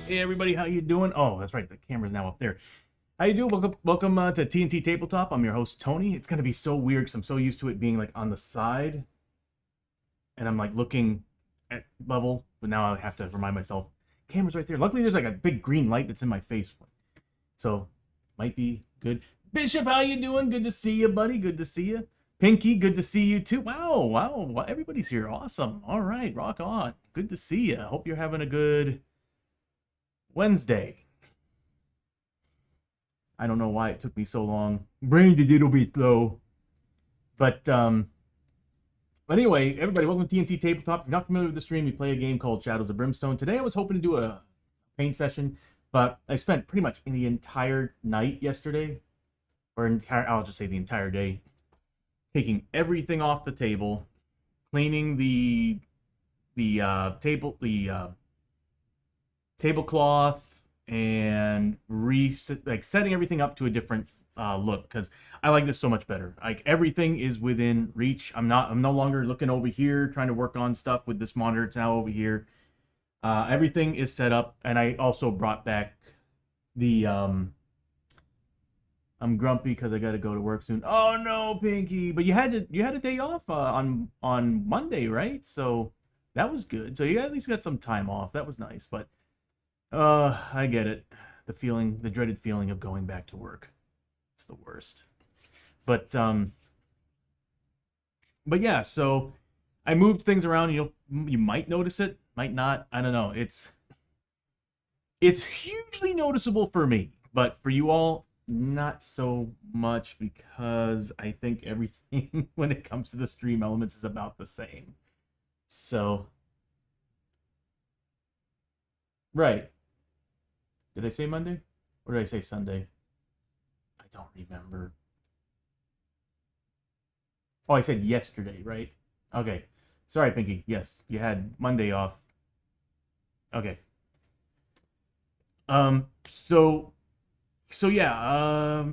Hey everybody, how you doing? Oh, that's right, the camera's now up there. How you doing? Welcome to TNT Tabletop. I'm your host Tony. It's gonna be so weird because I'm so used to it being like on the side, and I'm like looking at level, but now I have to remind myself, camera's right there. Luckily, there's like a big green light that's in my face, so might be good. Bishop, how you doing? Good to see you, buddy. Good to see you. Pinky, good to see you too. Wow, everybody's here. Awesome. All right, rock on. Good to see you. Hope you're having a good Wednesday. I don't know why it took me so long. Brain did it'll be slow. But anyway, everybody, welcome to TNT Tabletop. If you're not familiar with the stream, we play a game called Shadows of Brimstone. Today I was hoping to do a paint session, but I spent pretty much the entire night yesterday, I'll just say the entire day, taking everything off the table, cleaning the tablecloth, and setting everything up to a different look, because I like this so much better. Like, everything is within reach. I'm no longer looking over here trying to work on stuff with this monitor. It's now over here. Everything is set up, and I also brought back the I'm grumpy because I got to go to work soon. Oh no, Pinky! But you had a day off on Monday, right? So that was good. So you at least got some time off. That was nice. But I get it. The dreaded feeling of going back to work. It's the worst. But yeah, so I moved things around. You might notice it, might not. I don't know. It's hugely noticeable for me, but for you all, not so much, because I think everything when it comes to the stream elements is about the same. So, right. Did I say Monday? Or did I say Sunday? I don't remember. Oh, I said yesterday, right? Okay. Sorry, Pinky. Yes, you had Monday off. Okay. So yeah,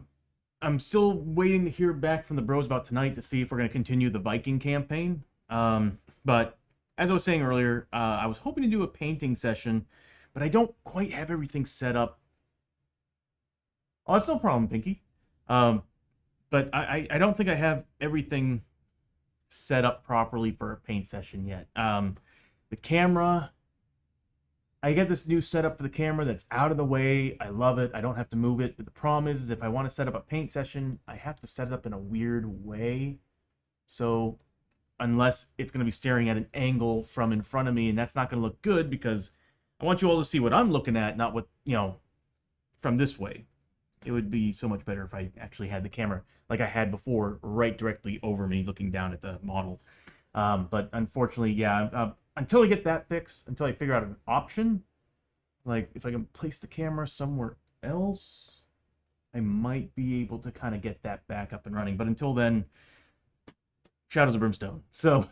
I'm still waiting to hear back from the bros about tonight to see if we're going to continue the Viking campaign. But as I was saying earlier, I was hoping to do a painting session, but I don't quite have everything set up. Oh, it's no problem, Pinky. Um, but I don't think I have everything set up properly for a paint session yet. The camera, I get this new setup for the camera that's out of the way. I love it. I don't have to move it. But the problem is if I want to set up a paint session, I have to set it up in a weird way. So unless it's going to be staring at an angle from in front of me, and that's not going to look good, because I want you all to see what I'm looking at, not what, from this way. It would be so much better if I actually had the camera, like I had before, right directly over me, looking down at the model. But unfortunately, yeah, until I get that fixed, until I figure out an option, like if I can place the camera somewhere else, I might be able to kind of get that back up and running. But until then, Shadows of Brimstone. So,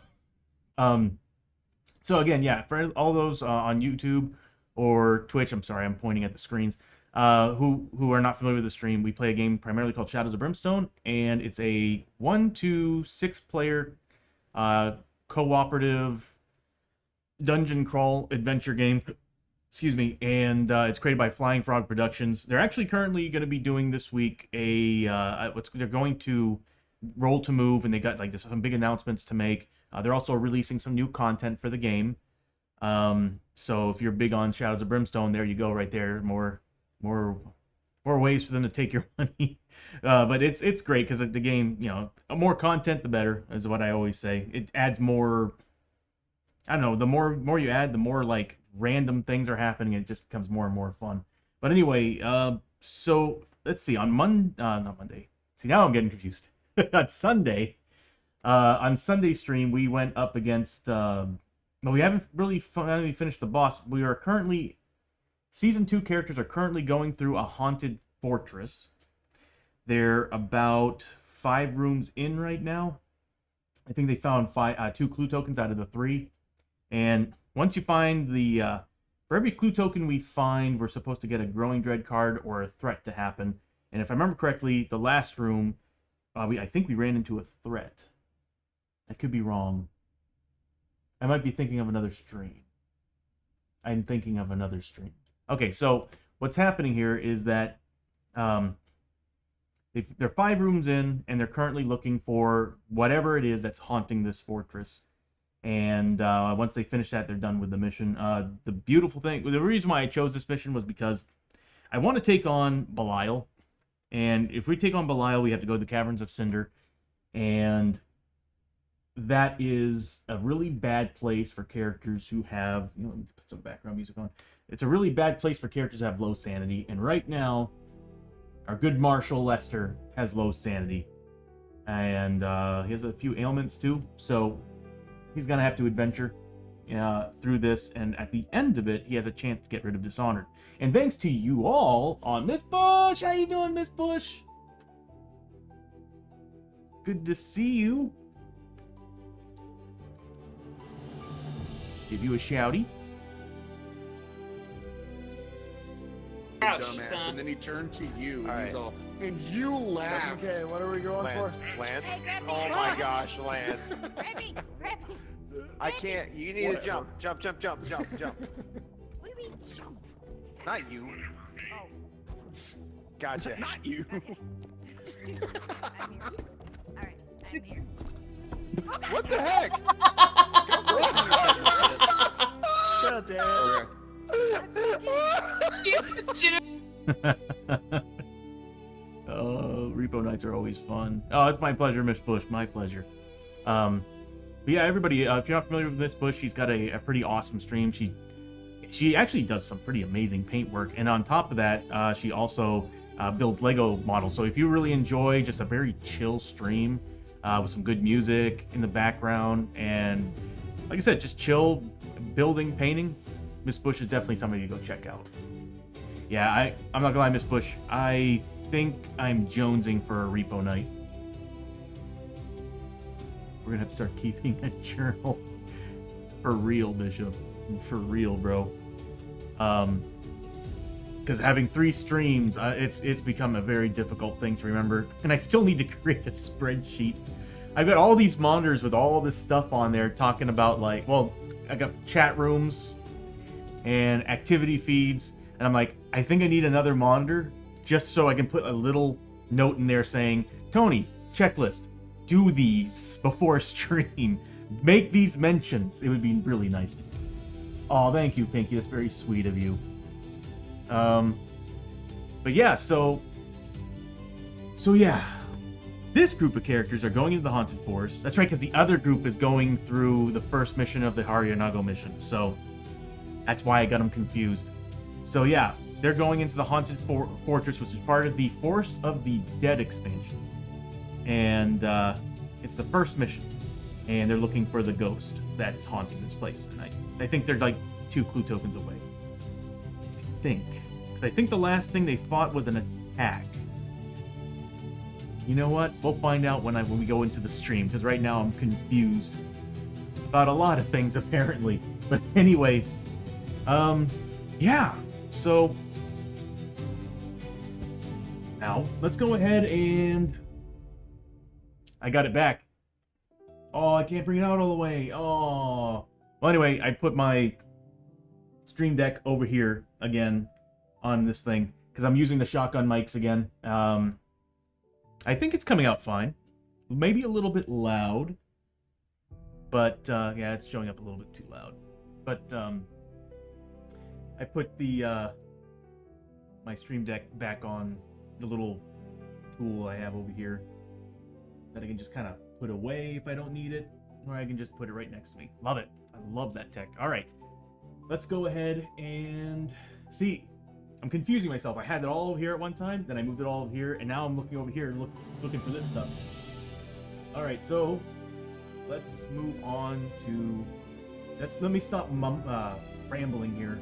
again, yeah, for all those on YouTube or Twitch, I'm sorry, I'm pointing at the screens, who are not familiar with the stream, we play a game primarily called Shadows of Brimstone, and it's a 1 to 6 player cooperative dungeon crawl adventure game. Excuse me. And it's created by Flying Frog Productions. They're actually currently going to be doing this week they're going to roll to move, and they got like some big announcements to make. They're also releasing some new content for the game. So if you're big on Shadows of Brimstone, there you go, right there. More ways for them to take your money. But it's great because the game, more content the better, is what I always say. It adds more. I don't know. The more you add, the more like random things are happening, and it just becomes more and more fun. But anyway, so let's see. On not Monday. See, now I'm getting confused. On Sunday stream, we went up against. Well, we haven't really finally finished the boss. We are currently Season 2 characters are currently going through a haunted fortress. They're about 5 rooms in right now. I think they found 2 clue tokens out of the 3. And once you find for every clue token we find, we're supposed to get a Growing Dread card or a threat to happen. And if I remember correctly, the last room, I think we ran into a threat. I could be wrong. I might be thinking of another stream. I'm thinking of another stream. Okay, so what's happening here is that um, they're 5 rooms in, and they're currently looking for whatever it is that's haunting this fortress. And once they finish that, they're done with the mission. The beautiful thing, the reason why I chose this mission was because I want to take on Belial. And if we take on Belial, we have to go to the Caverns of Cinder. And that is a really bad place for characters who have, let me put some background music on. It's a really bad place for characters who have low sanity. And right now, our good Marshal Lester has low sanity. And he has a few ailments too. So he's going to have to adventure through this. And at the end of it, he has a chance to get rid of Dishonored. And thanks to you all on Miss Bush. How you doing, Miss Bush? Good to see you. Give you a shouty. Dumbass, and then he turned to you, and he's all, and you laughed. Okay, what are we going for? Lance? Hey, Oh my gosh, Lance. grab me, grab me. I can't. You need to jump. Jump. What do you mean jump? Not you. Oh. Gotcha. Not you. Okay. I'm here. Alright, I'm here. What the heck? Shut down. Oh, Repo nights are always fun. Oh, it's my pleasure, Miss Bush. My pleasure. But yeah, everybody, if you're not familiar with Miss Bush, she's got a pretty awesome stream. She actually does some pretty amazing paint work, and on top of that, she also builds Lego models. So if you really enjoy just a very chill stream with some good music in the background, and like I said, just chill building, painting, Miss Bush is definitely somebody to go check out. Yeah, I'm not gonna lie, Miss Bush. I think I'm jonesing for a repo night. We're gonna have to start keeping a journal. For real, Bishop. For real, bro. Because having 3 streams, it's become a very difficult thing to remember. And I still need to create a spreadsheet. I've got all these monitors with all this stuff on there talking about, like, well, I got chat rooms and activity feeds. And I'm like, I think I need another monitor just so I can put a little note in there saying, Tony, checklist, do these before stream. Make these mentions. It would be really nice to do. Oh, thank you, Pinky. That's very sweet of you. But yeah, so yeah. This group of characters are going into the Haunted Forest. That's right, because the other group is going through the first mission of the Haryanago mission. So that's why I got them confused. So yeah, they're going into the Haunted Fortress, which is part of the Forest of the Dead expansion. And it's the first mission. And they're looking for the ghost that's haunting this place. And I think they're like 2 clue tokens away. I think. Because I think the last thing they fought was an attack. You know what? We'll find out when we go into the stream, because right now I'm confused about a lot of things, apparently. But anyway, yeah. So, now, let's go ahead and... I got it back. Oh, I can't bring it out all the way. Oh. Well, anyway, I put my Stream Deck over here again on this thing, because I'm using the shotgun mics again. I think it's coming out fine. Maybe a little bit loud. But, yeah, it's showing up a little bit too loud. But, I put the, my Stream Deck back on the little tool I have over here that I can just kind of put away if I don't need it, or I can just put it right next to me. Love it. I love that tech. All right. Let's go ahead and see. I'm confusing myself. I had it all over here at one time, then I moved it all over here, and now I'm looking over here and looking for this stuff. All right, so let's move on to... Let me stop rambling here.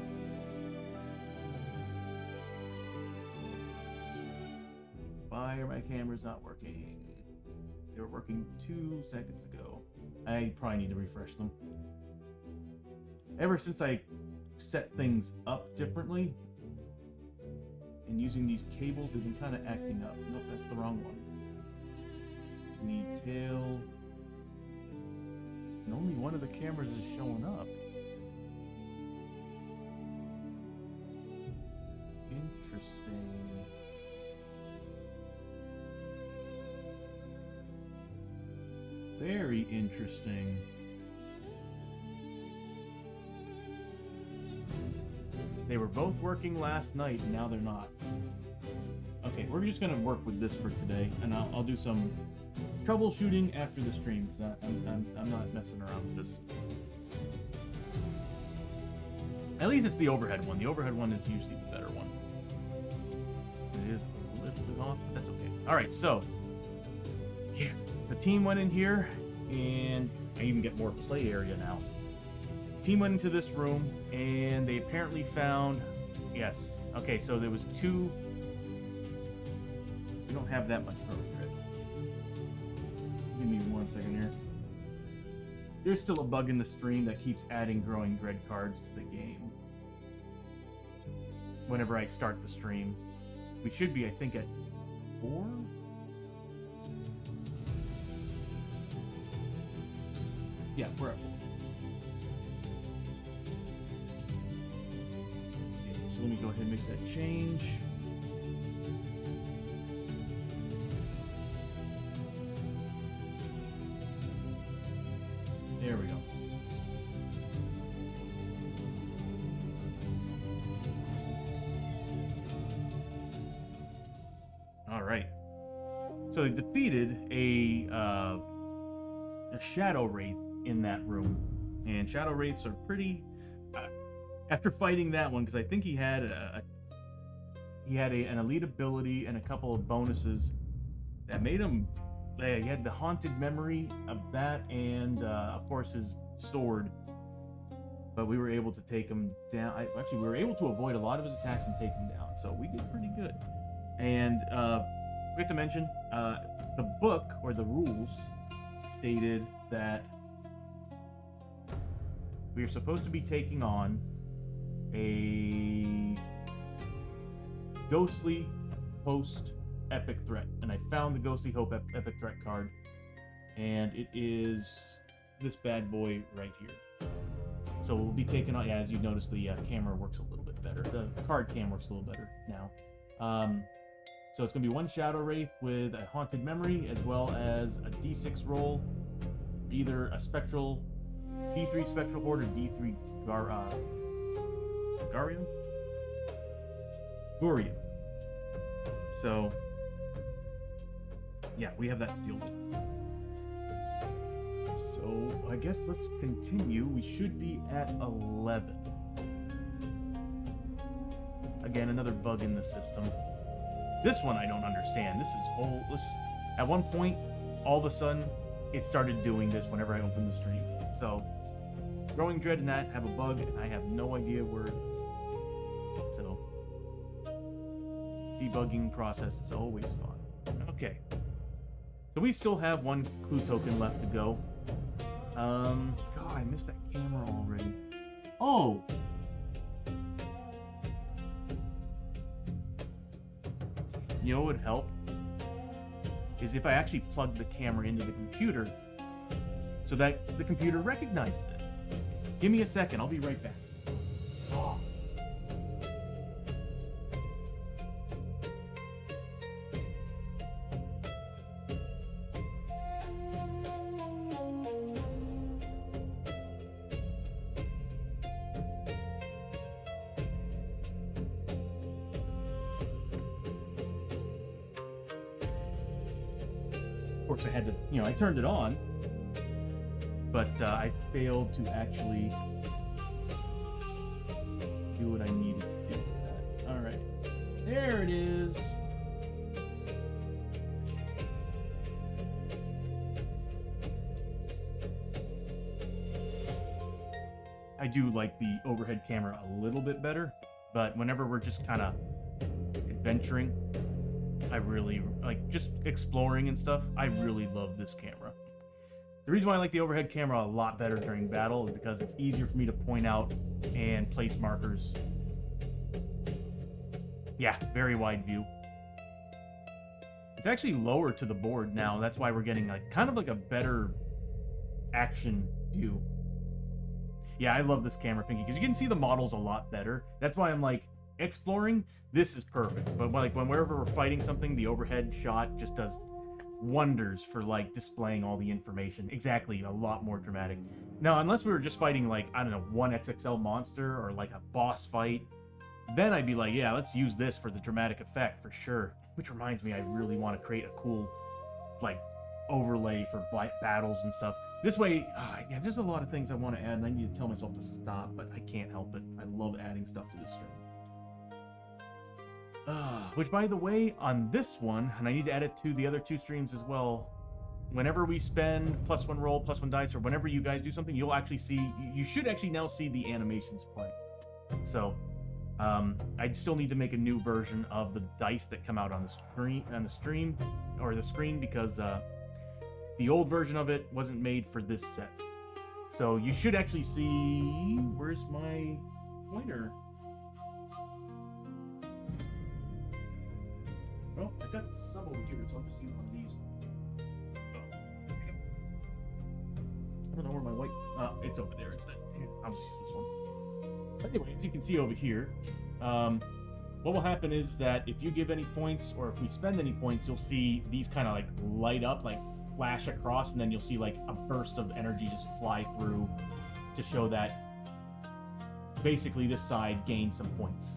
Why are my cameras not working? They were working 2 seconds ago. I probably need to refresh them. Ever since I set things up differently, and using these cables, they've been kind of acting up. Nope, that's the wrong one. Need tail. And only one of the cameras is showing up. Interesting. Very interesting. They were both working last night, and now they're not. Okay, we're just gonna work with this for today, and I'll do some troubleshooting after the stream because I'm not messing around with this. At least it's the overhead one. The overhead one is usually the better one. It is a little bit off, but that's okay. All right, so yeah, the team went in here, and I even get more play area now. Team went into this room, and they apparently found, yes, okay, so there was two. We don't have that much growth grid. Give me 1 second here. There's still a bug in the stream that keeps adding growing dread cards to the game. Whenever I start the stream, we should be, I think, at 4. Yeah, we're at 4. Okay, so let me go ahead and make that change. There we go. All right. So they defeated a shadow wraith in that room, and shadow wraiths are pretty. After fighting that one, because I think he had an elite ability and a couple of bonuses that made him. He had the haunted memory of that, and of course his sword. But we were able to take him down. Actually, we were able to avoid a lot of his attacks and take him down. So we did pretty good. And we have to mention the book or the rules stated that we are supposed to be taking on a ghostly host epic threat, and I found the ghostly hope epic threat card, and it is this bad boy right here. So we'll be taking on, yeah, as you notice, the camera works a little bit better. The card cam works a little better now. So it's gonna be one shadow wraith with a haunted memory, as well as a d6 roll, either a spectral D3 spectral horde or D3 Goryu. So yeah, we have that to deal with. So I guess let's continue. We should be at 11. Again, another bug in the system. This one I don't understand. This is whole. At one point, all of a sudden, it started doing this whenever I open the stream. So, Growing Dread and that have a bug, and I have no idea where it is. So, debugging process is always fun. Okay. So we still have one clue token left to go. God, I missed that camera already. Oh! You know what would help? Is if I actually plug the camera into the computer so that the computer recognizes it. Give me a second, I'll be right back. Oh. Of course, I had to, I turned it on, but I failed to actually do what I needed to do with that. All right, there it is. I do like the overhead camera a little bit better, but whenever we're just kind of adventuring, I really like just exploring and stuff. I really love this camera. The reason why I like the overhead camera a lot better during battle is because it's easier for me to point out and place markers. Yeah, very wide view. It's actually lower to the board now. That's why we're getting like kind of like a better action view. Yeah, I love this camera, Pinky, because you can see the models a lot better. That's why I'm like, exploring, this is perfect. But like whenever we're fighting something, the overhead shot just does wonders for like displaying all the information. Exactly, a lot more dramatic. Now, unless we were just fighting like, I don't know, 1XXL monster or like a boss fight, then I'd be like, yeah, let's use this for the dramatic effect for sure. Which reminds me, I really want to create a cool like overlay for battles and stuff. This way, yeah, there's a lot of things I want to add, and I need to tell myself to stop, but I can't help it. I love adding stuff to this stream. Which, by the way, on this one, and I need to add it to the other 2 streams as well, whenever we spend +1 roll, +1 dice, or whenever you guys do something, you'll actually see, you should actually now see the animations play. So, I still need to make a new version of the dice that come out on the screen, because the old version of it wasn't made for this set. So you should actually see, where's my pointer? Well, I got some over here, so I'll just use one of these. I don't know where my white, it's over there instead. I'll just use this one. Anyway, as you can see over here, what will happen is that if you give any points, or if we spend any points, you'll see these kind of like light up, like flash across, and then you'll see like a burst of energy just fly through to show that basically this side gained some points.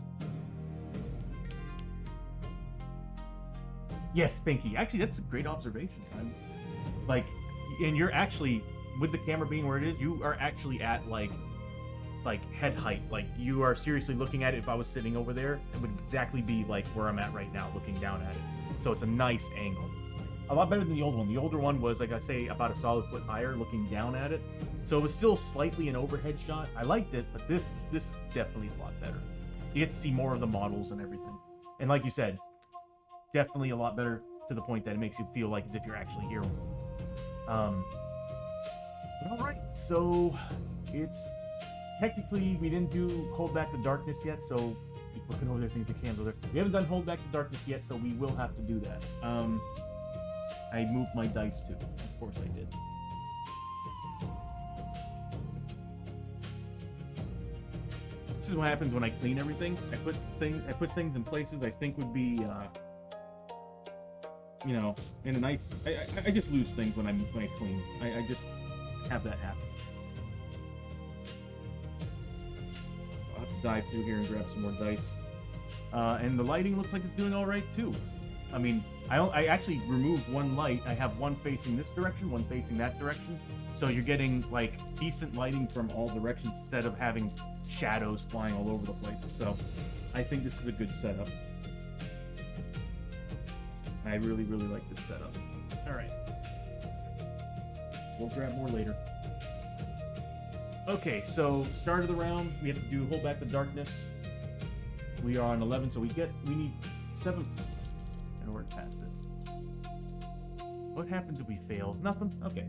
Yes, Pinky. Actually, that's a great observation. And you're actually, with the camera being where it is, you are actually at like head height. Like, you are seriously looking at it. If I was sitting over there, it would exactly be like where I'm at right now, looking down at it. So it's a nice angle. A lot better than the old one. The older one was, like I say, about a solid foot higher, looking down at it. So it was still slightly an overhead shot. I liked it, but this is definitely a lot better. You get to see more of the models and everything. And like you said, definitely a lot better, to the point that it makes you feel like as if you're actually here. All right, so it's technically, we didn't do Hold Back the Darkness yet, so keep looking over there seeing if the candle there. We haven't done Hold Back the Darkness yet, so we will have to do that. I moved my dice too. Of course I did. This is what happens when I clean everything. I put things in places I think would be, you know, in a nice. I just lose things when I clean. I just have that happen. I'll have to dive through here and grab some more dice. And the lighting looks like it's doing all right too. I mean, I actually removed one light. I have one facing this direction, one facing that direction. So you're getting like decent lighting from all directions instead of having shadows flying all over the place. So I think this is a good setup. I really, really like this setup. All right. We'll grab more later. Okay, so start of the round, we have to do Hold Back the Darkness. We are on 11, so we need 7 pieces in order to pass this. What happens if we fail? Nothing? Okay.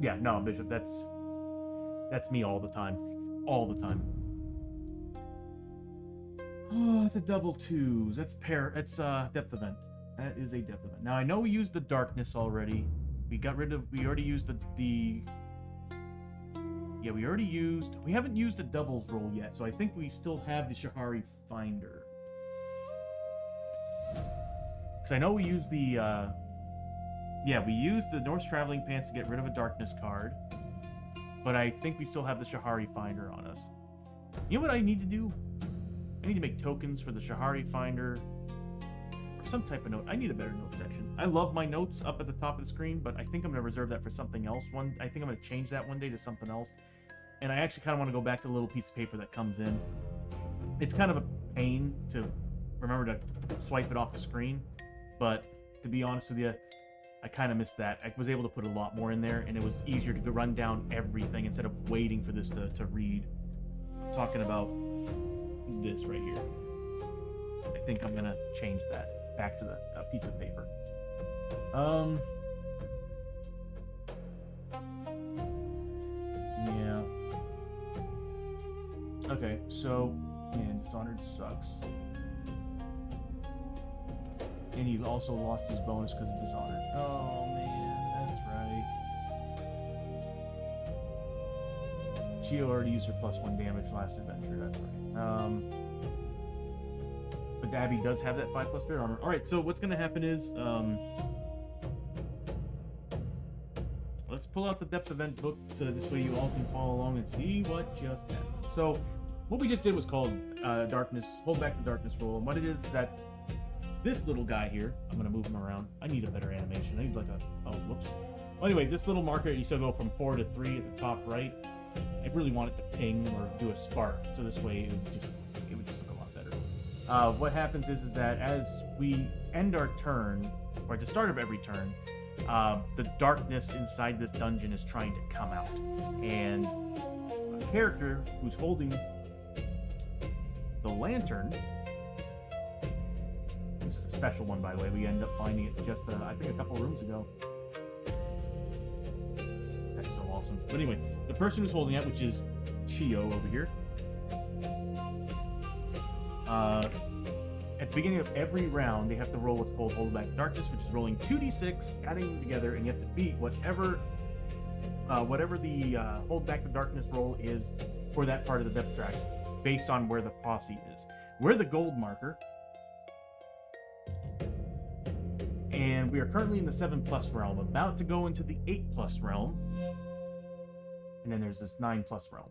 Yeah, no, Bishop, that's me all the time. All the time. Oh, it's a double 2s. That's depth event. That is a depth event. Now I know we used the darkness already. We already used we haven't used a doubles roll yet, so I think we still have the Shahari Finder. Because I know we used the we used the Norse Traveling Pants to get rid of a darkness card. But I think we still have the Shahari Finder on us. You know what I need to do? I need to make tokens for the Shahari Finder. Or some type of note. I need a better note section. I love my notes up at the top of the screen, but I think I'm going to reserve that for something else. I think I'm going to change that one day to something else. And I actually kind of want to go back to the little piece of paper that comes in. It's kind of a pain to remember to swipe it off the screen. But to be honest with you, I kind of missed that. I was able to put a lot more in there, and it was easier to run down everything instead of waiting for this to read. I'm talking about this right here. I think I'm going to change that back to the piece of paper. Okay, so, man, Dishonored sucks. And he also lost his bonus because of Dishonored. Oh, man, that's right. Chiyo already used her +1 damage last adventure, that's right. But Abbie does have that 5+ spirit armor. Alright, so what's going to happen is, let's pull out the depth event book so that this way you all can follow along and see what just happened. So, what we just did was called darkness, hold back the darkness roll, and what it is that this little guy here, I'm going to move him around. I need a better animation. I need like a, oh, whoops. Well, anyway, this little marker, you still go from 4 to 3 at the top right. I really want it to ping or do a spark, so this way it would just look a lot better. What happens is that as we end our turn, or at the start of every turn, the darkness inside this dungeon is trying to come out. And a character who's holding the lantern, this is a special one, by the way, we ended up finding it just, I think, a couple rooms ago. That's so awesome. But anyway, the person who's holding it, which is Chiyo over here, at the beginning of every round, they have to roll what's called Hold Back the Darkness, which is rolling 2d6, adding them together, and you have to beat whatever the Hold Back the Darkness roll is for that part of the depth track, based on where the posse is. We're the gold marker, and we are currently in the 7+ realm, about to go into the 8+ realm, and then there's this 9+ realm.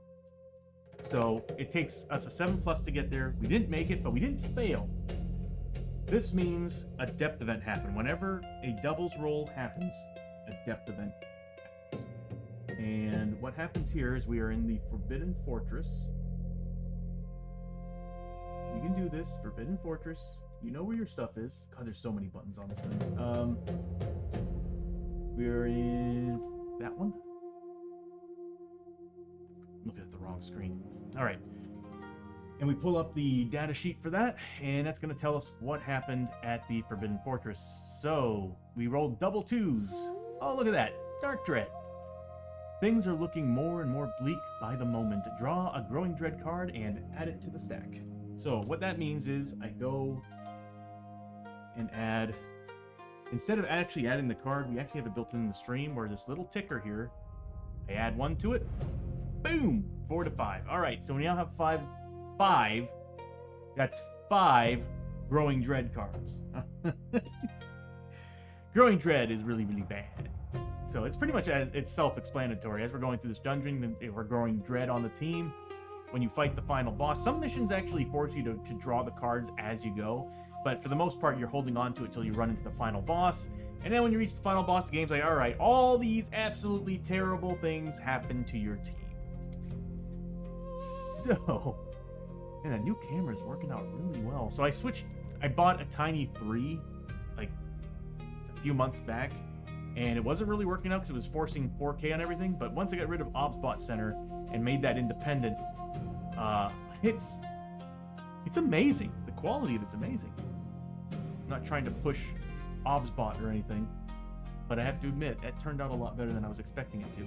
So it takes us a 7+ to get there. We didn't make it, but we didn't fail. This means a depth event happened. Whenever a doubles roll happens, a depth event happens. And what happens here is we are in the Forbidden Fortress. You can do this, Forbidden Fortress. You know where your stuff is. God, there's so many buttons on this thing. We're in that one. Looking at the wrong screen. All right. And we pull up the data sheet for that, and that's going to tell us what happened at the Forbidden Fortress. So, we rolled double 2s. Oh, look at that. Dark Dread. Things are looking more and more bleak by the moment. Draw a Growing Dread card and add it to the stack. So, what that means is I go and add, instead of actually adding the card, we actually have it built in the stream where this little ticker here, I add 1 to it. Boom! 4 to 5. All right, so we now have 5. That's 5 Growing Dread cards. Growing Dread is really, really bad. So it's pretty much, it's self-explanatory. As we're going through this dungeon, we're growing Dread on the team. When you fight the final boss, some missions actually force you to draw the cards as you go. But for the most part, you're holding on to it till you run into the final boss. And then when you reach the final boss, the game's like, all right, all these absolutely terrible things happen to your team. So, and that new camera is working out really well. So I bought a Tiny 3, like, a few months back, and it wasn't really working out because it was forcing 4K on everything, but once I got rid of OBSBot Center and made that independent, it's amazing. The quality of it's amazing. I'm not trying to push OBSBot or anything, but I have to admit, it turned out a lot better than I was expecting it to.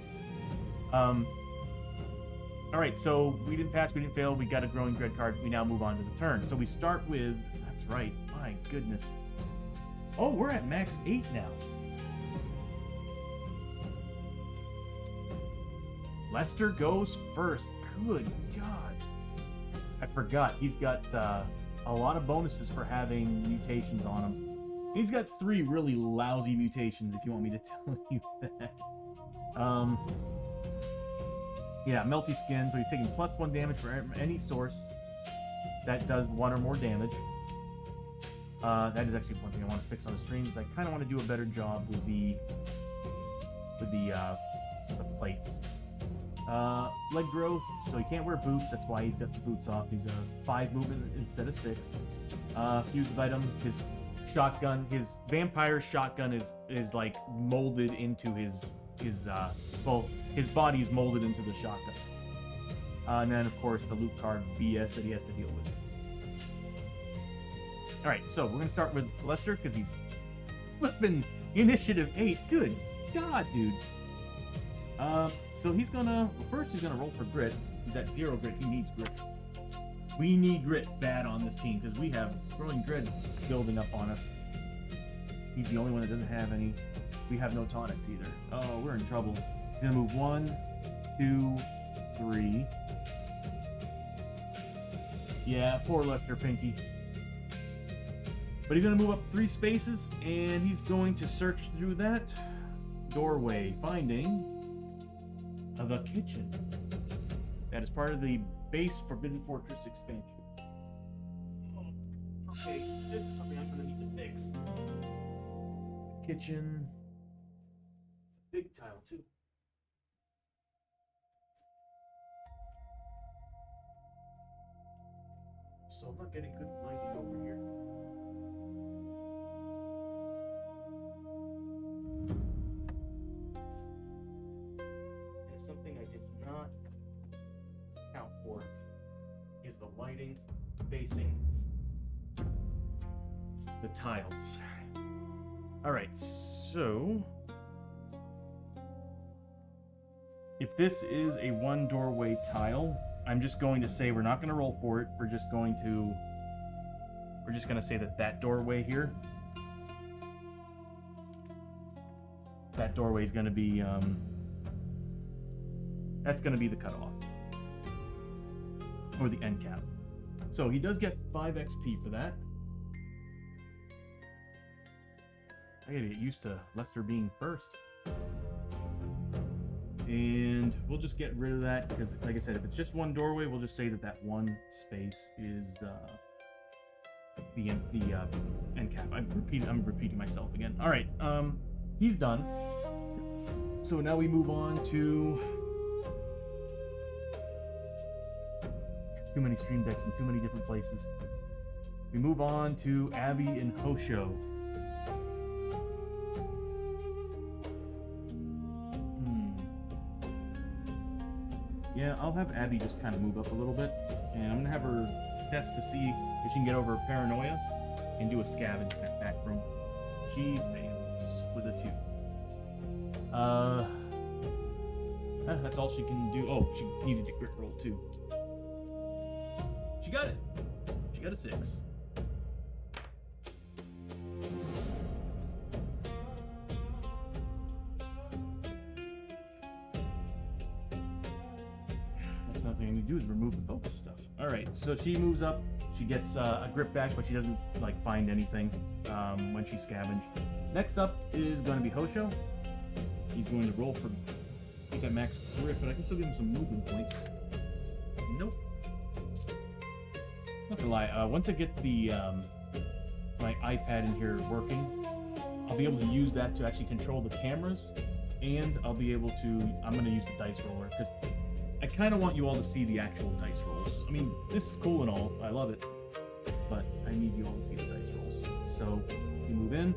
Alright, so we didn't pass, we didn't fail, we got a Growing Dread card, we now move on to the turn. So we start with, that's right, my goodness. Oh, we're at max 8 now. Lester goes first. Good God. I forgot, he's got a lot of bonuses for having mutations on him. He's got 3 really lousy mutations, if you want me to tell you that. Yeah, Melty Skin, so he's taking +1 damage for any source that does 1 or more damage. That is actually one thing I want to fix on the streams. I kind of want to do a better job with the plates. Leg growth, so he can't wear boots, that's why he's got the boots off. He's a 5 movement instead of 6. Fused with item, his shotgun, his vampire shotgun is like molded into his body is molded into the shotgun. And then, of course, the loot card BS that he has to deal with. Alright, so we're going to start with Lester, because he's flipping initiative 8. Good God, dude. So he's going to... First, he's going to roll for grit. He's at 0 grit. He needs grit. We need grit bad on this team because we have growing dread building up on us. He's the only one that doesn't have any. We have no tonics either. Oh, we're in trouble. He's gonna move 1, 2, 3. Yeah, poor Lester Pinky. But he's gonna move up 3 spaces, and he's going to search through that doorway, finding the kitchen. That is part of the base Forbidden Fortress expansion. Okay, this is something I'm gonna need to fix. Kitchen. It's a big tile too. So I'm not getting good lighting over here. And something I did not account for is the lighting facing the tiles. Alright, so if this is a 1 doorway tile, I'm just going to say we're not going to roll for it. We're just going to say that doorway here, that doorway is going to be that's going to be the cutoff or the end cap. So he does get 5 XP for that. I gotta get used to Lester being first. And we'll just get rid of that because, like I said, if it's just 1 doorway, we'll just say that 1 space is the end cap. I'm repeating myself again. All right, he's done. So now we move on to too many stream decks in too many different places. We move on to Abbie and Hoshoryo. Yeah, I'll have Abbie just kind of move up a little bit, and I'm gonna have her test to see if she can get over paranoia and do a scavenge in that back room. She fails with a 2. That's all she can do. Oh, she needed to crit roll too. She got it. She got a 6. Nothing I need to do is remove the focus stuff. Alright, so she moves up. She gets a grip back, but she doesn't find anything when she scavenged. Next up is going to be Hoshoryo. He's going to roll for... He's at max grip, but I can still give him some movement points. Nope. Not gonna lie, once I get the my iPad in here working, I'll be able to use that to actually control the cameras, and I'll be able to... I'm going to use the dice roller, because I kind of want you all to see the actual dice rolls. I mean, this is cool and all. I love it. But I need you all to see the dice rolls. So, you move in.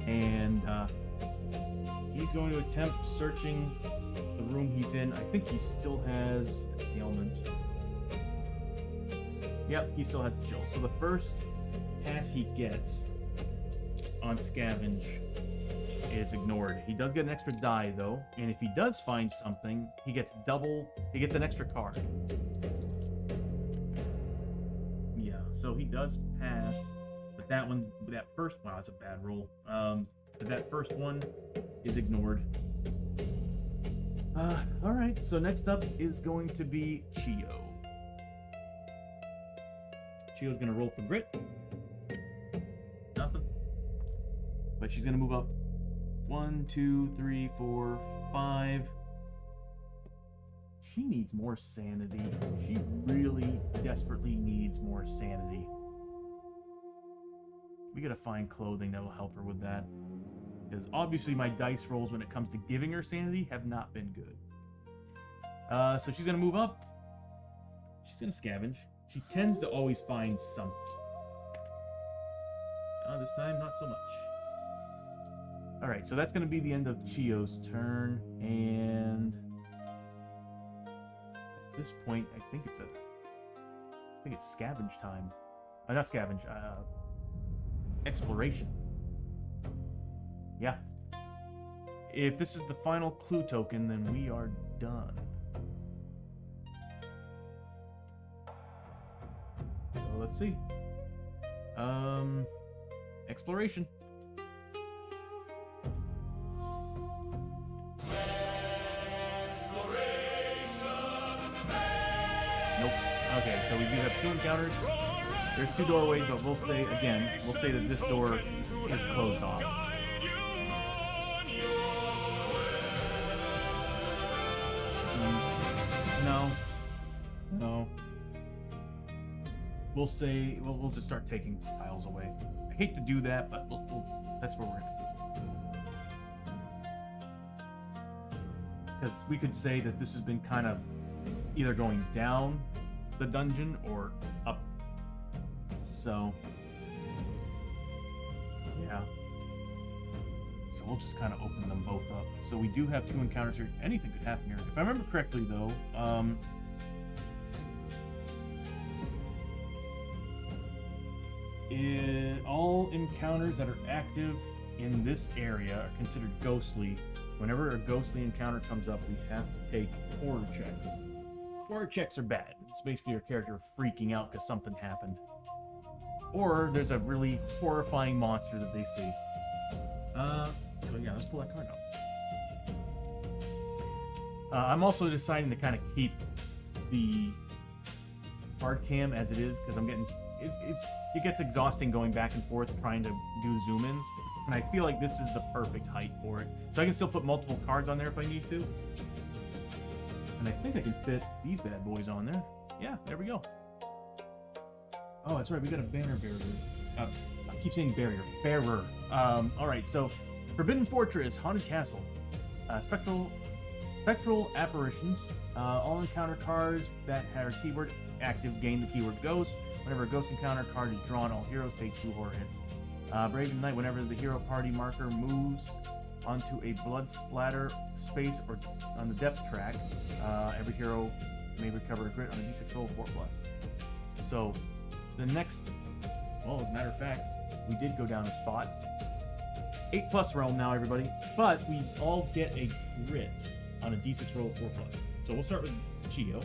And he's going to attempt searching the room he's in. I think he still has an ailment. Yep, he still has the chill. So the first pass he gets on scavenge is ignored. He does get an extra die though, and if he does find something, he gets an extra card. Yeah, so he does pass, but that first, wow, that's a bad roll. But that first one is ignored. Alright, so next up is going to be Chiyo. Chiyo's gonna roll for grit. Nothing. But she's gonna move up 1, 2, 3, 4, 5. She needs more sanity. She really desperately needs more sanity. We gotta find clothing that will help her with that. Because obviously my dice rolls when it comes to giving her sanity have not been good. So she's gonna move up. She's gonna scavenge. She tends to always find something. This time, not so much. Alright, so that's going to be the end of Chiyo's turn, and at this point, I think it's scavenge time. Not scavenge, exploration. Yeah. If this is the final clue token, then we are done. let's see. Exploration. Nope. Okay, so we do have 2 encounters. There's 2 doorways, but we'll say that this door is closed off. No. No. We'll say, we'll just start taking tiles away. I hate to do that, but that's what we're gonna do. Because we could say that this has been kind of either going down the dungeon or up. So, yeah. So we'll just kind of open them both up. So we do have 2 encounters here. Anything could happen here. If I remember correctly, though, all encounters that are active in this area are considered ghostly. Whenever a ghostly encounter comes up, we have to take horror checks. Horror checks are bad. It's basically your character freaking out because something happened. Or there's a really horrifying monster that they see. So yeah, let's pull that card out. I'm also deciding to kind of keep the hard cam as it is because I'm getting it gets exhausting going back and forth trying to do zoom ins, and I feel like this is the perfect height for it. So I can still put multiple cards on there if I need to, and I think I can fit these bad boys on there. Yeah, there we go. Oh, that's right, we got a banner bearer. I keep saying barrier. Bearer. Alright, so Forbidden Fortress, Haunted Castle. Spectral apparitions. All encounter cards that have keyword active gain the keyword ghost. Whenever a ghost encounter card is drawn, all heroes take 2 horror hits. Brave Knight, whenever the hero party marker moves onto a blood splatter space or on the depth track, every hero may recover a grit on a d6 roll 4+. So, the next, well, as a matter of fact, we did go down a spot. 8+ realm now, everybody. But we all get a grit on a d6 roll 4+. So we'll start with Chiyo.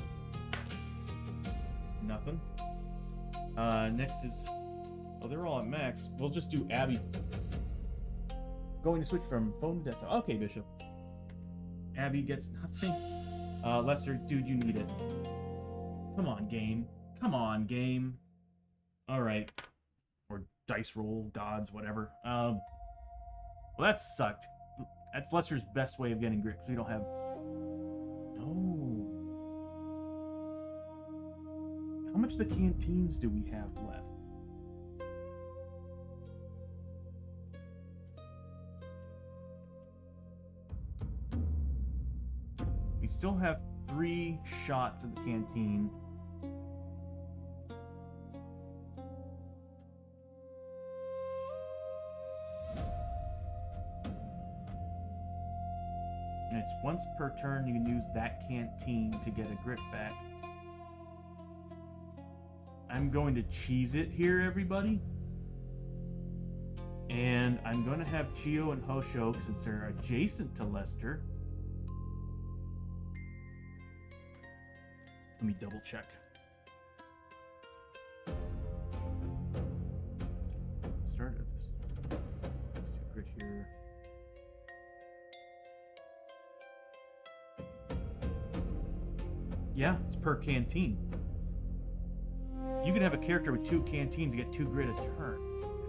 Nothing. Next is, oh, they're all at max. We'll just do Abbie. Going to switch from phone to desktop. Okay, Bishop. Abbie gets nothing. Lester, dude, you need it. Come on, game. Come on, game. All right. Or dice roll, gods, whatever. Well, that sucked. That's Lester's best way of getting grit, because we don't have... No. How much of the canteens do we have left? We still have 3 shots of the canteen. And it's once per turn you can use that canteen to get a grit back. I'm going to cheese it here, everybody. And I'm going to have Chiyo and Hoshoryo since they're adjacent to Lester. Let me double check. Start at this. Let's do grit here. Yeah, it's per canteen. You could have a character with 2 canteens get 2 grit a turn.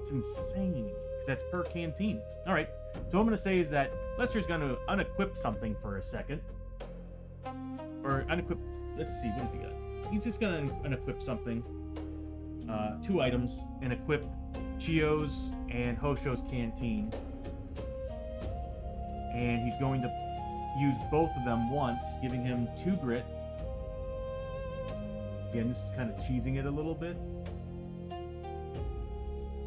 It's insane, because that's per canteen. Alright, so what I'm going to say is that Lester's going to unequip something for a second. Or unequip, let's see, what has he got? He's just going to unequip something. 2 items, and equip Chiyo's and Hoshoryo's canteen. And he's going to use both of them once, giving him 2 grit. Again, this is kind of cheesing it a little bit.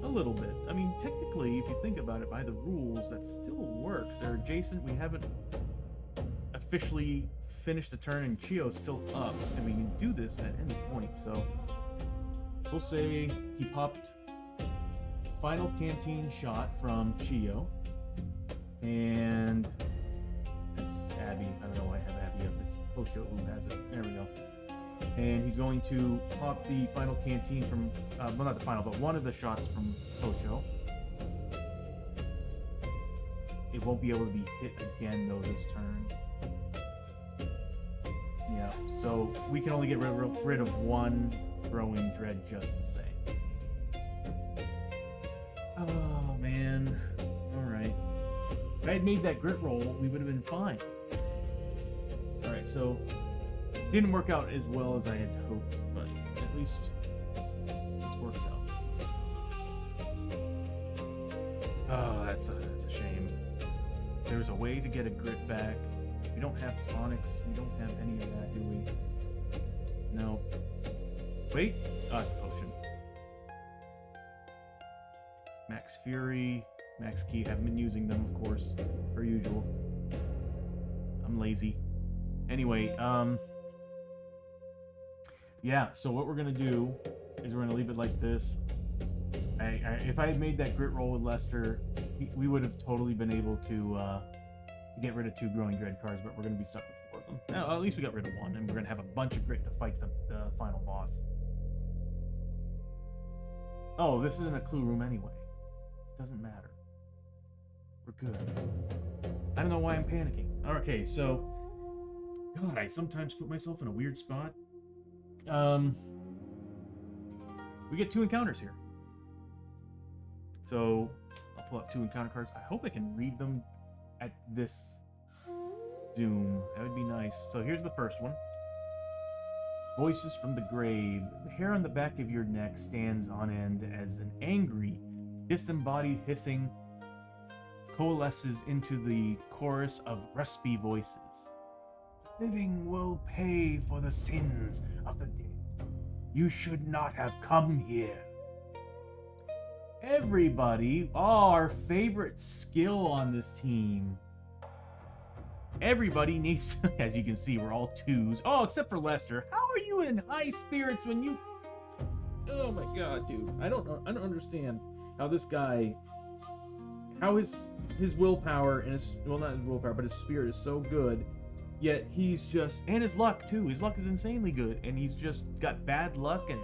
A little bit. I mean, technically, if you think about it, by the rules, that still works. They're adjacent. We haven't officially finished the turn, and Chiyo's still up. And we can do this at any point. So, we'll say he popped final canteen shot from Chiyo. And it's Abbie. I don't know why I have Abbie up. It's Hoshoryo who has it. There we go. And he's going to pop the final canteen from, well, not the final, but one of the shots from Hoshoryo. It won't be able to be hit again, though, this turn. Yeah, so we can only get rid of one growing dread just the same. Oh, man. Alright. If I had made that grit roll, we would have been fine. Alright, so didn't work out as well as I had hoped, but at least this works out. Oh, that's a shame. There's a way to get a grit back. We don't have tonics. We don't have any of that, do we? No. Wait. Oh, it's a potion. Max Fury, Max Key. Haven't been using them, of course, per usual. I'm lazy. Anyway, yeah, so what we're going to do is we're going to leave it like this. If I had made that grit roll with Lester, we would have totally been able to get rid of 2 growing dread cards, but we're going to be stuck with 4 of them. Now, at least we got rid of 1, and we're going to have a bunch of grit to fight the final boss. Oh, this isn't a clue room anyway. Doesn't matter. We're good. I don't know why I'm panicking. Okay, so... God, I sometimes put myself in a weird spot. We get 2 encounters here. So, I'll pull out 2 encounter cards. I hope I can read them at this zoom. That would be nice. So here's the first one. Voices from the grave. The hair on the back of your neck stands on end as an angry, disembodied hissing coalesces into the chorus of raspy voices. Living will pay for the sins of the dead. You should not have come here. Everybody, our favorite skill on this team. Everybody needs, as you can see, we're all 2s. Oh, except for Lester. How are you in high spirits when you... Oh my god, dude. I don't understand how this guy... How his willpower and his... Well, not his willpower, but his spirit is so good. Yet he's just... And his luck, too. His luck is insanely good. And he's just got bad luck and...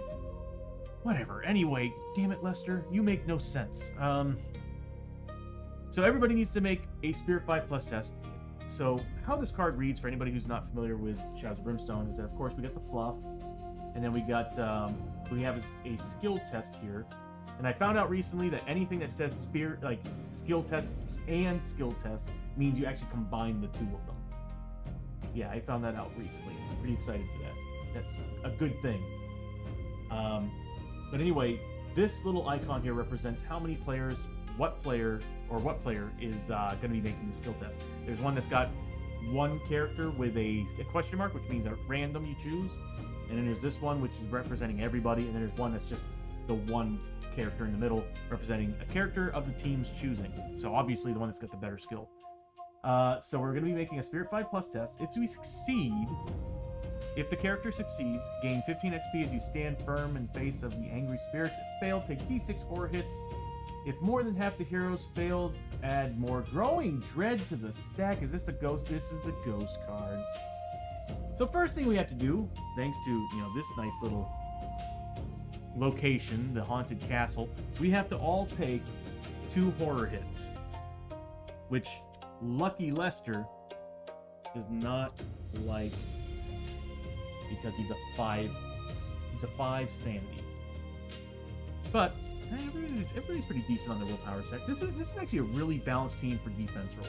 Whatever. Anyway, damn it, Lester. You make no sense. So everybody needs to make a Spirit 5+ test. So how this card reads, for anybody who's not familiar with Shadows of Brimstone, is that, of course, we got the fluff. And then we got... we have a skill test here. And I found out recently that anything that says Spirit... Like, skill test and skill test means you actually combine the 2 of them. Yeah, I found that out recently. I'm pretty excited for that. That's a good thing. But anyway, this little icon here represents how many players, what player is going to be making the skill test. There's one that's got 1 character with a question mark, which means at random you choose. And then there's this one, which is representing everybody. And then there's one that's just the 1 character in the middle, representing a character of the team's choosing. So obviously the one that's got the better skill. So we're going to be making a Spirit 5+ test. If we succeed... If the character succeeds, gain 15 XP as you stand firm in face of the angry spirits. If failed, take D6 horror hits. If more than half the heroes failed, add more growing dread to the stack. Is this a ghost? This is a ghost card. So first thing we have to do, thanks to, this nice little location, the haunted castle, we have to all take 2 horror hits, which lucky Lester does not like, because he's a 5 sanity. But everybody's pretty decent on their willpower check. This is actually a really balanced team for defense rolls.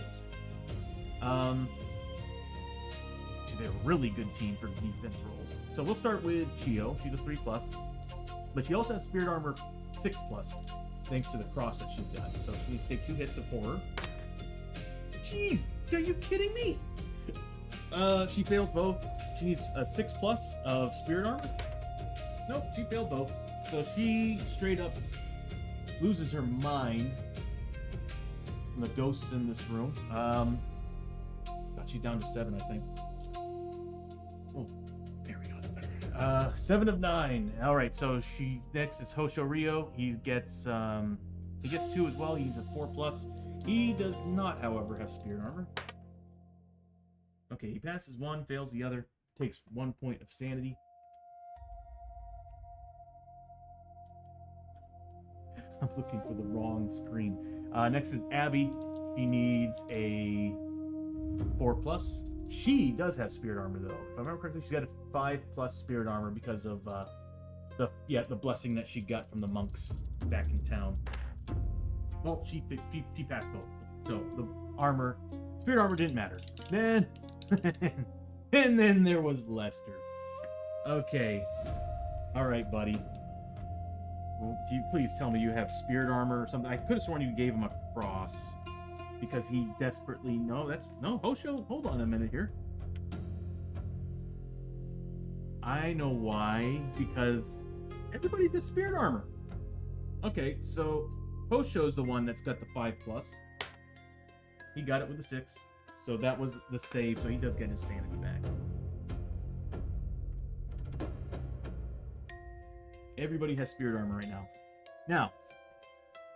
Actually, they're a really good team for defense rolls. So we'll start with Chiyo. She's a 3+, but she also has Spirit Armor 6+, thanks to the cross that she's got. So she needs to take 2 hits of horror. Jeez, are you kidding me? She fails both. She needs a 6+ of Spirit Armor. Nope, she failed both. So she straight up loses her mind from the ghosts in this room. God, she's down to 7, I think. Oh, there we go. That's better. 7 of 9. All right, so next is Hoshoryo. He gets 2 as well. He's a 4+. He does not, however, have Spirit Armor. Okay, he passes 1, fails the other, takes 1 point of sanity. I'm looking for the wrong screen. Next is Abbie. She needs a 4+. She does have spirit armor though. If I remember correctly, she's got a 5+ spirit armor because of the blessing that she got from the monks back in town. Well, she passed both. So the spirit armor didn't matter. Then, and then there was Lester. Okay. All right, buddy. Well, can you please tell me you have spirit armor or something? I could have sworn you gave him a cross because he desperately. No, Hoshoryo. Hold on a minute here. I know why. Because everybody's got spirit armor. Okay, so Hoshoryo's the one that's got the 5+. He got it with the 6, so that was the save. So he does get his sanity back. Everybody has spirit armor right now. Now,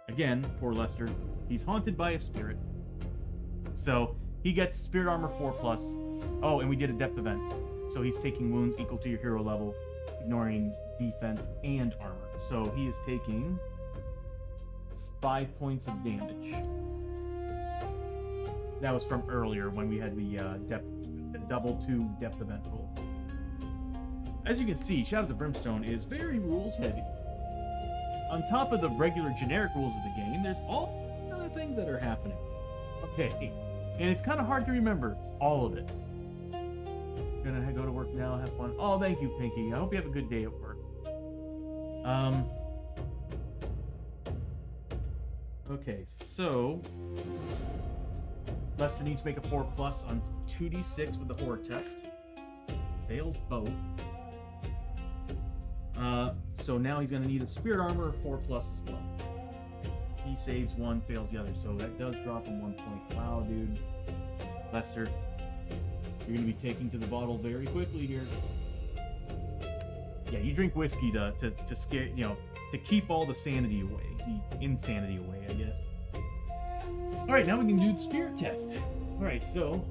again, poor Lester. He's haunted by a spirit. So he gets spirit armor 4+. Oh, and we did a depth event. So he's taking wounds equal to your hero level, ignoring defense and armor. So he is taking 5 points of damage. That was from earlier when we had the double 2 depth event roll. As you can see, Shadows of Brimstone is very rules heavy. On top of the regular generic rules of the game, there's all these other things that are happening. Okay, and it's kind of hard to remember all of it. Gonna go to work now, have fun. Oh, thank you, Pinky. I hope you have a good day at work. Okay, so Lester needs to make a 4+ on 2d6 with the horror test. Fails both. So now he's going to need a spirit armor of 4+ as well. He saves 1, fails the other, so that does drop him 1 point. Wow, dude. Lester, you're going to be taking to the bottle very quickly here. Yeah, you drink whiskey to scare, to keep all the sanity away, the insanity away, I guess. All right, now we can do the spirit test. All right, so.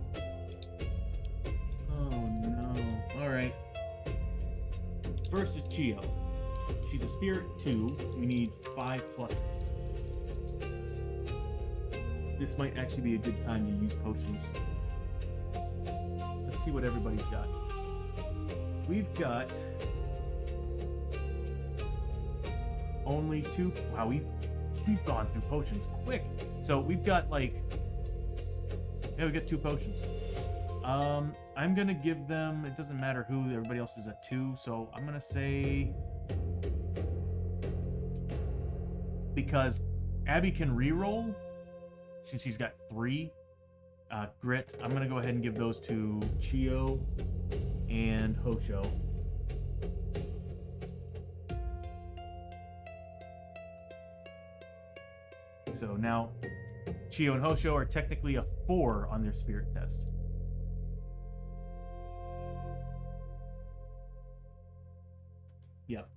Oh no! All right. First is Chiyo. She's a spirit 2. We need 5+. This might actually be a good time to use potions. Let's see what everybody's got. We've got only 2. Wow, we've gone through potions quick. So we've got we got 2 potions. I'm gonna give them. It doesn't matter who. Everybody else is at 2. So I'm gonna say, because Abbie can reroll since she's got 3 grit, I'm gonna go ahead and give those to Chiyo and Hoshoryo. So now Chiyo and Hoshoryo are technically a 4 on their spirit test. Yep.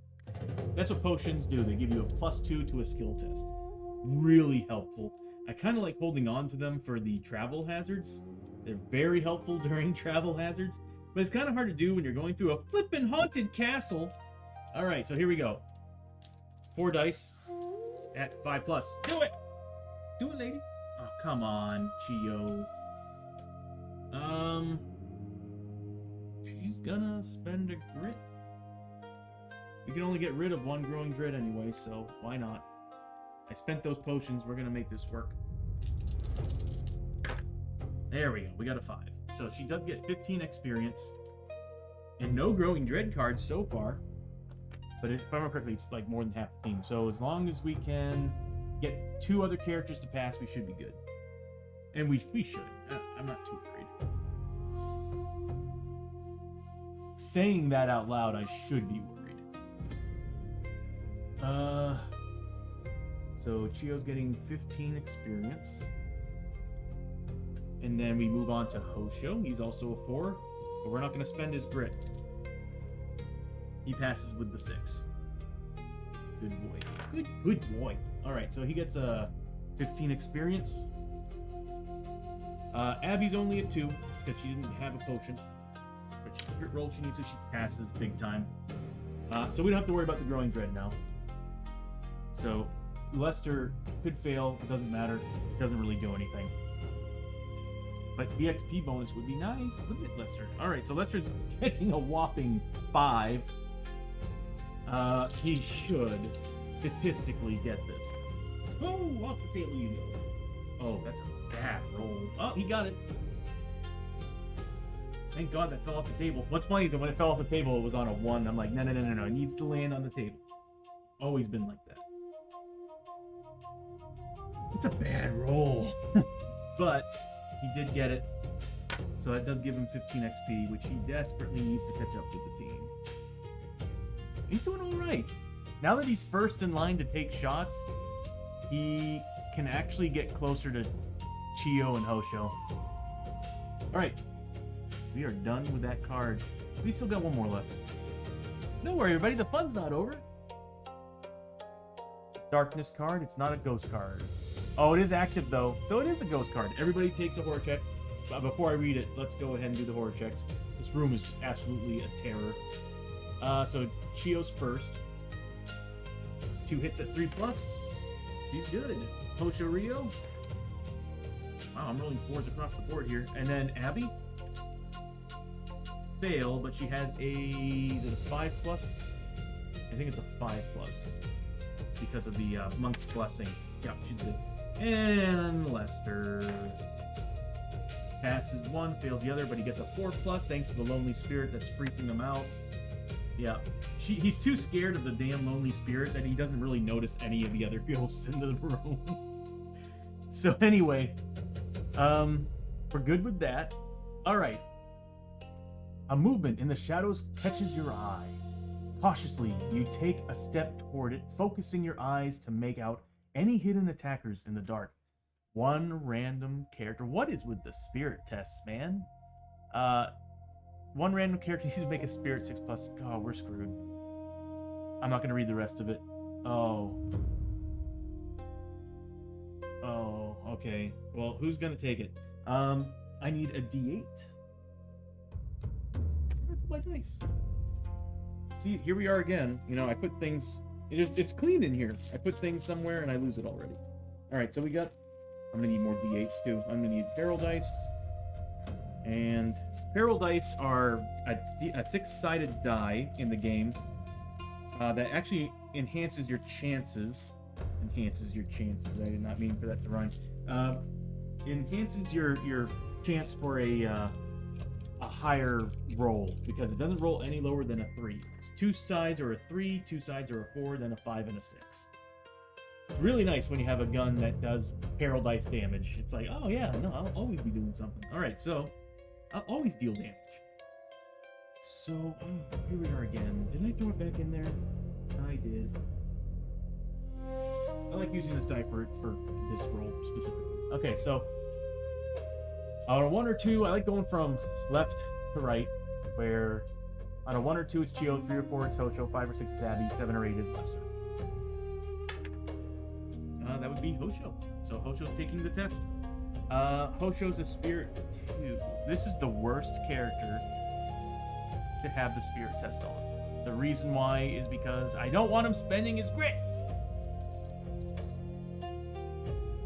That's what potions do. They give you a +2 to a skill test. Really helpful. I kind of like holding on to them for the travel hazards. They're very helpful during travel hazards, but it's kind of hard to do when you're going through a flippin' haunted castle. All right, so here we go. 4 dice at 5+. Do it! Do it, lady. Oh, come on, Chiyo. She's gonna spend a grit. We can only get rid of 1 growing dread anyway, so why not? I spent those potions. We're gonna make this work. There we go. We got a 5. So she does get 15 experience. And no growing dread cards so far. But if I remember correctly, it's like more than half the team. So as long as we can get 2 other characters to pass, we should be good. And we should. I'm not too afraid. Saying that out loud, I should be worried. So Chiyo's getting 15 experience. And then we move on to Hoshoryo. He's also a 4, but we're not going to spend his grit. He passes with the 6. Good boy. Good boy. All right, so he gets a 15 experience. Abbie's only at 2 because she didn't have a potion. But she crit roll she needs, so she passes big time. So we don't have to worry about the growing dread now. So Lester could fail. It doesn't matter. It doesn't really do anything. But the XP bonus would be nice, wouldn't it, Lester? All right, so Lester's getting a whopping 5. He should statistically get this. Oh, off the table you go. Oh, that's a bad roll. Oh, he got it. Thank God that fell off the table. What's funny is that when it fell off the table, it was on a 1. I'm like, no. It needs to land on the table. Always been like that. It's a bad roll. But he did get it. So that does give him 15 XP, which he desperately needs to catch up with the team. He's doing all right. Now that he's first in line to take shots, he can actually get closer to Chiyo and Hoshoryo. Alright. We are done with that card. We still got one more left. Don't worry, everybody. The fun's not over. Darkness card. It's not a ghost card. Oh, it is active, though. So it is a ghost card. Everybody takes a horror check. Before I read it, let's go ahead and do the horror checks. This room is just absolutely a terror. So Chiyo's first. 2 hits at 3+. She's good. Hoshoryo. Wow, I'm rolling 4s across the board here. And then Abbie. Fail, but she has is it a 5+? I think it's a 5+. Because of the Monk's Blessing. Yeah, she's good. And Lester. Passes 1, fails the other, but he gets a 4+ thanks to the Lonely Spirit that's freaking him out. Yeah. He's too scared of the damn Lonely Spirit that he doesn't really notice any of the other ghosts in the room. So anyway, we're good with that. Alright. A movement in the shadows catches your eye. Cautiously, you take a step toward it, focusing your eyes to make out any hidden attackers in the dark. One random character. What is with the spirit tests, man? One random character needs to make a spirit 6+. Oh, we're screwed. I'm not going to read the rest of it. Oh. Oh, okay. Well, who's going to take it? I need a D8. Where put my dice? See, here we are again. You know, I put things... It's clean in here. I put things somewhere and I lose it already. Alright, so we got... I'm going to need more D8s too. I'm going to need Feral Dice. And Feral Dice are a 6-sided die in the game that actually enhances your chances. Enhances your chances. I did not mean for that to rhyme. Enhances your chance for a higher roll because it doesn't roll any lower than a 3. It's 2 sides or a 3, 2 sides or a 4, then a 5 and a 6. It's really nice when you have a gun that does Feral Dice damage. It's like, oh yeah, no, I'll always be doing something. Alright, so I'll always deal damage. So, here we are again. Did I throw it back in there? I did. I like using this die for this roll specifically. Okay, so on a 1 or 2, I like going from left to right, where on a 1 or 2 it's Chiyo, 3 or 4 is Hoshoryo, 5 or 6 is Abbie, 7 or 8 is Lester. That would be Hoshoryo. So Hoshoryo's taking the test. Hoshoryo's a spirit 2. This is the worst character to have the spirit test on. The reason why is because I don't want him spending his grit.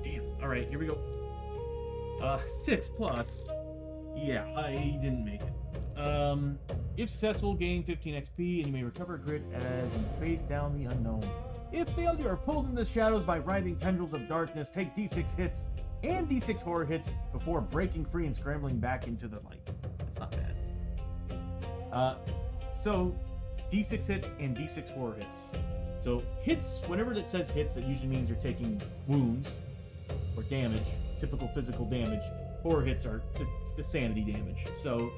Damn. Alright, here we go. 6+. Yeah, I didn't make it. If successful, gain 15 XP, and you may recover grit as you face down the unknown. If failed, you are pulled into the shadows by writhing tendrils of darkness. Take D6 hits and D6 horror hits before breaking free and scrambling back into the light. That's not bad. So, D6 hits and D6 horror hits. So, hits, whenever it says hits, it usually means you're taking wounds or damage, typical physical damage. Horror hits are the sanity damage. So,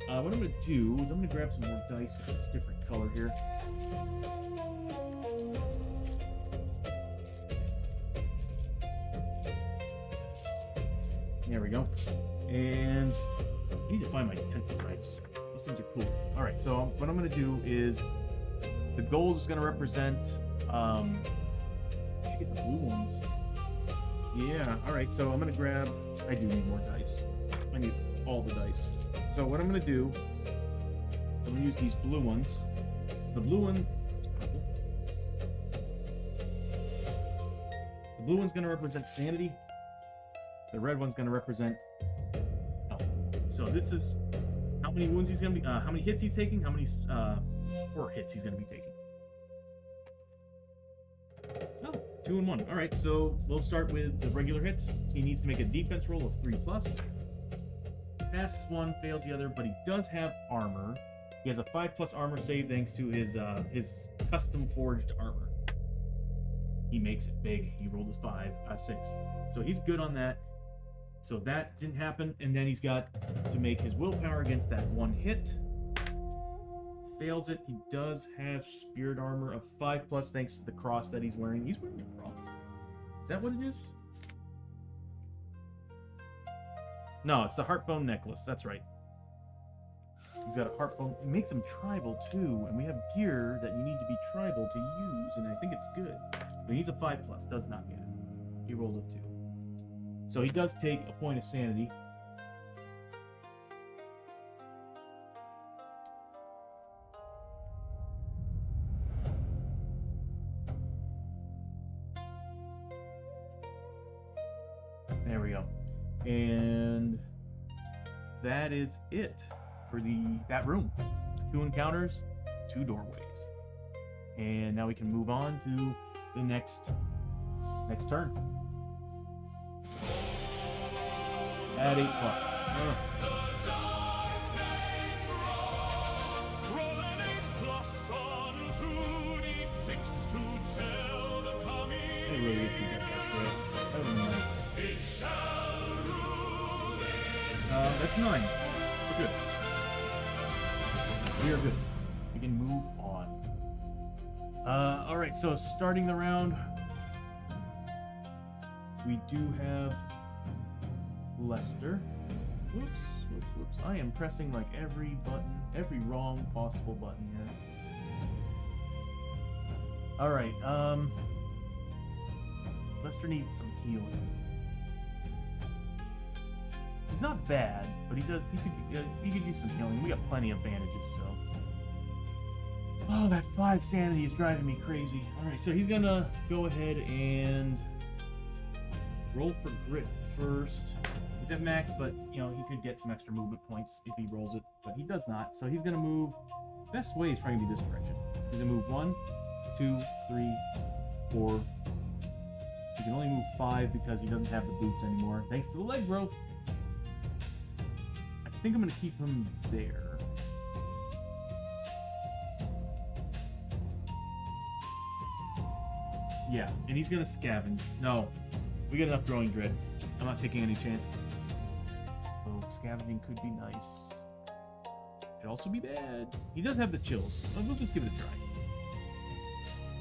what I'm going to do is I'm going to grab some more dice. It's a different color here. There we go. And I need to find my tentacle dice. These things are cool. Alright, so what I'm going to do is the gold is going to represent... I should get the blue ones. Yeah, alright, so I'm going to grab... I do need more dice. I need all the dice. So what I'm going to do, I'm going to use these blue ones. So the blue one, it's purple. blue one's going to represent sanity. The red one's going to represent health. So this is how many wounds he's going to be, how many hits he's taking, how many 4 hits he's going to be taking. Oh, 2 and 1. All right, so we'll start with the regular hits. He needs to make a defense roll of 3+. Passes one, fails the other, but he does have armor. He has a 5+ armor save thanks to his custom forged armor. He makes it big. He rolled a 6. So he's good on that. So that didn't happen, and then he's got to make his willpower against that 1 hit. Fails it. He does have spirit armor of 5+ thanks to the cross that he's wearing. He's wearing a cross. Is that what it is? No, it's the heartbone necklace. That's right. He's got a heartbone. It makes him tribal too, and we have gear that you need to be tribal to use, and I think it's good. But he needs a 5+. Does not get it. He rolled a 2. So he does take a point of sanity. There we go. And that is it for that room. 2 encounters, 2 doorways. And now we can move on to the next turn. At 8+. I really wish we got that for it. That would be nice. That's 9. We're good. We are good. We can move on. Alright, so starting the round, we do have Lester. Whoops. I am pressing like every button, every wrong possible button here. Alright, Lester needs some healing. He's not bad, but he could use some healing. We got plenty of bandages, so. Oh, that 5 sanity is driving me crazy. Alright, so he's gonna go ahead and roll for grit first. He's at max, but you know, he could get some extra movement points if he rolls it, but he does not. So he's gonna move. Best way is probably gonna be this direction. He's gonna move 1, 2, 3, 4. He can only move 5 because he doesn't have the boots anymore, thanks to the leg growth. I think I'm gonna keep him there. Yeah, and he's gonna scavenge. No, we got enough growing dread. I'm not taking any chances. So scavenging could be nice. Could also be bad. He does have the chills. We'll just give it a try.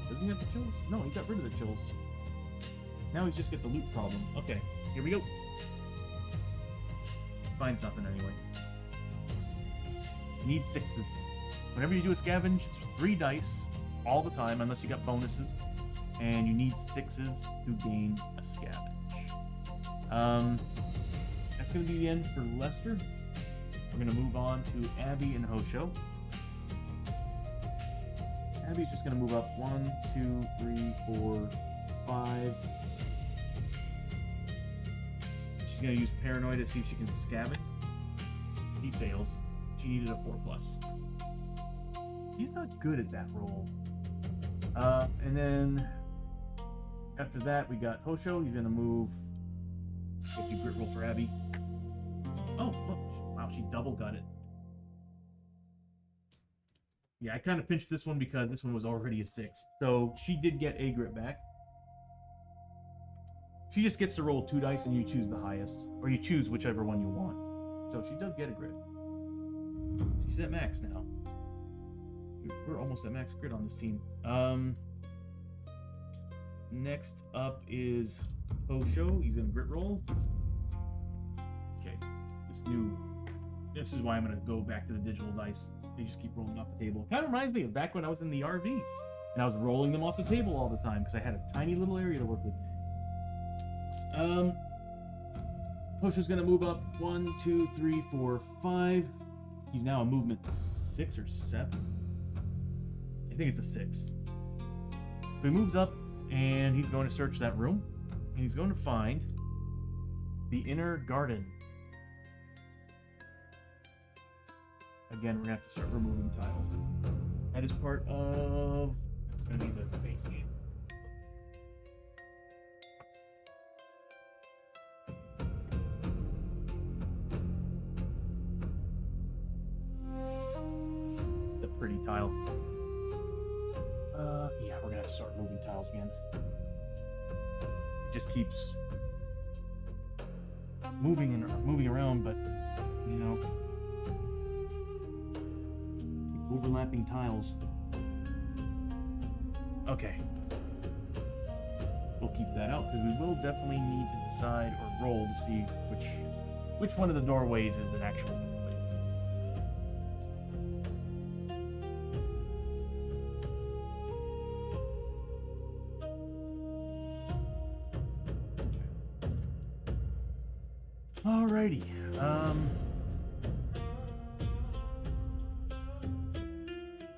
Does he have the chills? No, he got rid of the chills. Now he's just got the loot problem. Okay, here we go. Finds nothing anyway. Need 6s. Whenever you do a scavenge, it's 3 dice all the time, unless you got bonuses. And you need 6s to gain a scavenge. That's going to be the end for Lester. We're going to move on to Abbie and Hoshoryo. Abbie's just going to move up 1, 2, 3, 4, 5. She's going to use Paranoid to see if she can scavenge. He fails. She needed a 4+. He's not good at that roll. And then after that, we got Hoshoryo. He's going to move. If you grit roll for Abbie. Oh, look. Wow, she double got it. Yeah, I kind of pinched this one because this one was already a 6. So she did get a grit back. She just gets to roll 2 dice and you choose the highest. Or you choose whichever one you want. So she does get a grit. She's at max now. We're almost at max grit on this team. Next up is Hoshoryo. He's gonna grit roll. Okay, this is why I'm gonna go back to the digital dice. They just keep rolling off the table. It kind of reminds me of back when I was in the RV and I was rolling them off the table all the time because I had a tiny little area to work with. Hoshoryo's gonna move up 1, 2, 3, 4, 5. He's now a movement 6 or 7. I think it's a 6. So he moves up and he's going to search that room. And he's going to find the inner garden. Again, we're gonna have to start removing tiles. That is part of. It's gonna be the base game. It's a pretty tile. Yeah, we're gonna have to start moving tiles again. It just keeps moving around, but you know. Overlapping tiles. Okay. We'll keep that out because we will definitely need to decide or roll to see which one of the doorways is an actual doorway. Okay. Alrighty.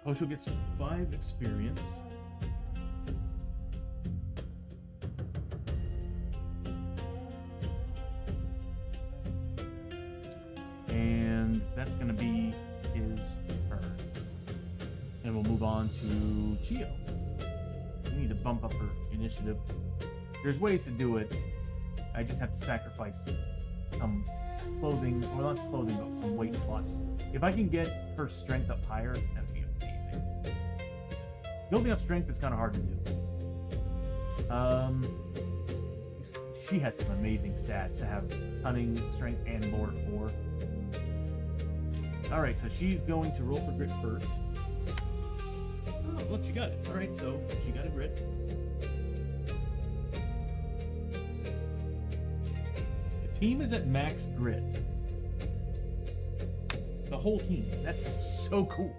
Hoshoryo gets 5 experience. And that's going to be his turn. And we'll move on to Chiyo. We need to bump up her initiative. There's ways to do it. I just have to sacrifice some clothing, or not clothing, but some weight slots. If I can get her strength up higher, that'd be amazing. Building up strength is kind of hard to do. She has some amazing stats to have cunning, strength, and lore 4. Alright, so she's going to roll for grit first. Oh, look, she got it. Alright, so she got a grit. The team is at max grit. The whole team. That's so cool.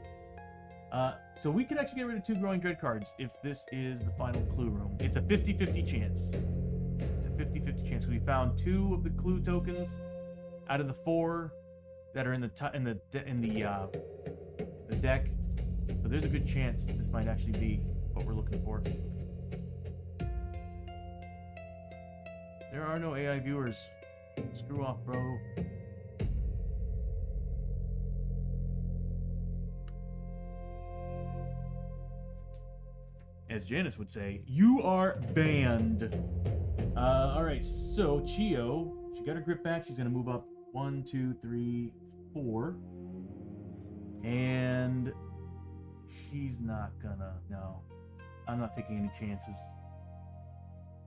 So we could actually get rid of 2 growing dread cards if this is the final clue room. It's a 50-50 chance. It's a 50-50 chance. We found 2 of the clue tokens out of the 4 that are in the deck. So there's a good chance this might actually be what we're looking for. There are no AI viewers. Screw off, bro. As Janice would say, you are banned. Alright, so Chiyo, she got her grip back. She's going to move up 1, 2, 3, 4. And she's not gonna, no. I'm not taking any chances.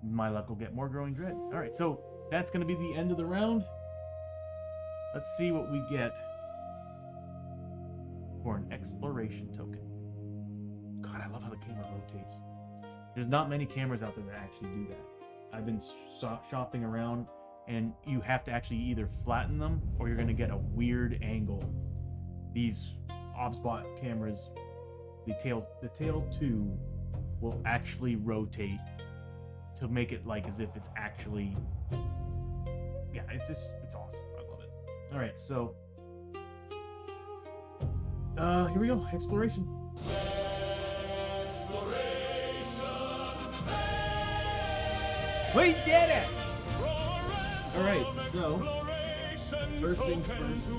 My luck will get more growing dread. Alright, so that's going to be the end of the round. Let's see what we get for an exploration token. God, I love how the camera rotates. There's not many cameras out there that actually do that. I've been shopping around, and you have to actually either flatten them or you're going to get a weird angle. These OBSBot cameras, the tail 2 will actually rotate to make it like as if it's actually, yeah, it's awesome. I love it. All right, so here we go. Exploration. We did it! Alright, so first things first. Of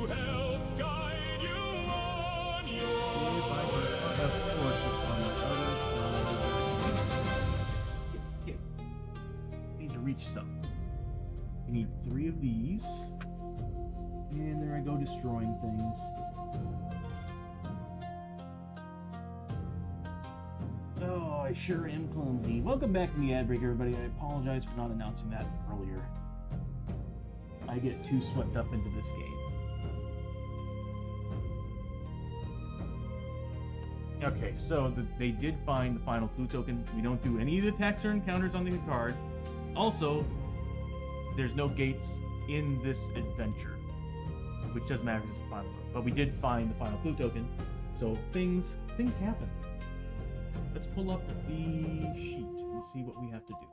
course it's on the other side. Need to reach stuff. We need 3 of these. And there I go destroying things. Oh, I sure am clumsy. Welcome back to the ad break, everybody. I apologize for not announcing that earlier. I get too swept up into this game. Okay, so they did find the final clue token. We don't do any of the attacks or encounters on the card. Also, there's no gates in this adventure, which doesn't matter if it's the final one. But we did find the final clue token, so things happen. Let's pull up the sheet and see what we have to do.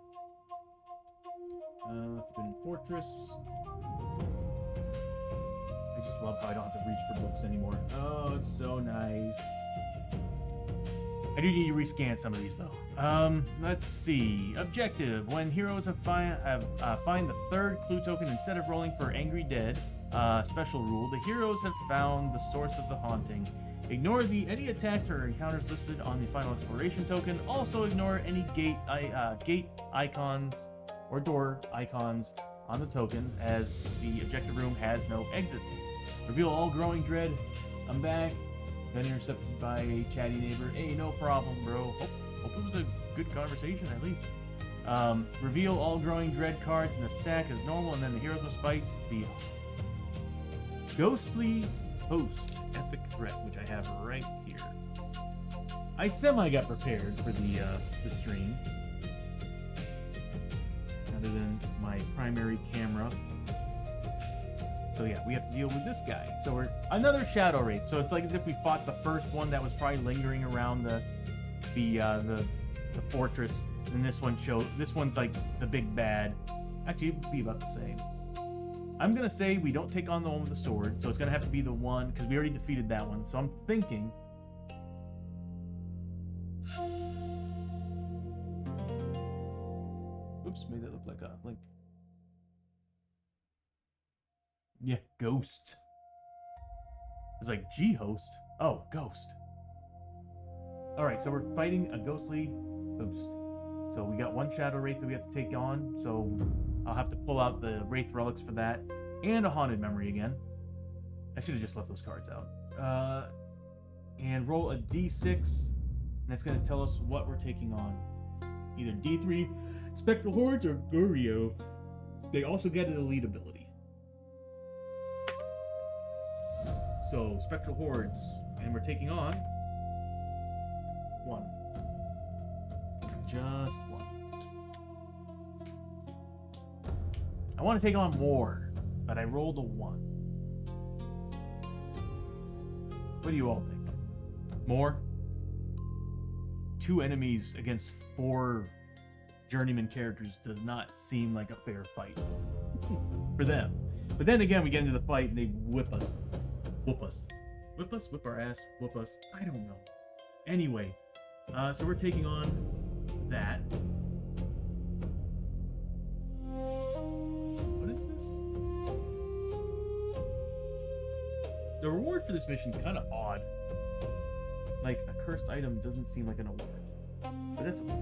Forbidden Fortress. I just love how I don't have to reach for books anymore. Oh, it's so nice. I do need to rescan some of these though. Let's see. Objective: when heroes find the third clue token instead of rolling for Angry Dead. Special rule: the heroes have found the source of the haunting. Ignore any attacks or encounters listed on the final exploration token. Also ignore any gate icons or door icons on the tokens, as the objective room has no exits. Reveal all growing dread. I'm back. Been intercepted by a chatty neighbor. Hey, no problem, bro. Hope it was a good conversation at least. Reveal all growing dread cards in the stack as normal, and then the heroes must fight the ghostly host epic threat, which I have right here. I got prepared for the stream, other than my primary camera. So yeah, we have to deal with this guy. So we're another Shadow Wraith. So it's like as if we fought the first one that was probably lingering around the fortress, and this one's like the big bad. Actually, it would be about the same. I'm gonna say we don't take on the one with the sword, so it's gonna have to be the one because we already defeated that one. So I'm thinking. Oops, made that look like a link. Yeah, Ghost. It's like G-Host. Oh, Ghost. Alright, so we're fighting a ghostly host. So we got one Shadow Wraith that we have to take on. So I'll have to pull out the Wraith Relics for that. And a Haunted Memory again. I should have just left those cards out. And roll a D6. And that's going to tell us what we're taking on. Either D3, Spectral Hordes, or Hoshoryo. They also get an elite ability. So, Spectral Hordes, and we're taking on one. Just one. I want to take on more, but I rolled a 1. What do you all think? More? 2 enemies against 4 journeyman characters does not seem like a fair fight for them. But then again, we get into the fight and they whip us. Whoop us. Whip us? Whip our ass? Whoop us? I don't know. Anyway, so we're taking on that. What is this? The reward for this mission is kind of odd. Like, a cursed item doesn't seem like an award. But that's okay.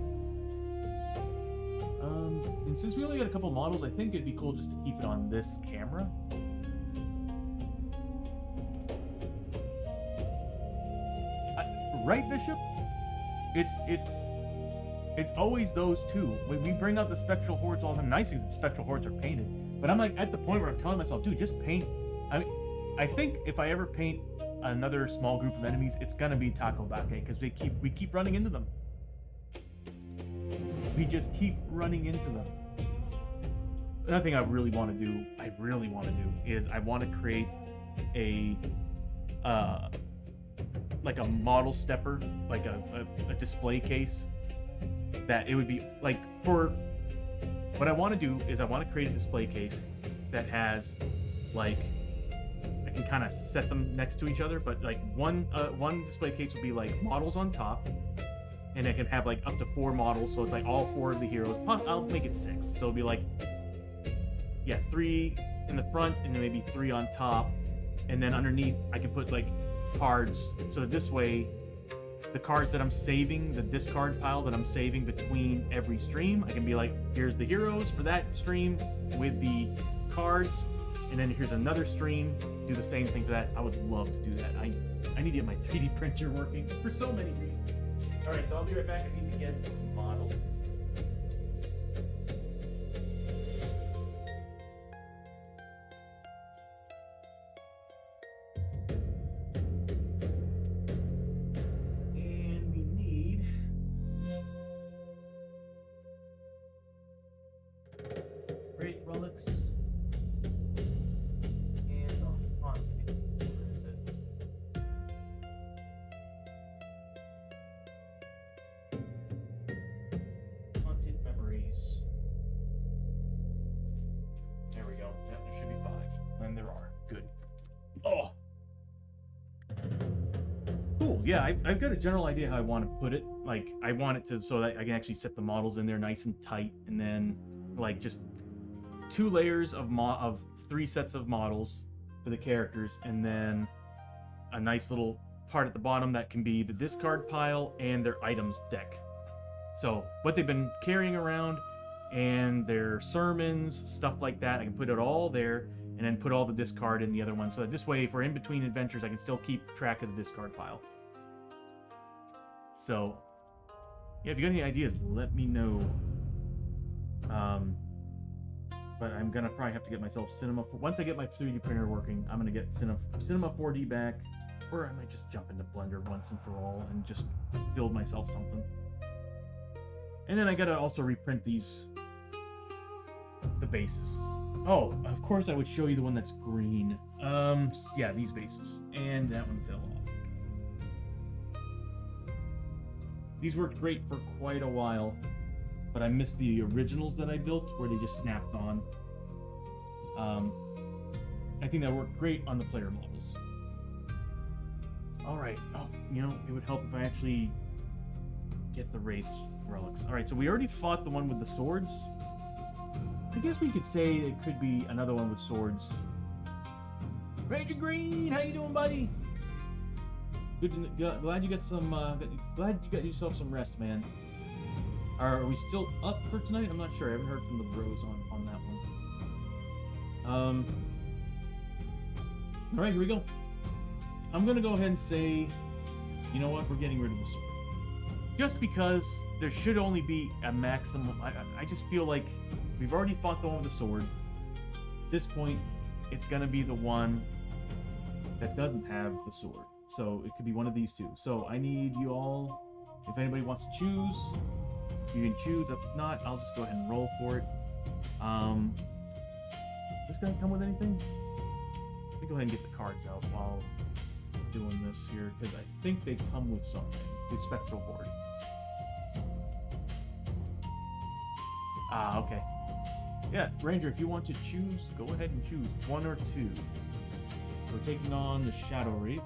And since we only got a couple models, I think it'd be cool just to keep it on this camera. Right, Bishop? It's always those two. When we bring out the Spectral Hordes all the time, nice things the Spectral Hordes are painted. But I'm like at the point where I'm telling myself, dude, just paint. I mean, I think if I ever paint another small group of enemies, it's gonna be Takobake, because we keep running into them. We just keep running into them. Another thing I really want to do is I want to create a like a model stepper, like a display case, that it would be like, for what I want to do is I want to create a display case that has, like, I can kind of set them next to each other, but like one display case would be like models on top, and it can have like up to 4 models, so it's like all 4 of the heroes. I'll make it 6, so it'll be like, yeah, 3 in the front and then maybe 3 on top, and then underneath I can put like cards, so that this way the cards that I'm saving, the discard pile that I'm saving between every stream, I can be like, here's the heroes for that stream with the cards, and then here's another stream, do the same thing for that. I would love to do that. I need to get my 3D printer working for so many reasons. Alright, so I'll be right back. I need to get some models. yeah, I've got a general idea how I want to put it. Like, I want it to so that I can actually set the models in there nice and tight, and then like just 2 layers of 3 sets of models for the characters, and then a nice little part at the bottom that can be the discard pile and their items deck. So what they've been carrying around and their sermons, stuff like that, I can put it all there, and then put all the discard in the other one. So that this way, if we're in between adventures, I can still keep track of the discard pile. So, yeah, if you got any ideas, let me know. But I'm gonna probably have to get myself Cinema. Once I get my 3D printer working, I'm gonna get Cinema 4D back, or I might just jump into Blender once and for all and just build myself something. And then I gotta also reprint the bases. Oh, of course I would show you the one that's green. Yeah, these bases. And that one fell off. These worked great for quite a while, but I missed the originals that I built where they just snapped on. I think that worked great on the player models. Alright, oh, you know, it would help if I actually get the Wraith's relics. Alright, so we already fought the one with the swords. I guess we could say it could be another one with swords. Ranger Green, how you doing, buddy? Good. Glad you got some. Glad you got yourself some rest, man. Are we still up for tonight? I'm not sure. I haven't heard from the bros on that one. All right, here we go. I'm gonna go ahead and say, you know what? We're getting rid of the sword. Just because there should only be a maximum. I just feel like we've already fought the one with the sword. At this point, it's gonna be the one that doesn't have the sword. So it could be one of these two. So I need you all, if anybody wants to choose, you can choose. If not, I'll just go ahead and roll for it. This gonna come with anything? Let me go ahead and get the cards out while doing this here, because I think they come with something. The Spectral Horde. Ah, okay. Yeah, Ranger, if you want to choose, go ahead and choose. It's 1 or 2. We're taking on the Shadow Wraith.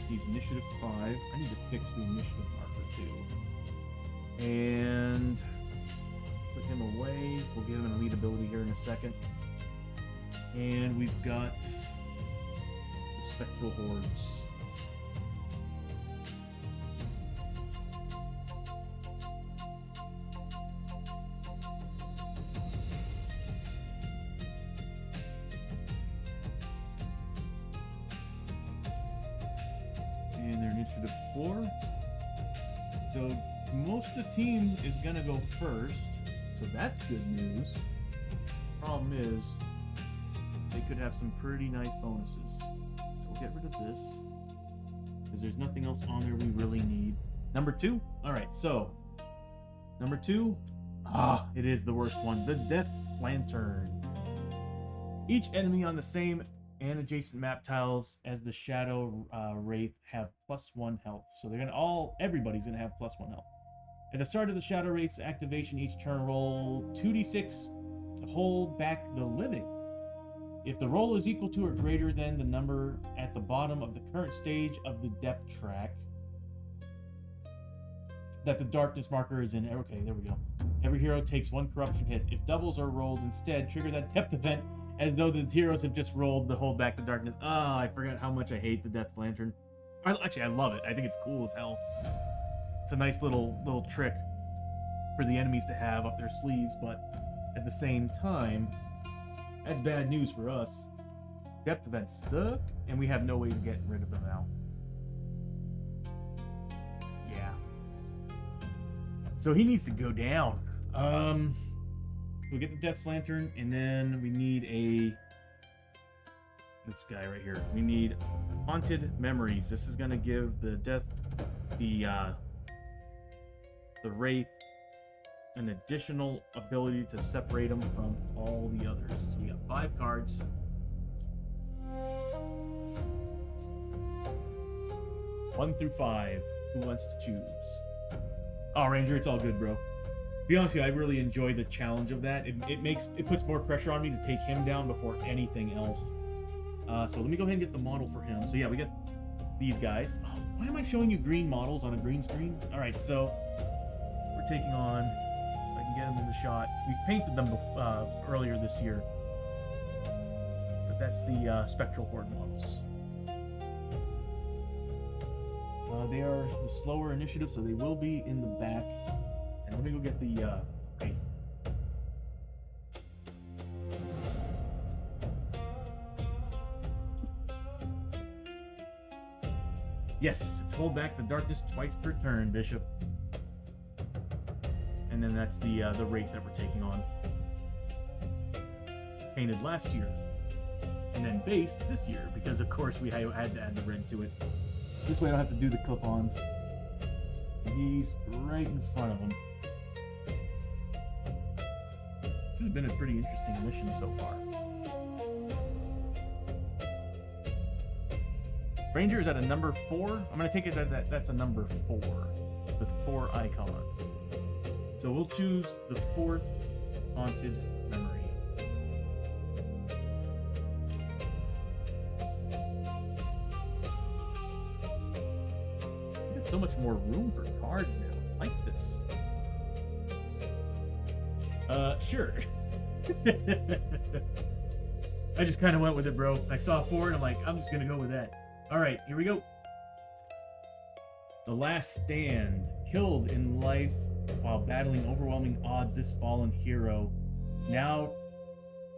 He's initiative 5. I need to fix the initiative marker too. And put him away. We'll give him an elite ability here in a second. And we've got the Spectral Hordes. And they're initiative 4. So most of the team is gonna go first. So that's good news. Problem is, they could have some pretty nice bonuses. So we'll get rid of this, because there's nothing else on there we really need. Number 2? Alright, so number 2, it is the worst one. The Death's Lantern. Each enemy on the same and adjacent map tiles as the Shadow Wraith have +1 health. So they're everybody's gonna have +1 health. At the start of the Shadow Wraith's activation, each turn roll 2d6 to hold back the living. If the roll is equal to or greater than the number at the bottom of the current stage of the depth track that the darkness marker is in. Okay, there we go. Every hero takes 1 corruption hit. If doubles are rolled instead, trigger that depth event as though the heroes have just rolled to hold back the darkness. I forgot how much I hate the Death's Lantern. Actually, I love it. I think it's cool as hell. It's a nice little trick for the enemies to have up their sleeves, but at the same time, that's bad news for us. Depth events suck, and we have no way of getting rid of them now. Yeah. So he needs to go down. We'll get the Death's Lantern, and then we need this guy right here. We need Haunted Memories. This is gonna give the Wraith an additional ability to separate them from all the others. So we got 5 cards. One through 5. Who wants to choose? Oh, Ranger, it's all good, bro. To be honest with you, I really enjoy the challenge of that. It puts more pressure on me to take him down before anything else. So let me go ahead and get the model for him. So yeah, we got these guys. Oh, why am I showing you green models on a green screen? All right, so we're taking on, if I can get them in the shot. We've painted them earlier this year. But that's the Spectral Horde models. They are the slower initiative, so they will be in the back. And let me go get the paint. Yes, it's hold back the darkness twice per turn, Bishop. And then that's the Wraith that we're taking on. Painted last year. And then based this year, because of course we had to add the red to it. This way I don't have to do the clip-ons. He's right in front of him. This has been a pretty interesting mission so far. Ranger is at a number 4. I'm going to take it that that's a number 4 with 4 icons. So we'll choose the 4th haunted memory. We got so much more room for cards now. I like this. Sure. I just kind of went with it, bro. I saw 4 and I'm like, I'm just going to go with that. Alright, here we go. The Last Stand. Killed in life while battling overwhelming odds, this fallen hero. Now,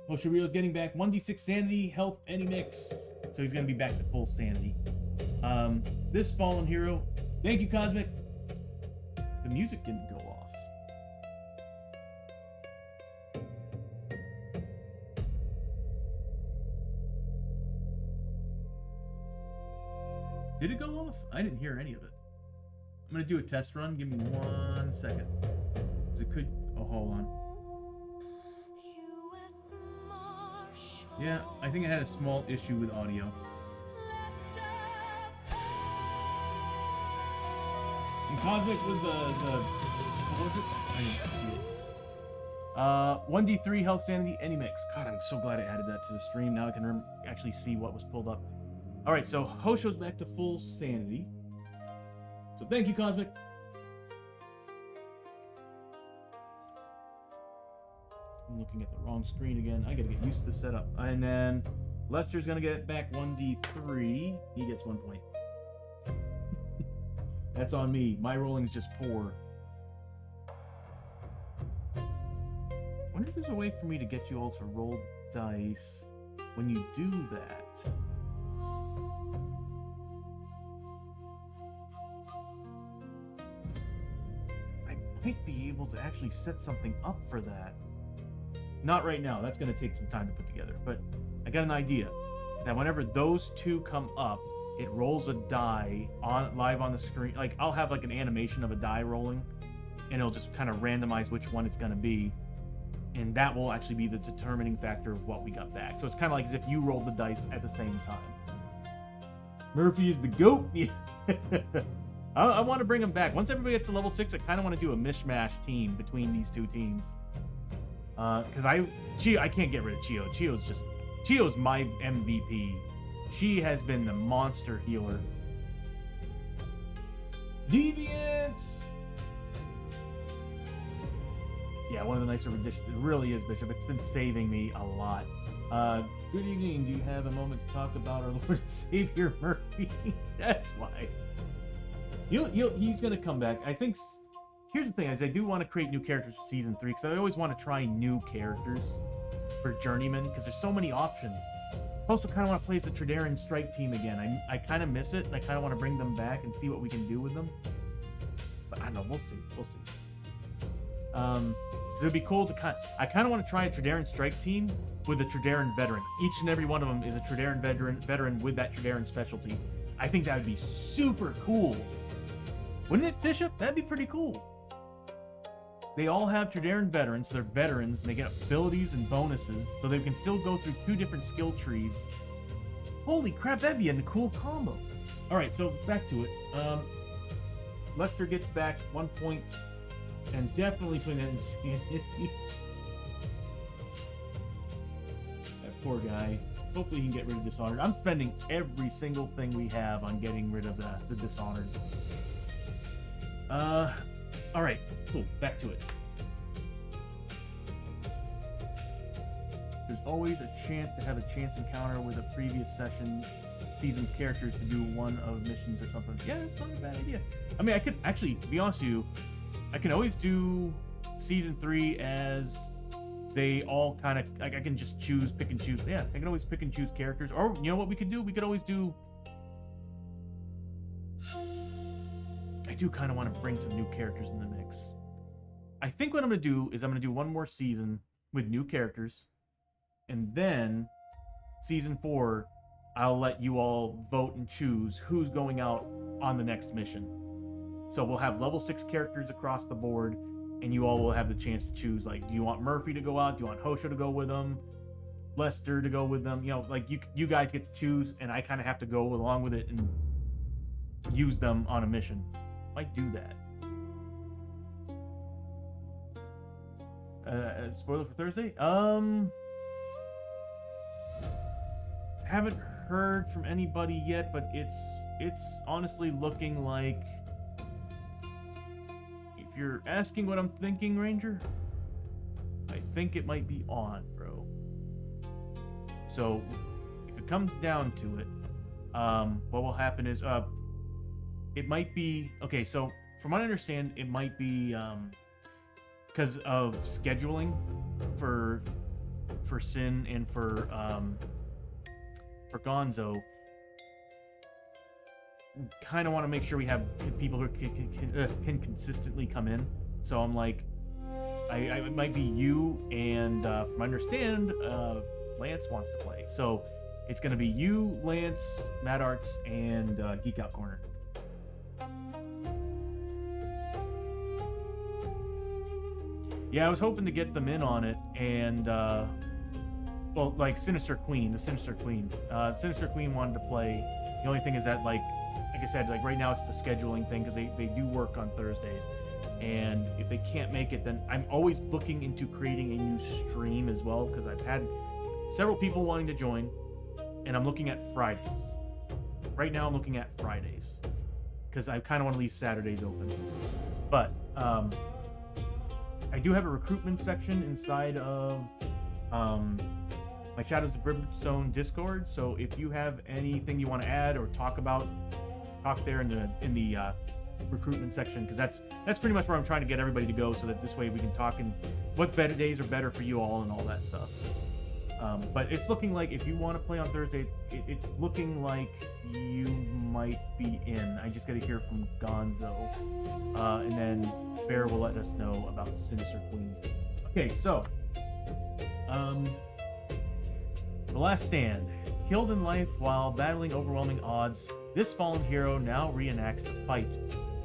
Hoshoryo is getting back 1d6 sanity, health, any mix. So he's going to be back to full sanity. This fallen hero. Thank you, Cosmic. The music didn't go off. Did it go off? I didn't hear any of it. I'm going to do a test run. Give me 1 second. Because it could... Oh, hold on. Yeah, I think I had a small issue with audio. And Cosmic was what was it? I didn't see it. 1d3 health sanity, any mix. God, I'm so glad I added that to the stream. Now I can actually see what was pulled up. Alright, so Hosho's back to full sanity. So thank you, Cosmic. I'm looking at the wrong screen again. I gotta get used to the setup. And then Lester's gonna get back 1d3. He gets 1 point. That's on me. My rolling's just poor. I wonder if there's a way for me to get you all to roll dice when you do that. Might be able to actually set something up for that. Not right now. That's going to take some time to put together. But I got an idea that whenever those two come up, it rolls a die live on the screen. Like I'll have like an animation of a die rolling, and it'll just kind of randomize which one it's going to be, and that will actually be the determining factor of what we got back. So it's kind of like as if you rolled the dice at the same time. Murphy is the GOAT. I want to bring them back. Once everybody gets to level 6, I kind of want to do a mishmash team between these two teams. Because I can't get rid of Chiyo. Chiyo's my MVP. She has been the monster healer. Deviants! Yeah, one of the nicer additions. It really is, Bishop. It's been saving me a lot. Good evening. Do you have a moment to talk about our Lord and Savior Murphy? That's why. He's going to come back. I think... Here's the thing, is I do want to create new characters for Season 3, because I always want to try new characters for Journeyman, because there's so many options. I also kind of want to play as the Tredaran Strike team again. I kind of miss it, and I kind of want to bring them back and see what we can do with them. But I don't know, we'll see. So it'd be cool to I kind of want to try a Tredaran Strike team with a Tredaran veteran. Each and every one of them is a Tredaran veteran with that Tredaran specialty. I think that would be super cool. Wouldn't it, Bishop? That'd be pretty cool. They all have Tredaran veterans, so they're veterans, and they get abilities and bonuses, so they can still go through 2 different skill trees. Holy crap, that'd be a cool combo. Alright, so back to it. Lester gets back 1 point, and definitely putting that in sanity. That poor guy. Hopefully he can get rid of Dishonored. I'm spending every single thing we have on getting rid of the Dishonored. Alright, cool, back to it. There's always a chance to have a chance encounter with a previous season's characters to do one of missions or something. Yeah, that's not a bad idea. I mean, I could actually, to be honest with you, I can always do season 3 as they all kind of, like, I can just pick and choose. Yeah, I can always pick and choose characters. Or, you know what we could do? We could always do... I do kind of want to bring some new characters in the mix. I think what I'm going to do is I'm going to do one more season with new characters. And then, season 4, I'll let you all vote and choose who's going out on the next mission. So we'll have level 6 characters across the board, and you all will have the chance to choose, like, do you want Murphy to go out? Do you want Hoshoryo to go with them? Lester to go with them? You know, like, you guys get to choose, and I kind of have to go along with it and use them on a mission. Might do that. Spoiler for Thursday? Haven't heard from anybody yet, but it's honestly looking like, if you're asking what I'm thinking, Ranger, I think it might be on, bro. So if it comes down to it, what will happen is it might be, okay, so from what I understand, it might be because of scheduling for Sin and for Gonzo. Kind of want to make sure we have people who can consistently come in. So I'm like, it might be you, and from what I understand, Lance wants to play. So it's going to be you, Lance, Mad Arts, and Geek Out Corner. Yeah, I was hoping to get them in on it, and well, like Sinister Queen, the Sinister Queen. Sinister Queen wanted to play. The only thing is that, like I said, like right now it's the scheduling thing, because they do work on Thursdays. And if they can't make it, then I'm always looking into creating a new stream as well, because I've had several people wanting to join, and I'm looking at Fridays. Right now I'm looking at Fridays, because I kind of want to leave Saturdays open. But I do have a recruitment section inside of my Shadows of Brimstone Discord, so if you have anything you want to add or talk there in the recruitment section, because that's pretty much where I'm trying to get everybody to go, so that this way we can talk and what better days are better for you all and all that stuff. But it's looking like if you want to play on Thursday, it's looking like you might be in. I just got to hear from Gonzo, and then Bear will let us know about Sinister Queen. Okay, so The Last Stand. Killed in life while battling overwhelming odds, this fallen hero now reenacts the fight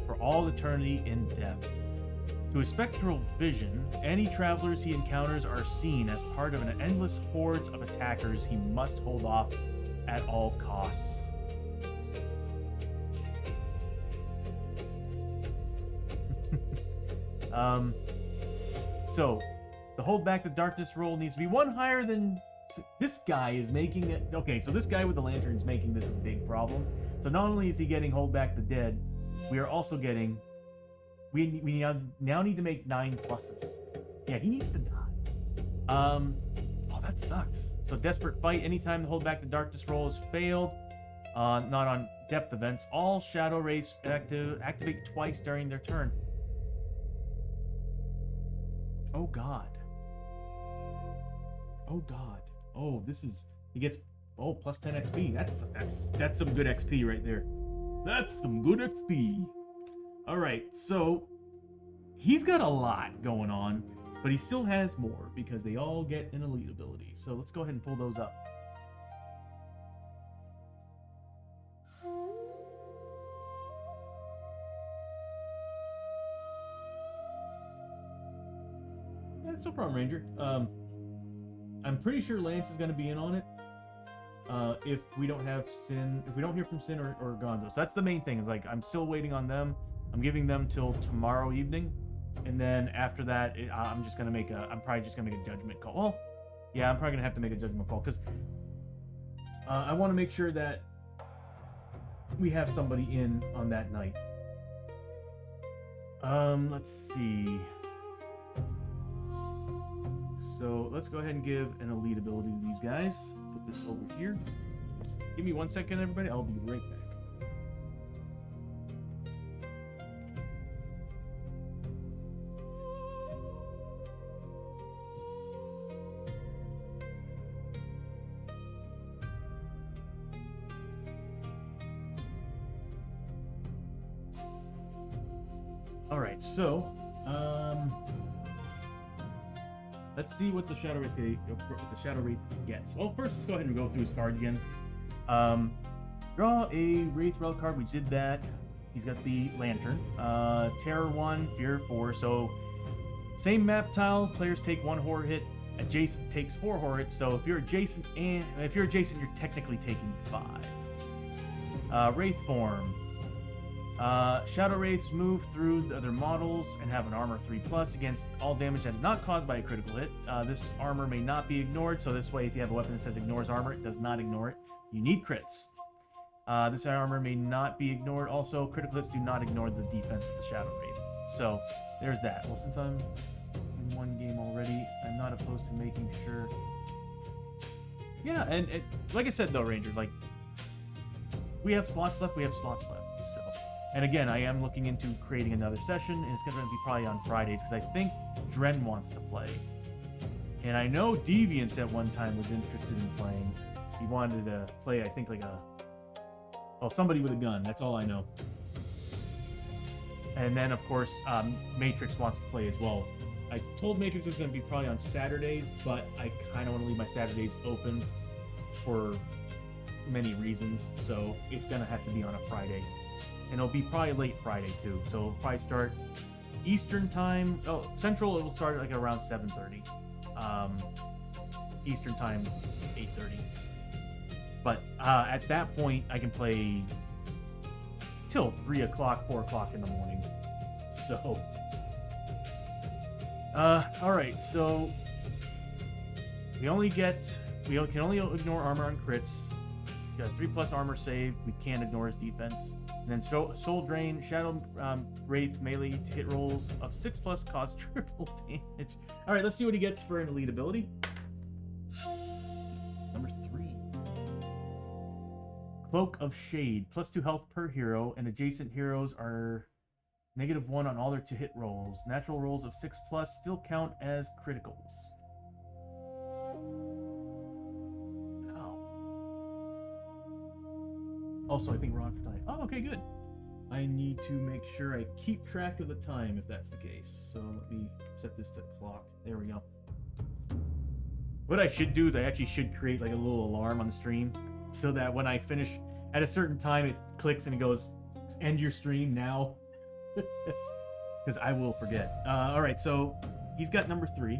for all eternity in death. To his spectral vision, any travelers he encounters are seen as part of an endless hordes of attackers he must hold off at all costs. So, the Hold Back the Darkness roll needs to be one higher than... This guy is making it... Okay, so this guy with the lantern is making this a big problem. So not only is he getting Hold Back the Dead, we are also getting... We now need to make 9 pluses. Yeah, he needs to die. Oh, that sucks. So Desperate Fight. Anytime the Hold Back the Darkness roll is failed, not on depth events, all Shadow Rays activate twice during their turn. Oh God. Oh God. Oh, this is... He gets... Oh, plus 10 XP. That's some good XP right there. That's some good XP. Alright, so... He's got a lot going on, but he still has more, because they all get an elite ability. So let's go ahead and pull those up. That's no problem, Ranger. I'm pretty sure Lance is going to be in on it. If we don't have Sin, if we don't hear from Sin or Gonzo. So that's the main thing, is like, I'm still waiting on them. I'm giving them till tomorrow evening. And then after that, I'm just going to make I'm probably just going to make a judgment call. Well, yeah, I'm probably going to have to make a judgment call, because I want to make sure that we have somebody in on that night. Let's see. So let's go ahead and give an elite ability to these guys. Put this over here. Give me 1 second, everybody. I'll be right back. All right, so let's see what the Shadow Wraith gets. Well, first let's go ahead and go through his cards again. Draw a Wraith Relic card. We did that. He's got the Lantern. Terror 1, Fear 4. So same map tile. Players take 1 horror hit. Adjacent takes 4 horror hits. So if you're adjacent, you're technically taking 5. Wraith form. Shadow Wraiths move through the other models and have an armor 3+ against all damage that is not caused by a critical hit. This armor may not be ignored, so this way if you have a weapon that says ignores armor, it does not ignore it. You need crits. This armor may not be ignored. Also, critical hits do not ignore the defense of the Shadow Wraith. So, there's that. Well, since I'm in one game already, I'm not opposed to making sure... Yeah, and like I said though, Ranger, like, we have slots left, so... And again, I am looking into creating another session, and it's going to be probably on Fridays, because I think Dren wants to play. And I know Deviants at one time was interested in playing. He wanted to play, I think, like a... Well, somebody with a gun, that's all I know. And then, of course, Matrix wants to play as well. I told Matrix it was going to be probably on Saturdays, but I kind of want to leave my Saturdays open for many reasons, so it's going to have to be on a Friday. And it'll be probably late Friday too, so it'll probably start Eastern time. Oh, Central it will start like around 7:30. Eastern time 8:30. But at that point I can play till 3 o'clock, 4 o'clock in the morning. So all right, so we can only ignore armor on crits. Got a 3+ armor save. We can't ignore his defense. And then Soul Drain, Shadow Wraith melee hit rolls of 6+ cause triple damage. All right, let's see what he gets for an elite ability. Number 3. Cloak of Shade, +2 health per hero, and adjacent heroes are -1 on all their to-hit rolls. Natural rolls of 6+ still count as criticals. Also, I think we're on for time. Oh, okay, good. I need to make sure I keep track of the time if that's the case. So let me set this to clock. There we go. What I should do is I actually should create like a little alarm on the stream so that when I finish at a certain time, it clicks and it goes, end your stream now. Because I will forget. All right, so he's got number 3.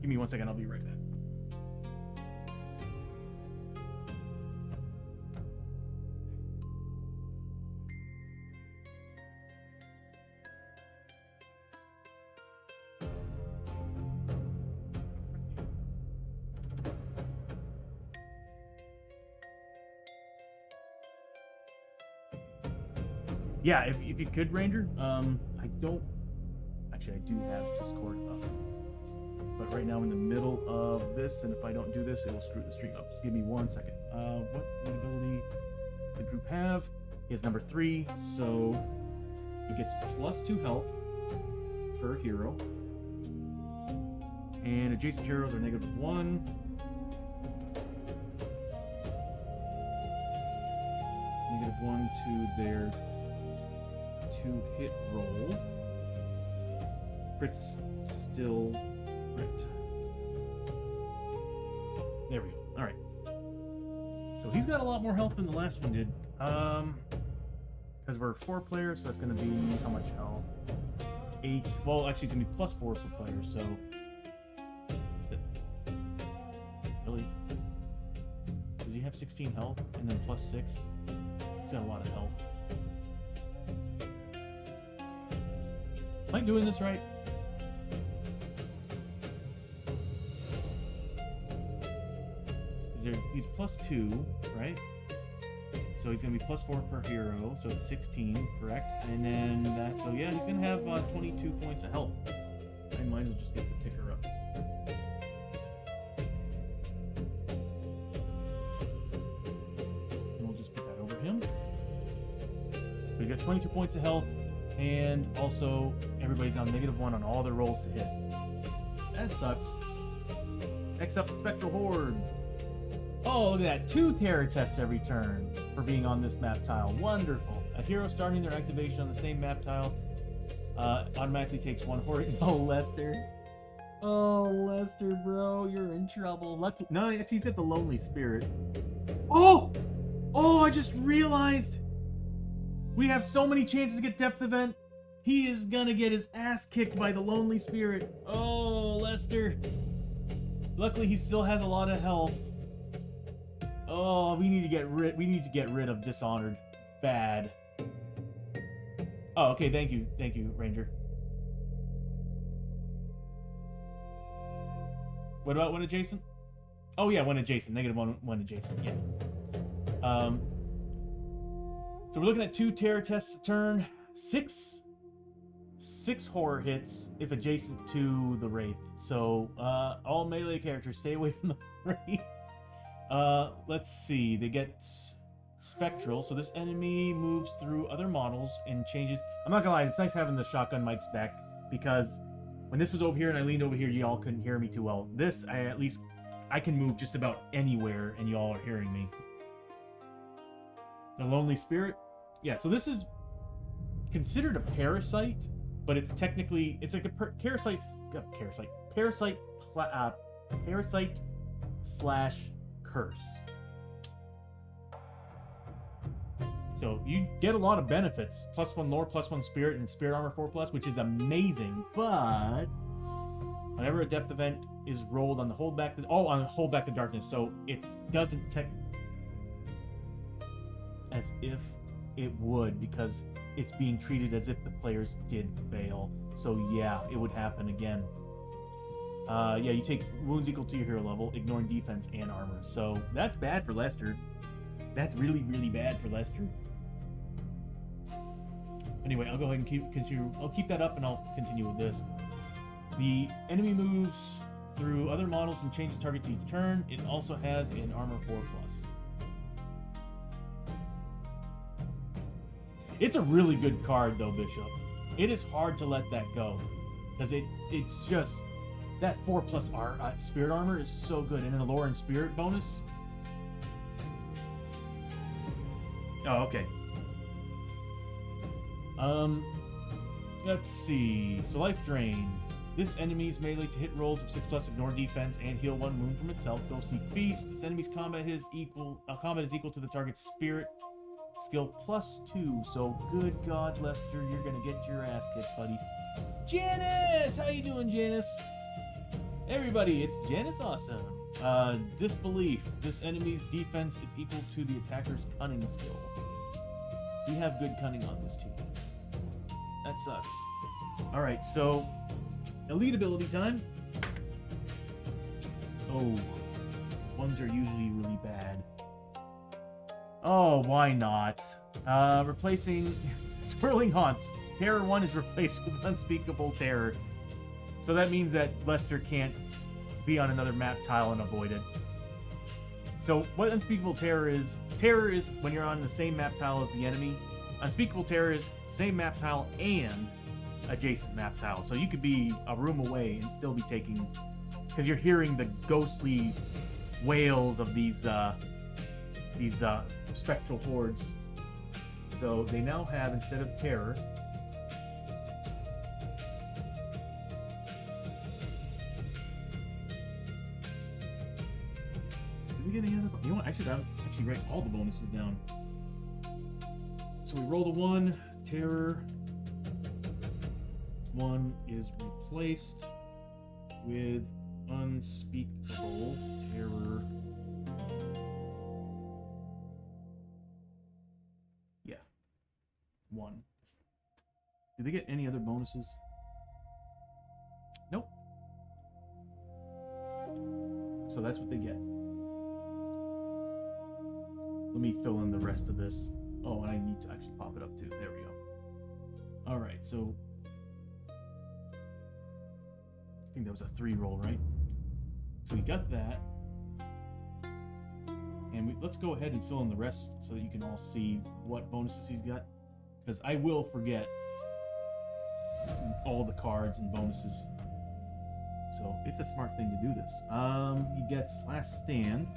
Give me 1 second, I'll be right back. Yeah, if you could, Ranger. I don't... Actually, I do have Discord up. But right now I'm in the middle of this, and if I don't do this, it will screw the stream up. Just give me 1 second. What ability does the group have? He has number 3, so he gets +2 health per hero. And adjacent heroes are -1. -1 to their 2-hit roll. Crits still crit. There we go. Alright. So he's got a lot more health than the last one did. Because we're 4 players, so that's going to be how much health? 8. Well, actually, it's going to be +4 per player, so... Really? Does he have 16 health and then +6? It's a lot of health. Am I doing this right? He's +2, right? So he's gonna be +4 per hero, so it's 16, correct? And then that, so yeah, he's gonna have 22 points of health. I might as well just get the ticker up. And we'll just put that over him. So he's got 22 points of health, and also everybody's on -1 on all their rolls to hit. That sucks. Next up, the Spectral Horde. Oh, look at that. 2 terror tests every turn for being on this map tile. Wonderful. A hero starting their activation on the same map tile automatically takes 1 horde. Oh, Lester. Oh, Lester, bro. You're in trouble. Lucky. No, actually, he's got the Lonely Spirit. Oh! Oh, I just realized. We have so many chances to get Depth Event. He is gonna get his ass kicked by the Lonely Spirit. Oh, Lester. Luckily, he still has a lot of health. Oh, we need to get rid of Dishonored. Bad. Oh, okay, thank you, Ranger. What about one adjacent? Oh yeah, one adjacent. -1 adjacent, yeah. So we're looking at 2 terror tests a turn, 6 horror hits if adjacent to the Wraith. So all melee characters stay away from the Wraith. Let's see. They get Spectral, so this enemy moves through other models and changes. I'm not gonna lie, it's nice having the shotgun mics back, because when this was over here and I leaned over here, y'all couldn't hear me too well. This, I can move just about anywhere and y'all are hearing me. The Lonely Spirit? Yeah, so this is considered a parasite, but it's technically, it's like a parasite slash curse. So you get a lot of benefits. +1 lore, +1 spirit, and spirit armor 4+, which is amazing. But whenever a depth event is rolled on the hold back the darkness, so it doesn't as if it would, because it's being treated as if the players did fail. So yeah, it would happen again. Yeah, you take wounds equal to your hero level, ignoring defense and armor. So that's bad for Lester. That's really, really bad for Lester. Anyway, I'll go ahead and continue. I'll keep that up and I'll continue with this. The enemy moves through other models and changes target to each turn. It also has an armor 4+. It's a really good card though, Bishop. It is hard to let that go, because it's just that 4+ spirit armor is so good, and then the lore and spirit bonus. Oh, okay. Let's see. So life drain. This enemy's melee to hit rolls of 6+, ignore defense, and heal 1 wound from itself. Ghostly Feast. This enemy's combat is equal to the target's spirit skill +2. So good God, Lester, you're gonna get your ass kicked, buddy. Janice, how you doing, Janice? Everybody, it's Janice Awesome. Disbelief. This enemy's defense is equal to the attacker's cunning skill. We have good cunning on this team. That sucks. Alright, so elite ability time. Oh, ones are usually really bad. Oh, why not? Replacing Swirling Haunts. Terror 1 is replaced with Unspeakable Terror. So that means that Lester can't be on another map tile and avoid it. So what Unspeakable Terror is when you're on the same map tile as the enemy. Unspeakable Terror is same map tile and adjacent map tile. So you could be a room away and still be taking, because you're hearing the ghostly wails of these spectral hordes. So they now have, instead of terror, did we get any other? You know what? I should actually write all the bonuses down. So we rolled a 1, terror 1 is replaced with unspeakable terror. Yeah, 1. Did they get any other bonuses? So that's what they get. Let me fill in the rest of this. Oh, and I need to actually pop it up too. There we go. All right, so I think that was a 3 roll, right? So we got that. And let's go ahead and fill in the rest so that you can all see what bonuses he's got. Because I will forget all the cards and bonuses. So it's a smart thing to do this. He gets Last Stand.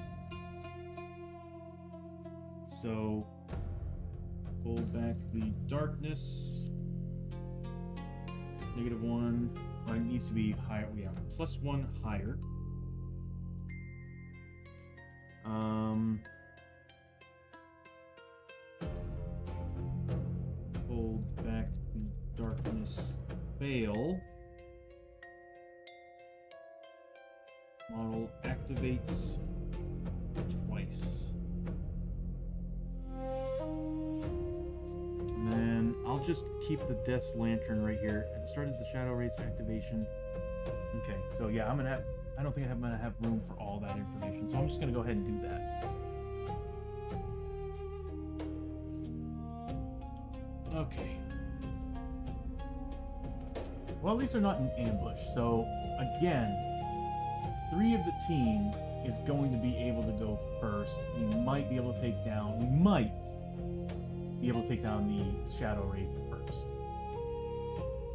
So pull back the darkness. -1. Or it needs to be higher. We have +1 higher. Hold back the darkness fail. Model activates twice. And then I'll just keep the Death's Lantern right here. At the start of the Shadow Race activation. Okay, so yeah, I don't think I'm gonna have room for all that information, so I'm just gonna go ahead and do that. Okay. Well, at least they're not in ambush. So again, 3 of the team is going to be able to go first. We might be able to take down. We might be able to take down the Shadow Wraith first.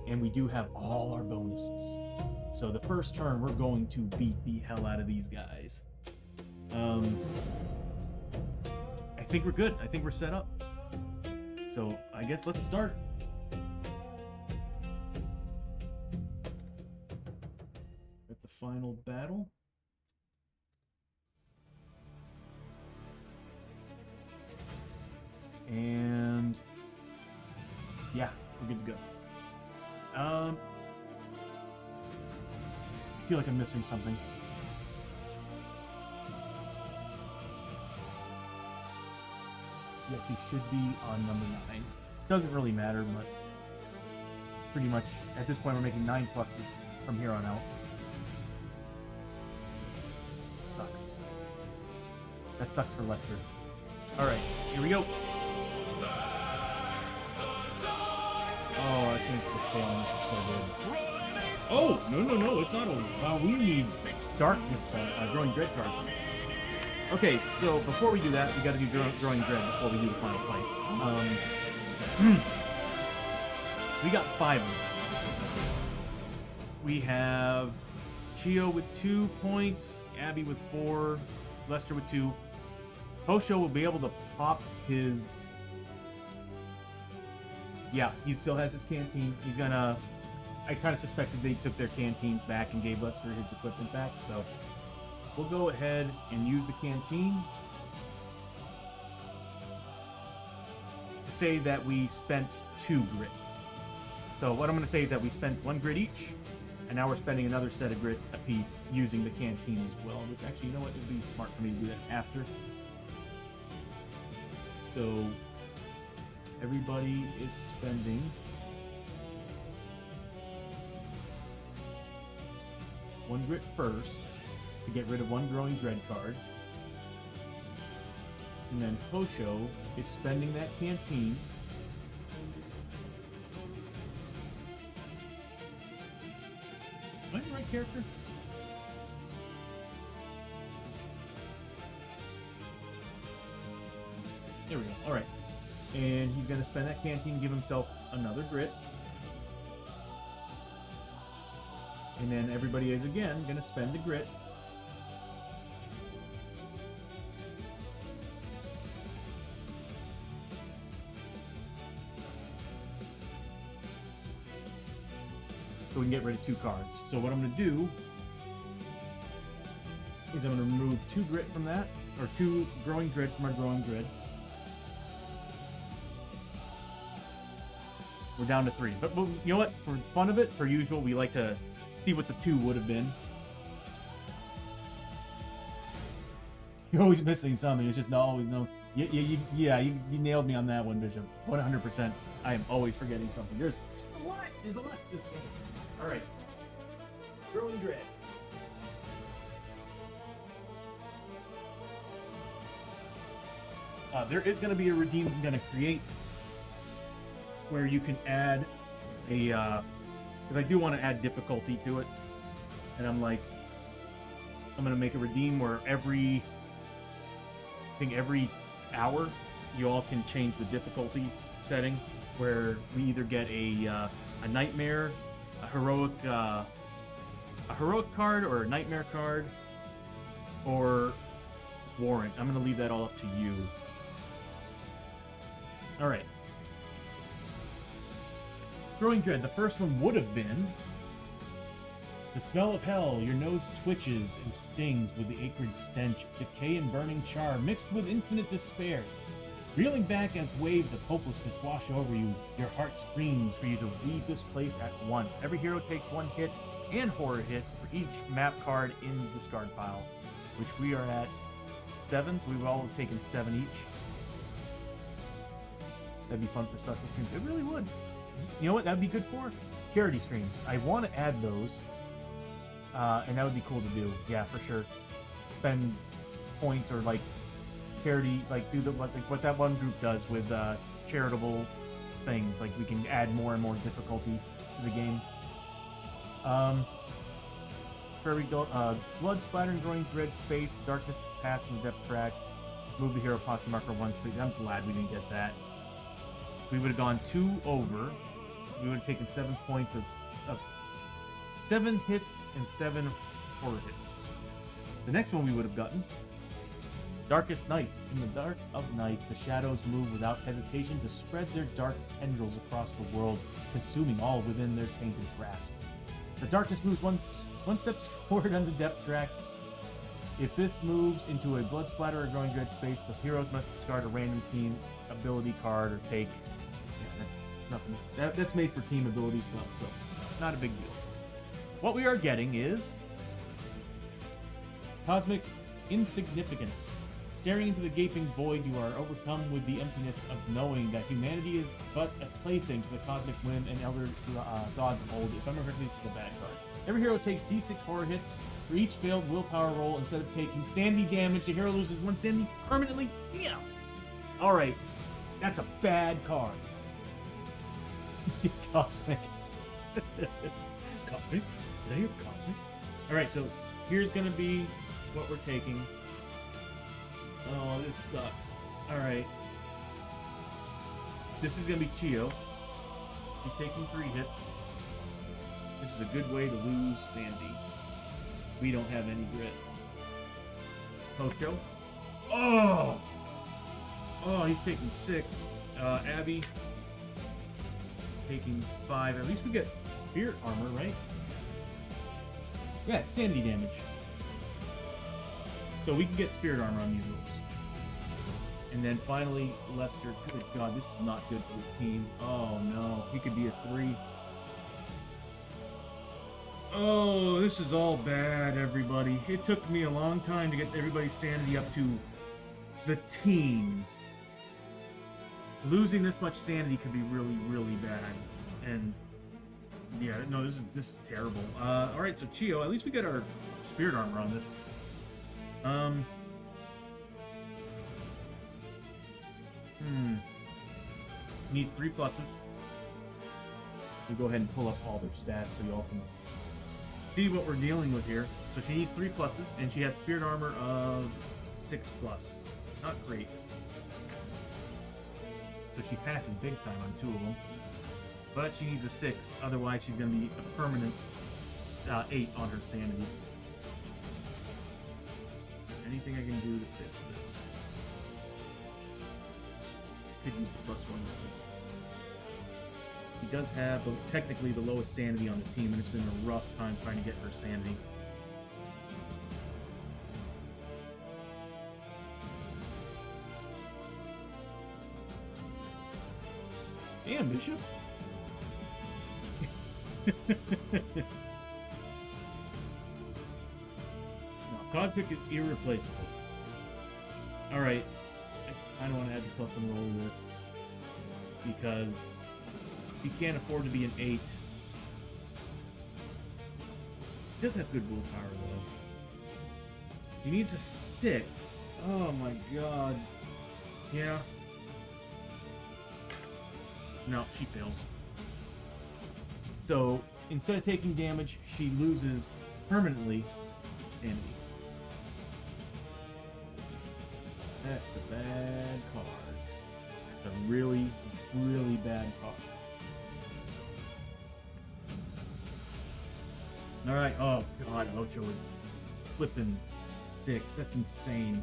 And we do have all our bonuses. So the first turn, we're going to beat the hell out of these guys. I think we're good. I think we're set up. So I guess let's start. At the final battle. And yeah, we're good to go. I feel like I'm missing something. Yes, he should be on number 9. Doesn't really matter, but pretty much at this point we're making 9 pluses from here on out. Sucks. That sucks for Lester. Alright, here we go. Oh, I changed the failings are so good. Oh, no, it's not over. We need darkness, growing dread cards. Okay, so before we do that, we gotta do growing dread before we do the final fight. We got 5 of them. We have Chiyo with 2 points, Abbie with 4, Lester with 2. Hoshoryo will be able to pop his... Yeah, he still has his canteen. He's gonna... I kind of suspected they took their canteens back and gave Lester his equipment back, so we'll go ahead and use the canteen to say that we spent 2 grit. So what I'm going to say is that we spent 1 grit each, and now we're spending another set of grit apiece using the canteen as well, which actually, you know what, it would be smart for me to do that after. So everybody is spending 1 grit first to get rid of 1 growing dread card. And then Hoshoryo is spending that canteen Am I the right character? There we go. Alright. And he's going to spend that canteen to give himself another grit. And then everybody is again going to spend the grit. So we can get rid of 2 cards. So what I'm going to do is I'm going to remove 2 grit from that, or 2 growing grit from our growing grid. We're down to 3. But you know what? For fun of it, per usual, we like to see what the 2 would have been. You're always missing something. It's just not always known. You nailed me on that one, Bishop. 100%. I am always forgetting something. There's a lot. There's a lot. All right. Growing dread. There is going to be a redeem I'm going to create where you can add a, because I do want to add difficulty to it, and I'm going to make a redeem where I think every hour you all can change the difficulty setting, where we either get a nightmare, a heroic card, or a nightmare card, or warrant. I'm going to leave that all up to you. All right. Growing Dread. The first one would have been the smell of hell. Your nose twitches and stings with the acrid stench, decay and burning char mixed with infinite despair. Reeling back as waves of hopelessness wash over you, your heart screams for you to leave this place at once. Every hero takes one hit and horror hit for each map card in the discard pile, which we are at 7, so we've all taken 7 each. That'd be fun for special streams. It really would. You know what that'd be good for? Charity streams. I want to add those, and that would be cool to do. Yeah, for sure. Spend points or like charity, like do what that one group does with charitable things. Like we can add more and more difficulty to the game. Blood splattering, growing dread space. Darkness is past in the depth track. Move the hero posse marker 1 speed. I'm glad we didn't get that. We would have gone 2 over. We would have taken 7 points of 7 hits and 7 horror hits. The next one we would have gotten, Darkest Night. In the dark of night, the shadows move without hesitation to spread their dark tendrils across the world, consuming all within their tainted grasp. The darkness moves one step forward on the depth track. If this moves into a blood splatter or growing dread space, the heroes must discard a random team ability card or take. Yeah, that's nothing. That's made for team ability stuff, so not a big deal. What we are getting is Cosmic Insignificance. Staring into the gaping void, you are overcome with the emptiness of knowing that humanity is but a plaything for the cosmic whim and elder gods of old. If I'm correctly, this is a bad card. Every hero takes d6 horror hits for each failed willpower roll. Instead of taking sandy damage, the hero loses 1 sandy permanently. Yeah. All right, that's a bad card. Cosmic. Cosmic. Did I hear cosmic? All right, so here's gonna be what we're taking. Oh, this sucks. Alright. This is going to be Chiyo. She's taking 3 hits. This is a good way to lose Sandy. We don't have any grit. Hoshoryo. Oh! Oh, he's taking 6. Abbie. He's taking 5. At least we get spirit armor, right? Yeah, it's Sandy damage. So we can get spirit armor on these rules. And then finally, Lester. Good God, this is not good for this team. Oh no, he could be a 3. Oh, this is all bad, everybody. It took me a long time to get everybody's sanity up to the teens. Losing this much sanity could be really, really bad. And yeah, no, this is terrible. All right, so Chiyo, at least we get our spirit armor on this. Needs 3 pluses. We'll go ahead and pull up all their stats so you all can see what we're dealing with here. So she needs 3 pluses, and she has spirit armor of 6 plus. Not great. So she passes big time on 2 of them. But she needs a 6, otherwise she's going to be a permanent 8 on her sanity. Anything I can do to fix this? Could use the +1. He does have technically the lowest sanity on the team, and it's been a rough time trying to get her sanity. Damn, Bishop. No, Cosmic is irreplaceable. Alright. I don't want to add the +1 roll to this because he can't afford to be an 8. He does have good willpower though. He needs a 6. Oh my god. Yeah. No, she fails. So, instead of taking damage, she loses permanently sanity. That's a bad card. That's a really, really bad card. Alright, oh god, Ocho is flipping 6. That's insane.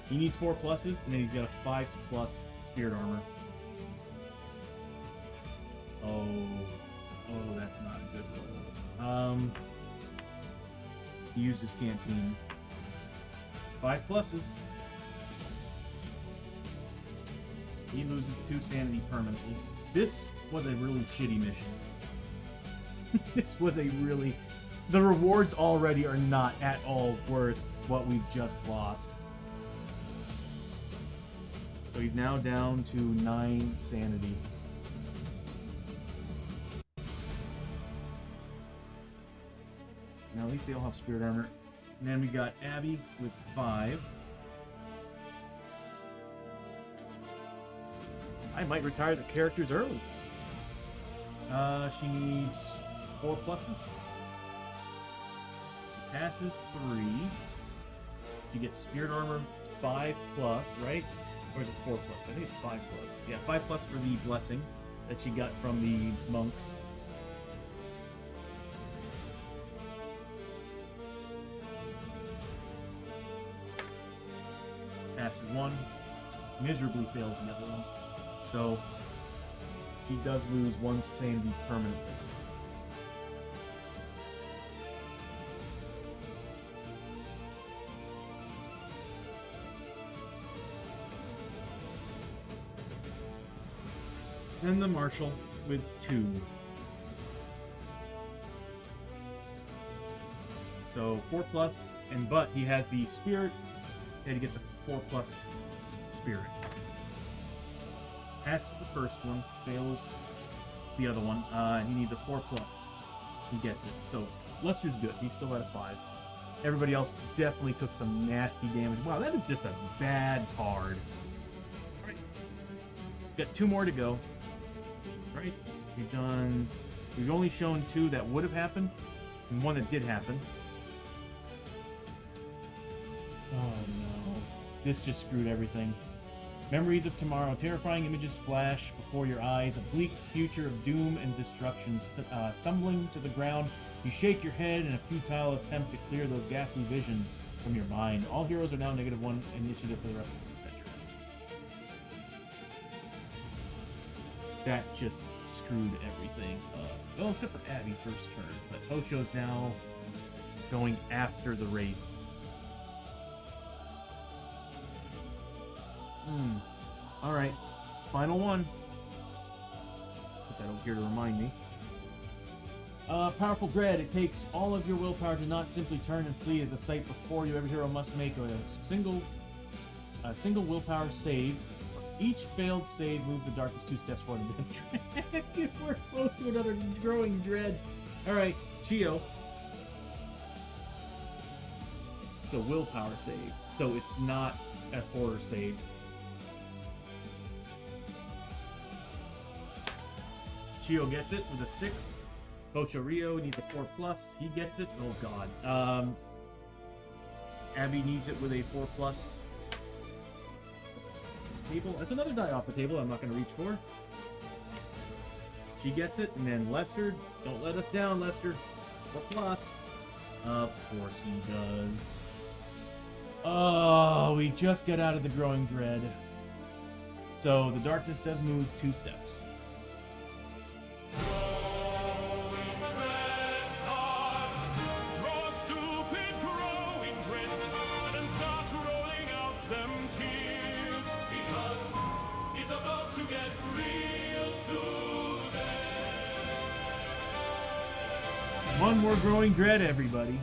He needs 4 pluses, and then he's got a 5+ spirit armor. Oh, that's not a good roll. He used his canteen. 5 pluses. He loses 2 sanity permanently. This was a really shitty mission. This was a really... The rewards already are not at all worth what we've just lost. So he's now down to 9 sanity. Now at least they all have spirit armor. And then we got Abbie with 5. I might retire the characters early. She needs 4 pluses. She passes 3. She gets spirit armor 5+, right? Or is it 4+? I think it's 5+. Yeah, 5+ for the blessing that she got from the monks. Passes 1. Miserably fails the other one. So, she does lose 1 sanity permanently. Then the Marshal with 2. So 4+, but he has the Spirit, and he gets a 4+ Spirit. Passes the first one, fails the other one. He needs a 4+. He gets it. So Lester's good. He's still at a 5. Everybody else definitely took some nasty damage. Wow, that is just a bad card. All right. Got 2 more to go. Right? We've only shown 2 that would have happened, and 1 that did happen. Oh no. This just screwed everything. Memories of tomorrow. Terrifying images flash before your eyes. A bleak future of doom and destruction. Stumbling to the ground, you shake your head in a futile attempt to clear those ghastly visions from your mind. All heroes are now -1 initiative for the rest of this adventure. That just screwed everything up. Well, except for Abbie first turn. But Hosho's now going after the Wraith. Alright. Final one. Put that over here to remind me. Powerful Dread. It takes all of your willpower to not simply turn and flee at the sight before you. Every hero must make a single willpower save. Each failed save, move the darkness 2 steps forward. We're close to another growing dread. Alright, Chiyo. It's a willpower save, so it's not a horror save. Chiyo gets it with a 6. Hoshoryo needs a 4+. He gets it. Oh god. Abbie needs it with a 4+. Table. That's another die off the table I'm not going to reach for. She gets it, and then Lester. Don't let us down, Lester. 4+. Of course he does. Oh, we just got out of the growing dread. So the darkness does move 2 steps. One more growing dread, everybody.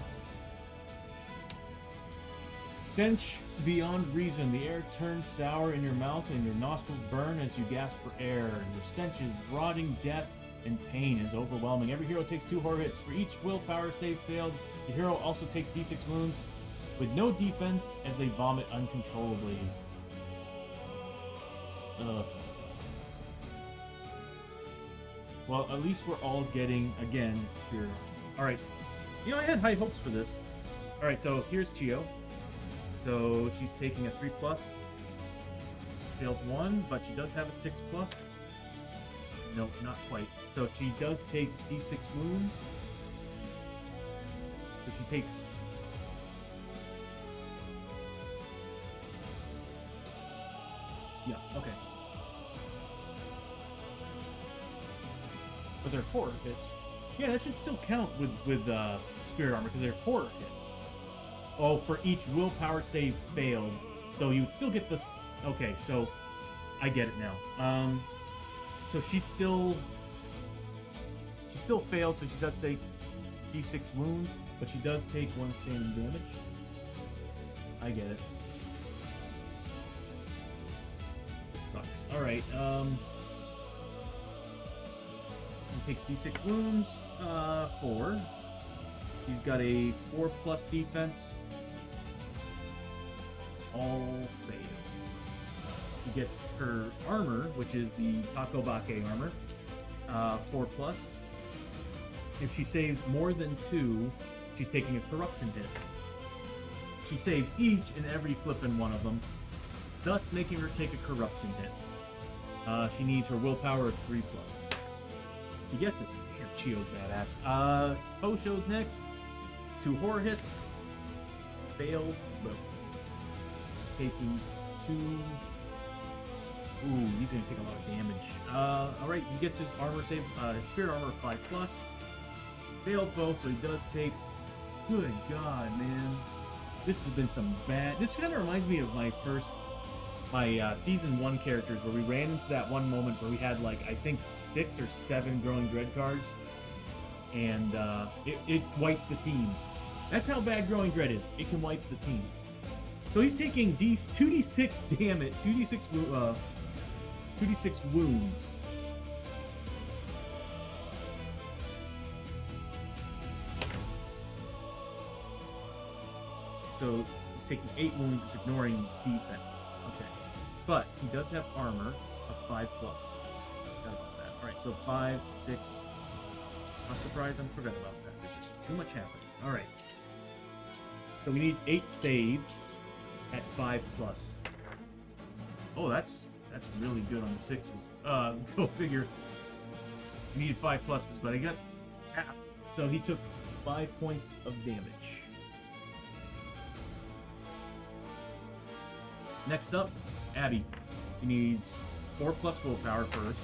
Stench beyond reason. The air turns sour in your mouth and your nostrils burn as you gasp for air. Your stench is rotting death and pain is overwhelming. Every hero takes 2 horror hits. For each willpower save failed, the hero also takes d6 wounds. with no defense as they vomit uncontrollably. Ugh. Well, at least we're all getting, again, Spirit. Alright. You know, I had high hopes for this. Alright, so here's Chiyo. So she's taking a 3+. Failed 1, but she does have a 6+. Nope, not quite. So she does take D6 wounds. So she takes... Yeah, okay. But they're horror hits. Yeah, that should still count with Spirit Armor, because they're horror hits. Oh, for each willpower save failed. So you would still get this... Okay, so I get it now. So she still failed, so she does take D6 wounds, but she does take 1 standing damage. I get it. This sucks. Alright, he takes D6 wounds, 4. He's got a 4+ defense. All fail. She gets her armor, which is the Takobake armor, 4+. If she saves more than 2, she's taking a corruption hit. She saves each and every flippin' one of them, thus making her take a corruption hit. She needs her willpower of 3+. She gets it. Damn, Chiyo's badass. Hosho's next. 2 horror hits. Failed, but taking 2. Ooh, he's gonna take a lot of damage. Alright, he gets his armor save, his spirit armor 5+. Failed both, so he does take... Good God, man. This has been some bad... This kind of reminds me of my Season 1 characters, where we ran into that one moment where we had, like, I think 6 or 7 Growing Dread cards, and it wiped the team. That's how bad Growing Dread is. It can wipe the team. So he's taking 2d6 damage, 2d6 wounds. So he's taking 8 wounds, it's ignoring defense. Okay. But he does have armor of 5+. Forgot about that. Alright, so 5, 6. Not surprised, I forgot about that. There's just too much happening. Alright. So we need 8 saves at 5+. Oh, that's really good on the 6s. Go figure. We needed 5+, but I got half. So he took 5 points of damage. Next up, Abbie. He needs 4+ willpower first.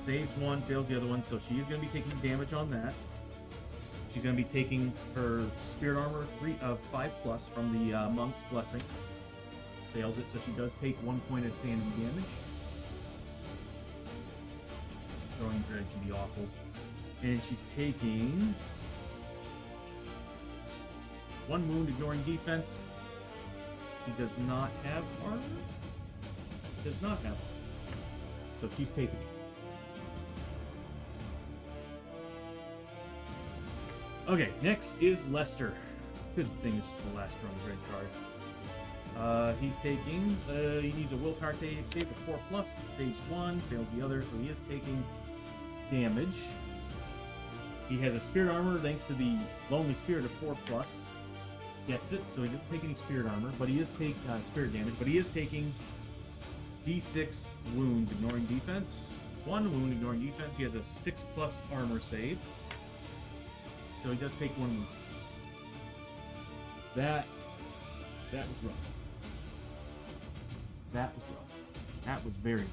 Saves 1, fails the other one, so she is going to be taking damage on that. She's going to be taking her Spirit Armor 5+ from the Monk's Blessing. Fails it, so she does take 1 point of standing damage. Growing Dread can be awful. And she's taking 1 wound, ignoring defense. She does not have armor? Does not have armor. So she's taking it. Okay, next is Lester. Good thing this is the last Growing Dread card. He's taking, he needs a willpower save of 4+, saves 1, failed the other, so he is taking damage. He has a Spirit Armor thanks to the Lonely Spirit of 4+. Gets it, so he doesn't take any Spirit Armor, but he is taking Spirit damage, but he is taking D6 wounds, ignoring defense. 1 wound, ignoring defense. He has a 6+ armor save. So he does take 1 wound. That was rough. That was rough. That was very rough.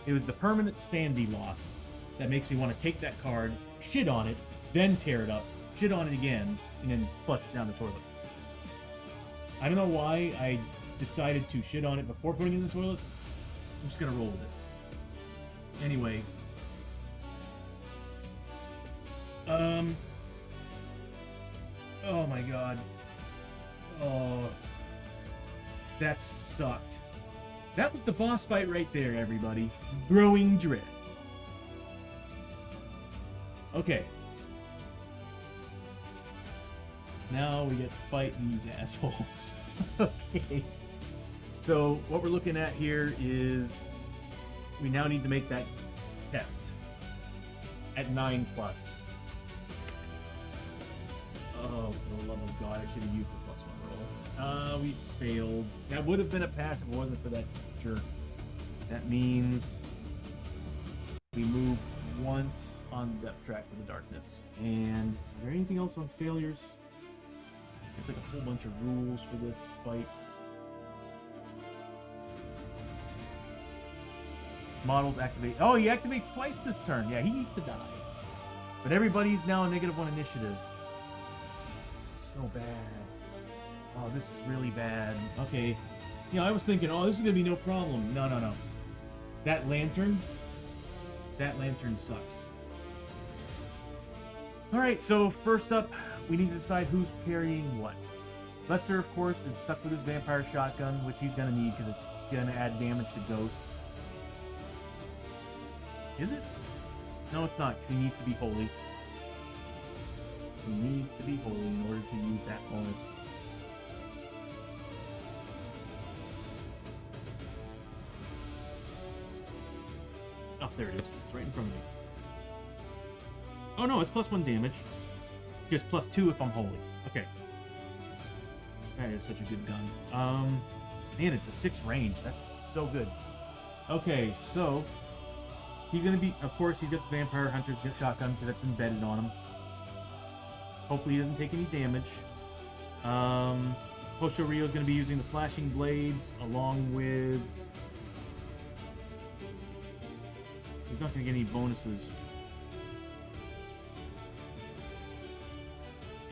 It was the permanent Sandy loss that makes me want to take that card, shit on it, then tear it up, shit on it again, and then flush it down the toilet. I don't know why I decided to shit on it before putting it in the toilet. I'm just gonna roll with it. Anyway. Oh my god. Oh. That sucked. That was the boss fight right there, everybody. Growing Dread. Okay. Now we get to fight these assholes. Okay. So what we're looking at here is we now need to make that test at 9+. Oh, for the love of God, I should have used the +1 roll. We failed. That would have been a pass if it wasn't for that jerk. That means we move once on the depth track with the darkness. And is there anything else on failures? There's like a whole bunch of rules for this fight. Models activate. Oh, he activates twice this turn. Yeah, he needs to die. But everybody's now a -1 initiative. This is so bad. Oh, this is really bad. Okay. You know, I was thinking, oh, this is going to be no problem. No, no, no. That lantern sucks. Alright, so first up, we need to decide who's carrying what. Lester, of course, is stuck with his vampire shotgun, which he's going to need because it's going to add damage to ghosts. Is it? No, it's not, because he needs to be holy. He needs to be holy in order to use that bonus. Oh, there it is. It's right in front of me. Oh no, it's +1 damage. Just +2 if I'm holy. Okay. That is such a good gun. Man, it's a 6 range. That's so good. Okay, so he's gonna be, of course, he's got the Vampire Hunter's shotgun because that's embedded on him. Hopefully he doesn't take any damage. Hoshoryo is gonna be using the flashing blades along with. He's not gonna get any bonuses.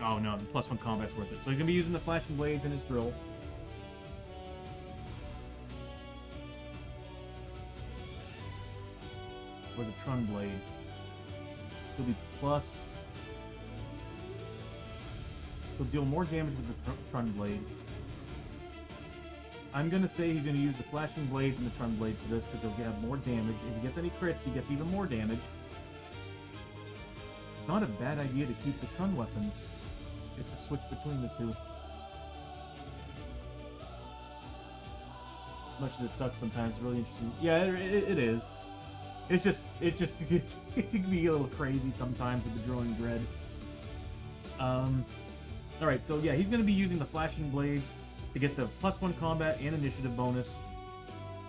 Oh no, the +1 combat's worth it. So he's gonna be using the flashing blades and his drill. Or the Trun blade. He'll be plus. He'll deal more damage with the Trun blade. I'm gonna say he's gonna use the flashing blades and the Trun blade for this because he'll get more damage. If he gets any crits, he gets even more damage. Not a bad idea to keep the Trun weapons. Just to switch between the two. As much as it sucks sometimes, it's really interesting. Yeah, it is. It can be a little crazy sometimes with the growing dread. Alright, so yeah, he's going to be using the flashing blades to get the +1 combat and initiative bonus.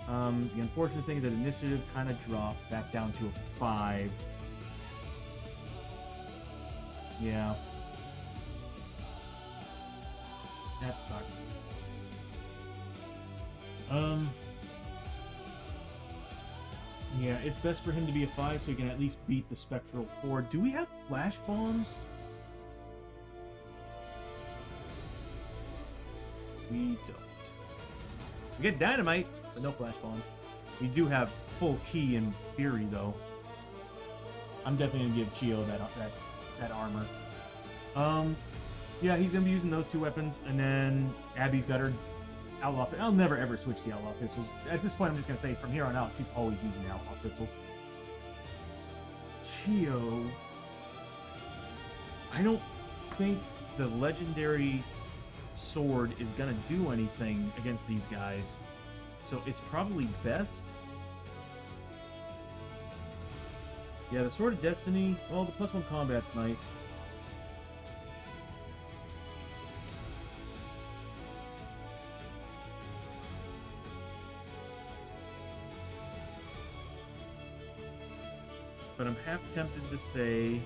The unfortunate thing is that initiative kind of dropped back down to a 5. Yeah. That sucks. Yeah, it's best for him to be a 5 so he can at least beat the Spectral 4. Do we have flash bombs? We don't. We get dynamite, but no flash bombs. We do have full key and fury, though. I'm definitely gonna give Chiyo that armor. Yeah, he's gonna be using those 2 weapons, and then Abbie's got her outlaw. I'll never ever switch the outlaw pistols. At this point, I'm just gonna say from here on out, she's always using the outlaw pistols. Chiyo, I don't think the legendary sword is gonna do anything against these guys, so it's probably best. Yeah, the Sword of Destiny. Well, the +1 combat's nice. But I'm half tempted to say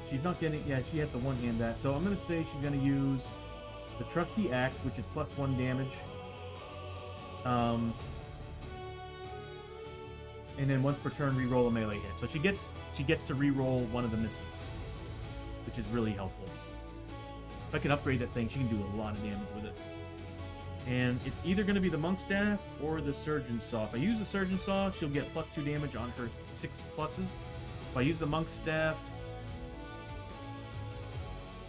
she's not getting. Yeah, she had the one hand that. So I'm gonna say she's gonna use the Trusty Axe, which is +1 damage. And then once per turn, re-roll a melee hit. So she gets to re-roll one of the misses, which is really helpful. If I can upgrade that thing, she can do a lot of damage with it. And it's either going to be the Monk Staff or the Surgeon Saw. If I use the Surgeon Saw, she'll get +2 damage on her 6 pluses. If I use the Monk Staff,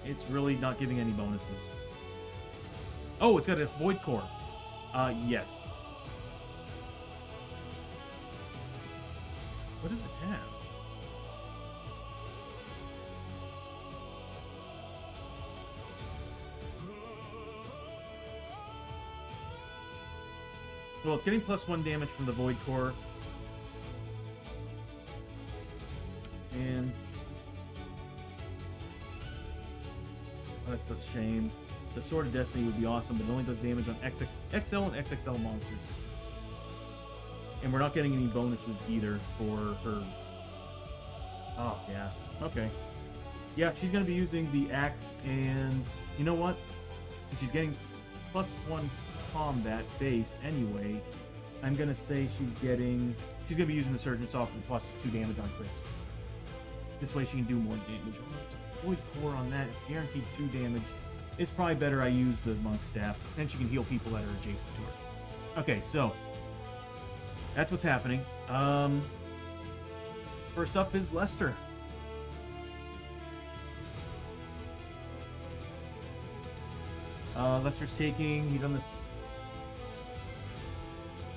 it's really not giving any bonuses. Oh, it's got a Void Core. Yes. What does it have? Well, it's getting +1 damage from the Void Core. And that's a shame. The Sword of Destiny would be awesome, but it only does damage on XL and XXL monsters. And we're not getting any bonuses either for her. Oh, yeah. Okay. Yeah, she's going to be using the axe, and you know what? Since she's getting +1 combat base anyway, I'm going to say she's going to be using the Surgeon Saw for +2 damage on crits. This way she can do more damage. Oh, it's Void Core on that. It's guaranteed 2 damage. It's probably better I use the Monk Staff, and she can heal people that are adjacent to her. Okay, so that's what's happening. First up is Lester. Lester's taking. He's on this.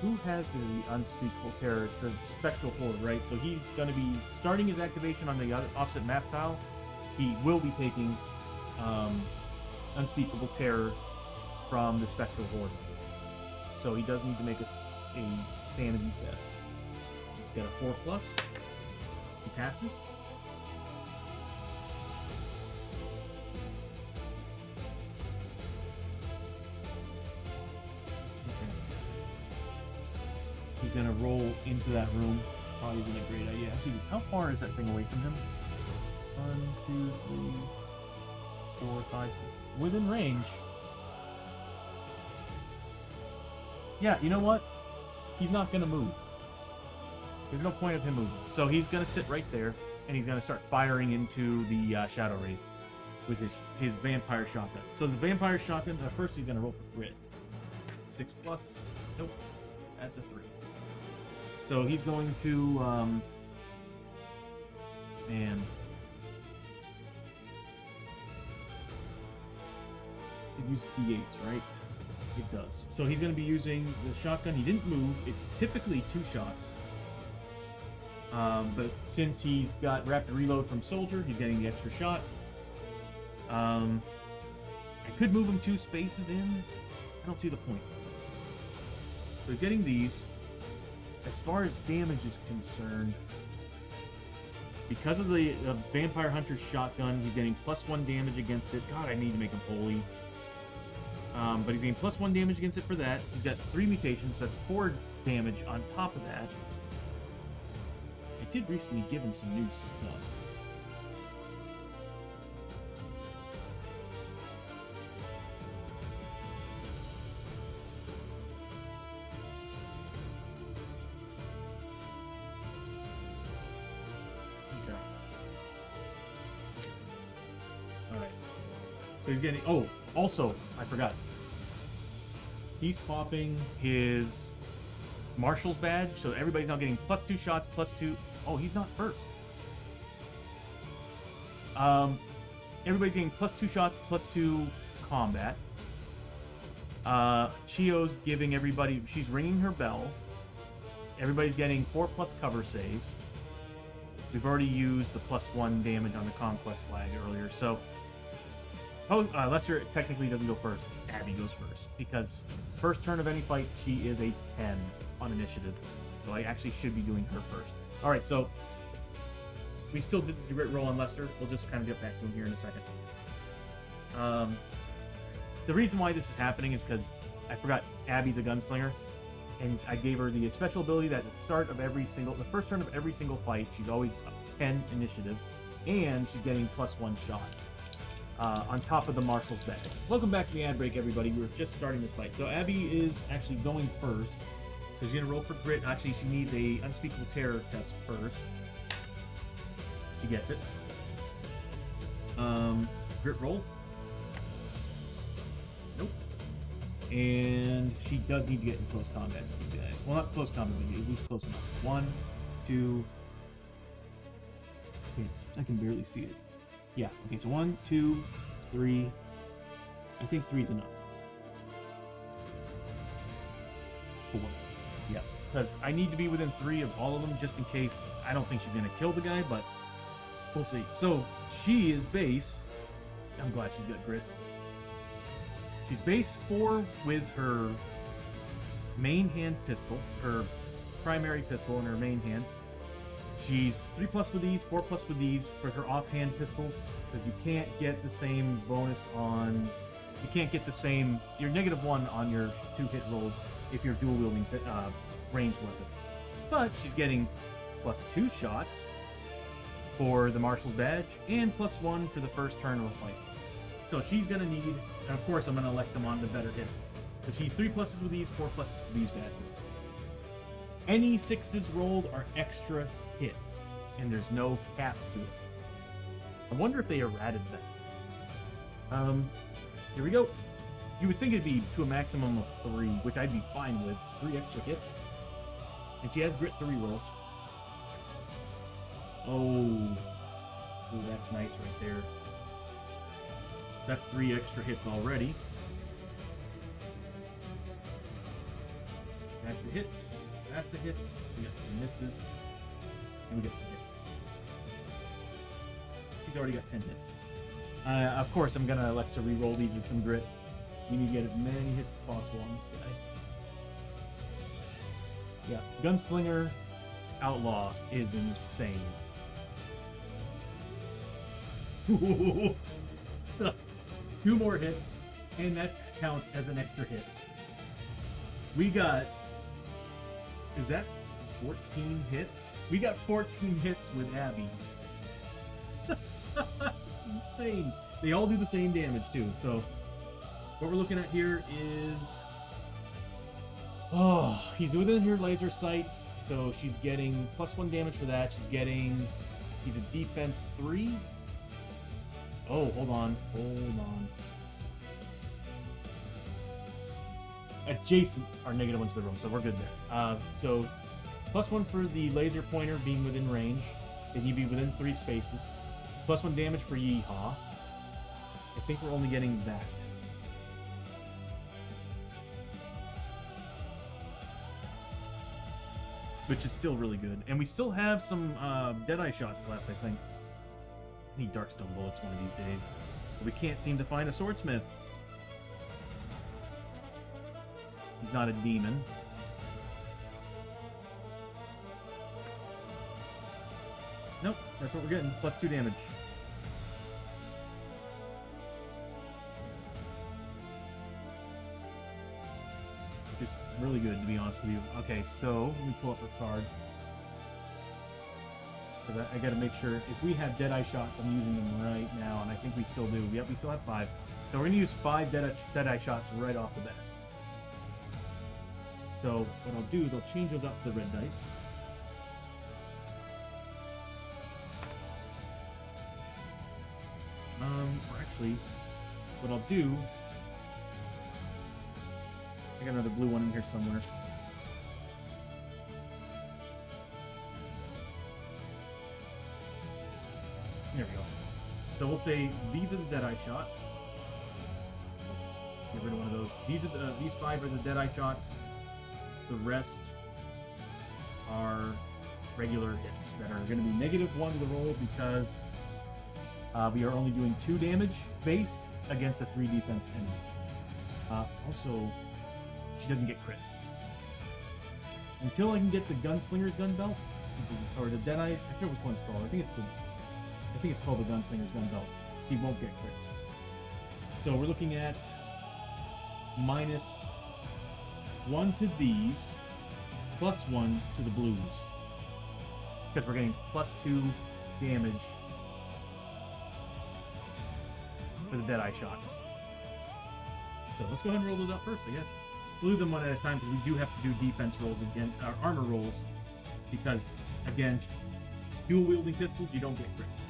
Who has the Unspeakable Terror? It's the Spectral Horde, right? So he's going to be starting his activation on the opposite map tile. He will be taking Unspeakable Terror from the Spectral Horde. So he does need to make a sanity test. He's got a 4+. He passes. He's gonna roll into that room. Probably isn't a great idea. Actually, how far is that thing away from him? 1, 2, 3, 4, 5, 6. Within range. Yeah, you know what? He's not gonna move. There's no point of him moving. So he's gonna sit right there, and he's gonna start firing into the Shadow Wraith with his Vampire Shotgun. So the Vampire Shotgun, first he's gonna roll for crit. 6+. Nope. That's a 3. So he's going to, man. It uses D8s, right? It does. So he's going to be using the shotgun. He didn't move. It's typically 2 shots. But since he's got rapid reload from Soldier, he's getting the extra shot. I could move him 2 spaces in. I don't see the point. So he's getting these. As far as damage is concerned, because of the Vampire Hunter's shotgun, he's getting +1 damage against it. God, I need to make him holy. But he's getting +1 damage against it for that. He's got 3 mutations, so that's 4 damage on top of that. I did recently give him some new stuff. So he's getting. Oh, also, I forgot. He's popping his Marshal's badge, so everybody's now getting +2 shots, +2. Oh, he's not first. Everybody's getting +2 shots, +2 combat. Chiyo's giving everybody. She's ringing her bell. Everybody's getting 4+ cover saves. We've already used the +1 damage on the Conquest flag earlier, so. Oh, Lester technically doesn't go first. Abbie goes first. Because first turn of any fight, she is a 10 on initiative. So I actually should be doing her first. Alright, so we still did the grit roll on Lester. We'll just kind of get back to him here in a second. The reason why this is happening is because I forgot Abbie's a gunslinger. And I gave her the special ability that at the start of the first turn of every single fight, she's always 10 initiative. And she's getting +1 shot. On top of the Marshal's badge. Welcome back to the ad break, everybody. We're just starting this fight. So Abbie is actually going first. So she's going to roll for grit. Actually, she needs a Unspeakable Terror test first. She gets it. Grit roll. Nope. And she does need to get in close combat. Well, not close combat, but at least close enough. 1, 2... Okay, I can barely see it. Yeah, okay, so 1, 2, 3. I think 3 is enough. 4. Yeah, because I need to be within 3 of all of them just in case. I don't think she's going to kill the guy, but we'll see. So, she is base. I'm glad she's got grit. She's base 4 with her main hand pistol, her primary pistol in her main hand. She's 3+ with these, 4+ with these for her offhand pistols, because you can't get the same bonus on. You can't get the same. You're -1 on your 2-hit rolls if you're dual wielding ranged weapons. But she's getting +2 shots for the Marshal's badge and +1 for the first turn of a fight. So she's gonna need, and of course I'm gonna elect them on the better hits. So she's 3+ with these, 4+ with these bad boys. Any 6s rolled are extra hits, and there's no cap to it. I wonder if they errated that. Here we go. You would think it'd be to a maximum of 3, which I'd be fine with. 3 extra hits. And she has grit 3 rolls. Oh. Ooh, that's nice right there. That's 3 extra hits already. That's a hit. That's a hit. We got some misses. And we get some hits. She's already got 10 hits. Of course, I'm gonna elect to re-roll these with some grit. We need to get as many hits as possible on this guy. Yeah, Gunslinger Outlaw is insane. 2 more hits, and that counts as an extra hit. We got... Is that 14 hits? We got 14 hits with Abbie. It's insane. They all do the same damage too. So what we're looking at here is, oh, he's within her laser sights, so she's getting +1 damage for that. He's a defense 3. Oh, hold on. Adjacent are -1 to the room, so we're good there. So +1 for the laser pointer being within range, and he'd be within 3 spaces. +1 damage for Yeehaw. I think we're only getting that. Which is still really good. And we still have some Deadeye shots left, I think. I need Darkstone bullets one of these days. But we can't seem to find a swordsmith. He's not a demon. Nope, that's what we're getting. +2 damage. Just really good, to be honest with you. Okay, so let me pull up her card. Because I gotta make sure, if we have Deadeye shots, I'm using them right now, and I think we still do. Yep, we still have 5. So we're gonna use 5 Deadeye shots right off the bat. So what I'll do is I'll change those up to the red dice. Or actually, what I'll do, I got another blue one in here somewhere. There we go. So we'll say these are the Deadeye shots. Get rid of one of those. These 5 are the Deadeye shots. The rest are regular hits that are going to be -1 to the roll because we are only doing 2 damage base against a 3 defense enemy. Also, she doesn't get crits. Until I can get the Gunslinger's gun belt, or the Deadeye, I forget which one's called. I think it's called the Gunslinger's gun belt. He won't get crits. So we're looking at -1 to these, +1 to the blues. Because we're getting +2 damage for the Deadeye shots. So let's go ahead and roll those out first, I guess. We'll do them one at a time because we do have to do defense rolls again, armor rolls, because again, dual wielding pistols, you don't get crits.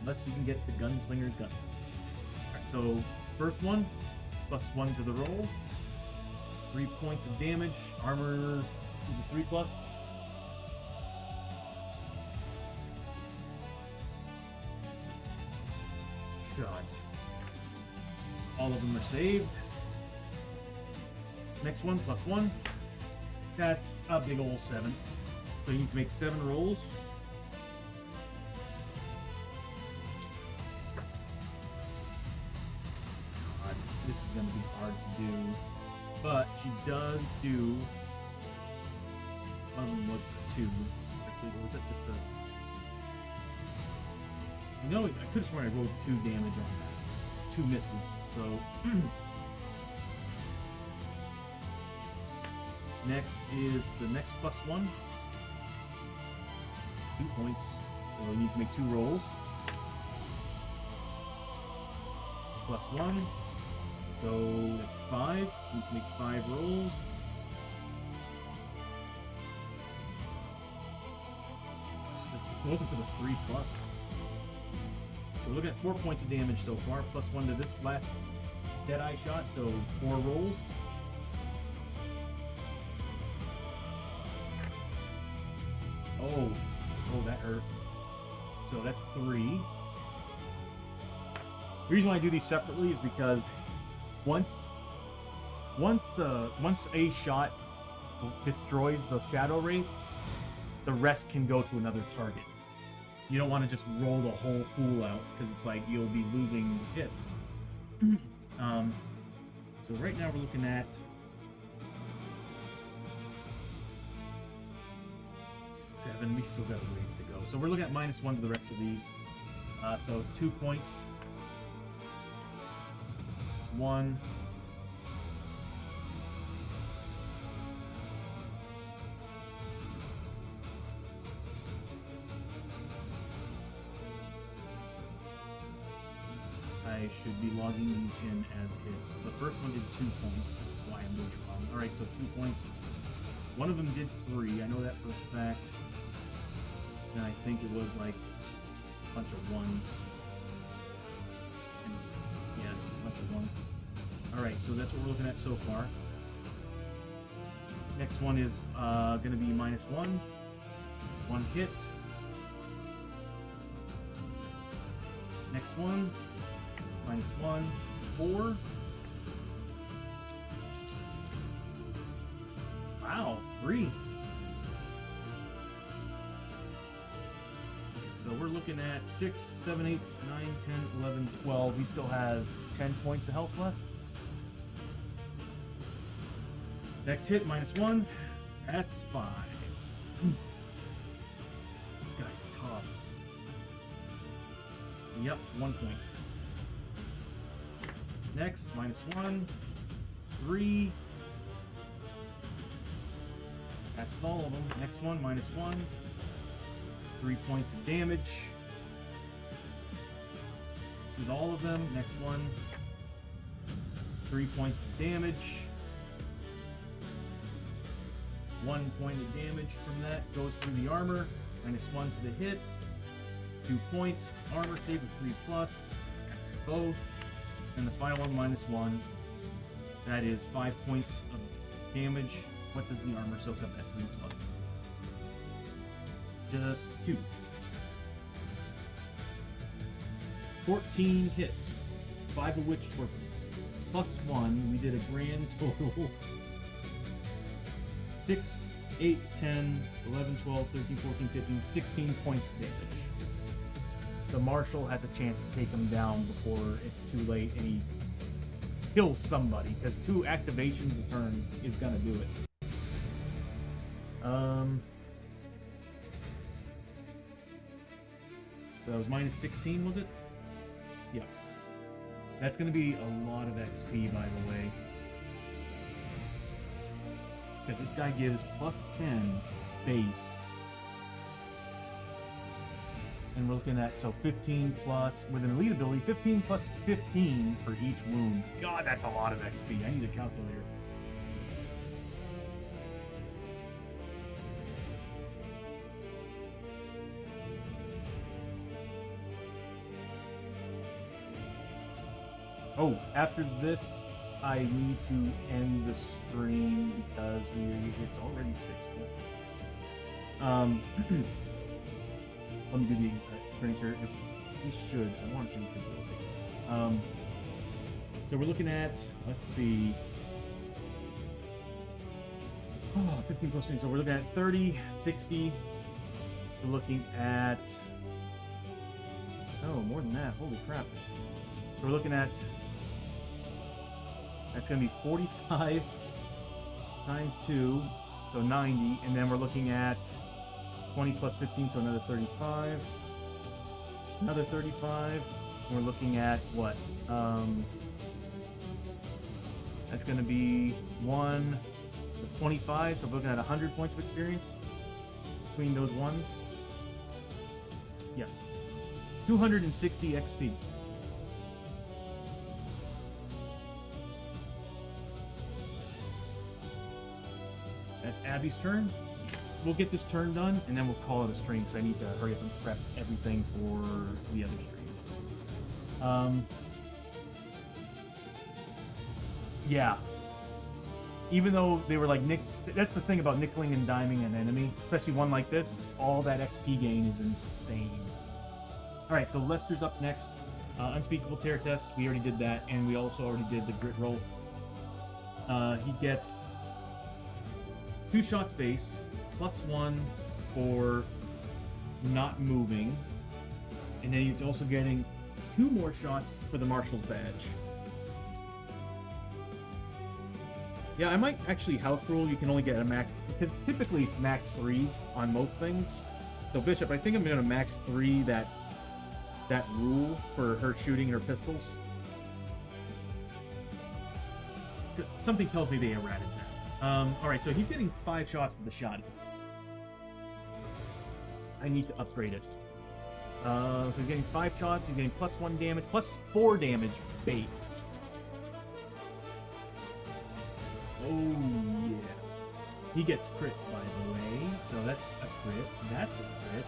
Unless you can get the Gunslinger's gun. Alright, so first one, +1 to the roll. 3 points of damage. Armor is a 3+. God. All of them are saved. Next one, +1. That's a big ol' 7. So he needs to make 7 rolls. God, this is going to be hard to do. But she does do. Was 2. Actually, or was it just a? No, I could have sworn I rolled 2 damage on that. 2 misses. So next is the next +1. 2 points. So we need to make 2 rolls. +1. So that's 5. Need to make 5 rolls. It wasn't for the 3+. So we're looking at 4 points of damage so far, +1 to this last Deadeye shot, so 4 rolls. Oh, that hurt. So that's 3. The reason why I do these separately is because once a shot destroys the Shadow Wraith, the rest can go to another target. You don't want to just roll the whole pool out because it's like you'll be losing hits. So right now we're looking at 7. We still got a ways to go. So we're looking at -1 to the rest of these. So 2 points. It's 1. I should be logging these in as hits. So the first one did 2 points. This is why I'm doing it wrong. Alright, so 2 points. One of them did 3. I know that for a fact. And I think it was like a bunch of 1s. And yeah, just a bunch of 1s. Alright, so that's what we're looking at so far. Next one is going to be -1. 1 hit. Next one. -1, 4. Wow, 3. So we're looking at 6, 7, 8, 9, 10, 11, 12. He still has 10 points of health left. Next hit, -1. That's 5. This guy's tough. Yep, 1 point. Next, -1, 3. That's all of them. Next one, -1. 3 points of damage. This is all of them. Next one, 3 points of damage. 1 point of damage from that goes through the armor. -1 to the hit. 2 points. Armor save with 3+. That's both. And the final one, -1. That is 5 points of damage. What does the armor soak up at 3+? Just 2. 14 hits. 5 of which were +1. We did a grand total 6, 8, 10, 11, 12, 13, 14, 15, 16 points of damage. The Marshal has a chance to take him down before it's too late and he kills somebody, because 2 activations a turn is gonna do it. So that was -16, was it? Yeah. That's gonna be a lot of XP, by the way. Because this guy gives +10 base. And we're looking at, so 15 plus, with an elite ability, 15 plus 15 for each wound. God, that's a lot of XP. I need a calculator. Oh, after this, I need to end the stream because it's already 6. Let me do the experience here. We should. I want to see what this will take. So we're looking at, let's see. 15 plus 10. So we're looking at 30, 60. We're looking at, oh, more than that. Holy crap. So we're looking at, that's going to be 45, times 2, so 90, and then we're looking at 20 plus 15, so another 35. Another 35, and we're looking at what? That's going to be 25, so we're looking at 100 points of experience between those ones. Yes. 260 XP. That's Abbie's turn. We'll get this turn done, and then we'll call it a stream, because I need to hurry up and prep everything for the other stream. Yeah. Even though they were like that's the thing about nickeling and diming an enemy, especially one like this, all that XP gain is insane. Alright, so Lester's up next. Unspeakable Terror Test, we already did that, and we also already did the grit roll. He gets 2 shots base, +1 for not moving, and then he's also getting 2 more shots for the Marshal's badge. Yeah, I might actually house rule. You can only get a max, typically it's max 3 on most things. So Bishop, I think I'm gonna max 3 that rule for her shooting her pistols. Something tells me they errated that. Alright, so he's getting 5 shots with the shotgun. I need to upgrade it. So he's getting 5 shots, he's getting +1 damage, +4 damage bait. Oh yeah. He gets crits, by the way, so that's a crit, that's a crit.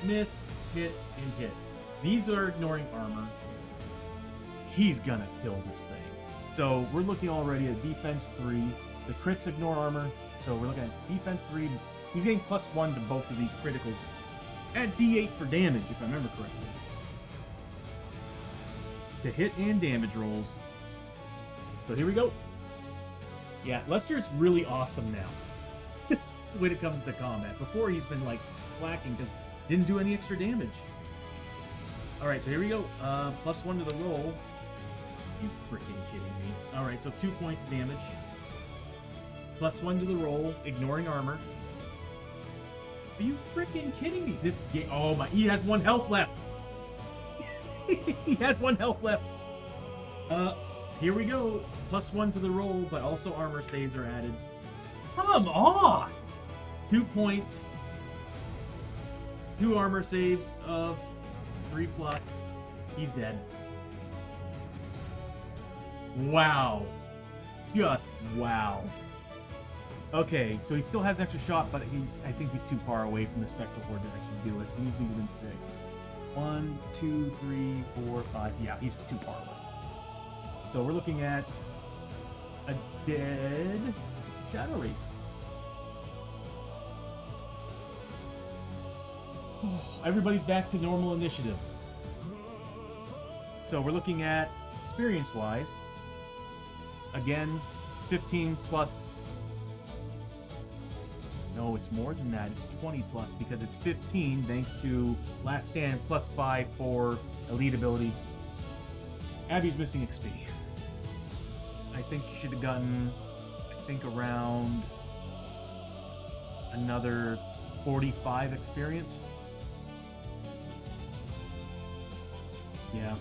Miss, hit, and hit. These are ignoring armor. He's gonna kill this thing. So we're looking already at defense 3. The crits ignore armor, so we're looking at defense 3. He's getting +1 to both of these criticals. At D8 for damage, if I remember correctly. To hit and damage rolls. So here we go. Yeah, Lester's really awesome now when it comes to combat. Before he's been like slacking because didn't do any extra damage. Alright, so here we go. +1 to the roll. You freaking kidding me. Alright, so 2 points of damage. +1 to the roll, ignoring armor. Are you freaking kidding me? This game. Oh my, he has 1 health left. He has 1 health left. Here we go. +1 to the roll, but also armor saves are added. Come on! 2 points. 2 armor saves of 3+. He's dead. Wow. Just wow. Okay, so he still has an extra shot, but I think he's too far away from the Spectral Horde to actually do it. He needs to be within 6. 1, 2, 3, 4, 5. Yeah, he's too far away. So we're looking at a dead Shadow Wraith. Everybody's back to normal initiative. So we're looking at experience-wise. Again, 15 plus. No, it's more than that. It's 20 plus because it's 15 thanks to Last Stand +5 for elite ability. Abbie's missing XP. I think she should have gotten, around another 45 experience. Yeah,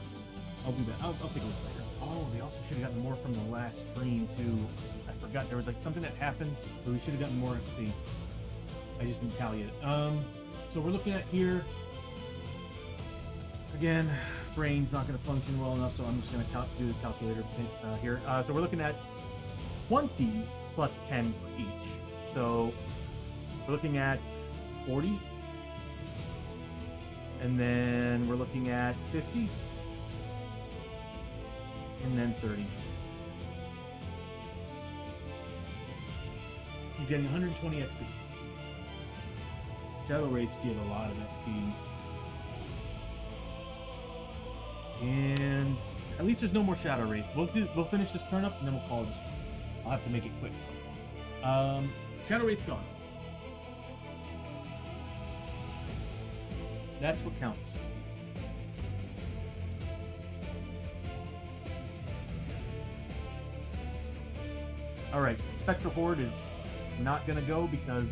I'll do that. I'll take a look later. Oh, they also should have gotten more from the last stream too. I forgot there was like something that happened where we should have gotten more XP. I just didn't tally it. So we're looking at here. Again, brain's not going to function well enough, so I'm just going to do the calculator here. So we're looking at 20 plus 10 for each. So we're looking at 40. And then we're looking at 50. And then 30. He's getting 120 XP. Shadow Wraiths give a lot of XP. And at least there's no more Shadow Wraith. We'll finish this turn up and then we'll call this. I'll have to make it quick. Shadow Wraith's gone. That's what counts. Alright, Spectral Horde is not gonna go because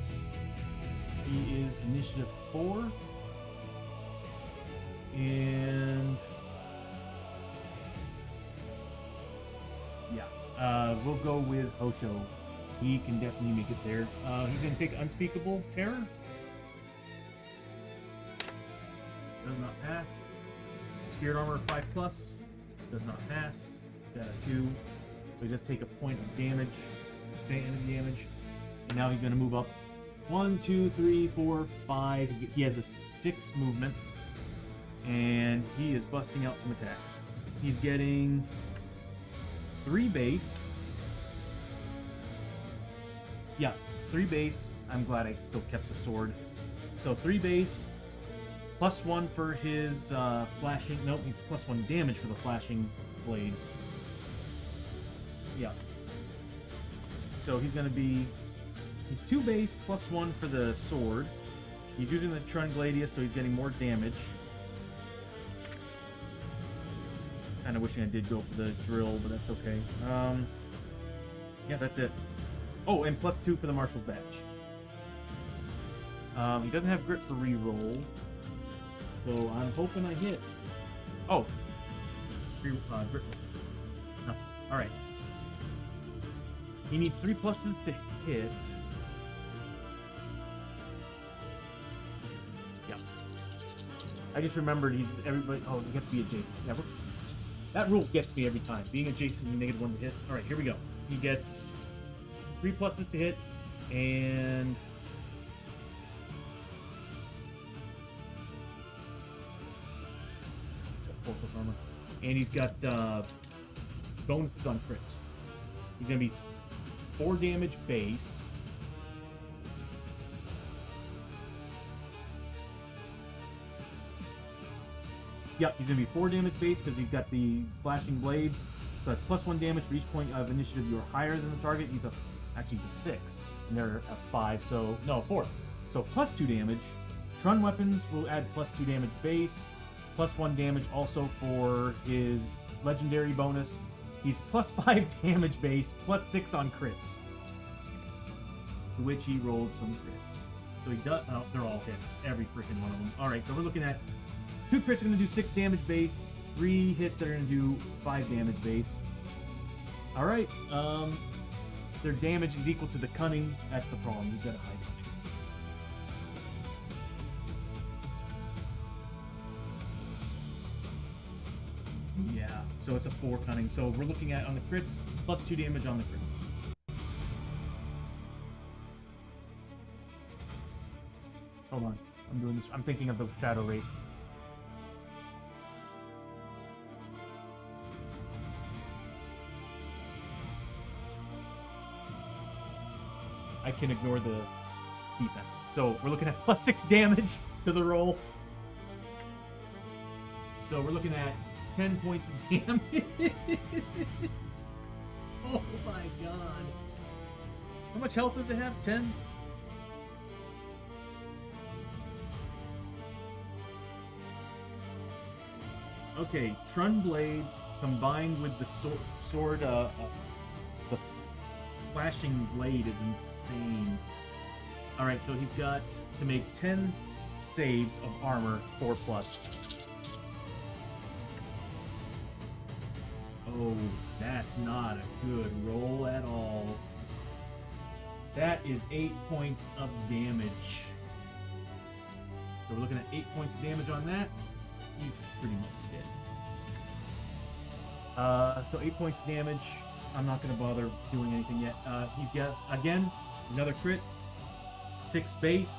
he is initiative 4. And yeah, we'll go with Hoshoryo. He can definitely make it there. He's gonna take Unspeakable Terror. Does not pass. Spirit Armor 5+. Does not pass. Got a 2. So he just take a point of damage. Sanity damage. And now he's gonna move up. 1, 2, 3, 4, 5. He has a 6 movement. And he is busting out some attacks. He's getting 3 base. Yeah, 3 base. I'm glad I still kept the sword. So 3 base, +1 for his flashing. Nope, it's +1 damage for the flashing blades. Yeah. So he's gonna be. He's 2 base, +1 for the sword. He's using the Trungladius, so he's getting more damage. Kind of wishing I did go for the drill, but that's okay. Yeah, that's it. Oh, and +2 for the Marshal's Badge. He doesn't have grit for reroll, so I'm hoping I hit. Oh, grit roll. No. All right. He needs 3 pluses to hit. Yeah. I just remembered everybody. Oh, he has to be adjacent. Yeah, that rule gets me every time. Being adjacent and -1 to hit. All right, here we go. He gets 3 pluses to hit, and it's a 4+ armor. And he's got bonuses on crits. He's gonna be 4 damage base. Yep, he's going to be 4 damage base because he's got the flashing blades. So that's +1 damage for each point of initiative you're higher than the target. He's a 6, and they're at 5. So no, 4. So +2 damage. Trun weapons will add +2 damage base, +1 damage also for his legendary bonus. He's +5 damage base, +6 on crits, to which he rolled some crits. So he does. Oh, they're all hits, every freaking one of them. All right, so we're looking at 2 crits are going to do 6 damage base, 3 hits that are going to do 5 damage base. All right, their damage is equal to the cunning. That's the problem. He's got a high cunning. Yeah, so it's a 4 cunning. So we're looking at on the crits +2 damage on the crits. Hold on, I'm doing this. I'm thinking of the shadow rate. I can ignore the defense. So we're looking at +6 damage to the roll. So we're looking at 10 points of damage. Oh my god. How much health does it have? 10? Okay, Trun Blade combined with the sword the flashing blade is insane. Alright, so he's got to make 10 saves of armor, 4+. Oh, that's not a good roll at all. That is 8 points of damage. So we're looking at 8 points of damage on that. He's pretty much dead. So 8 points of damage. I'm not going to bother doing anything yet. He gets, again, another crit. 6 base.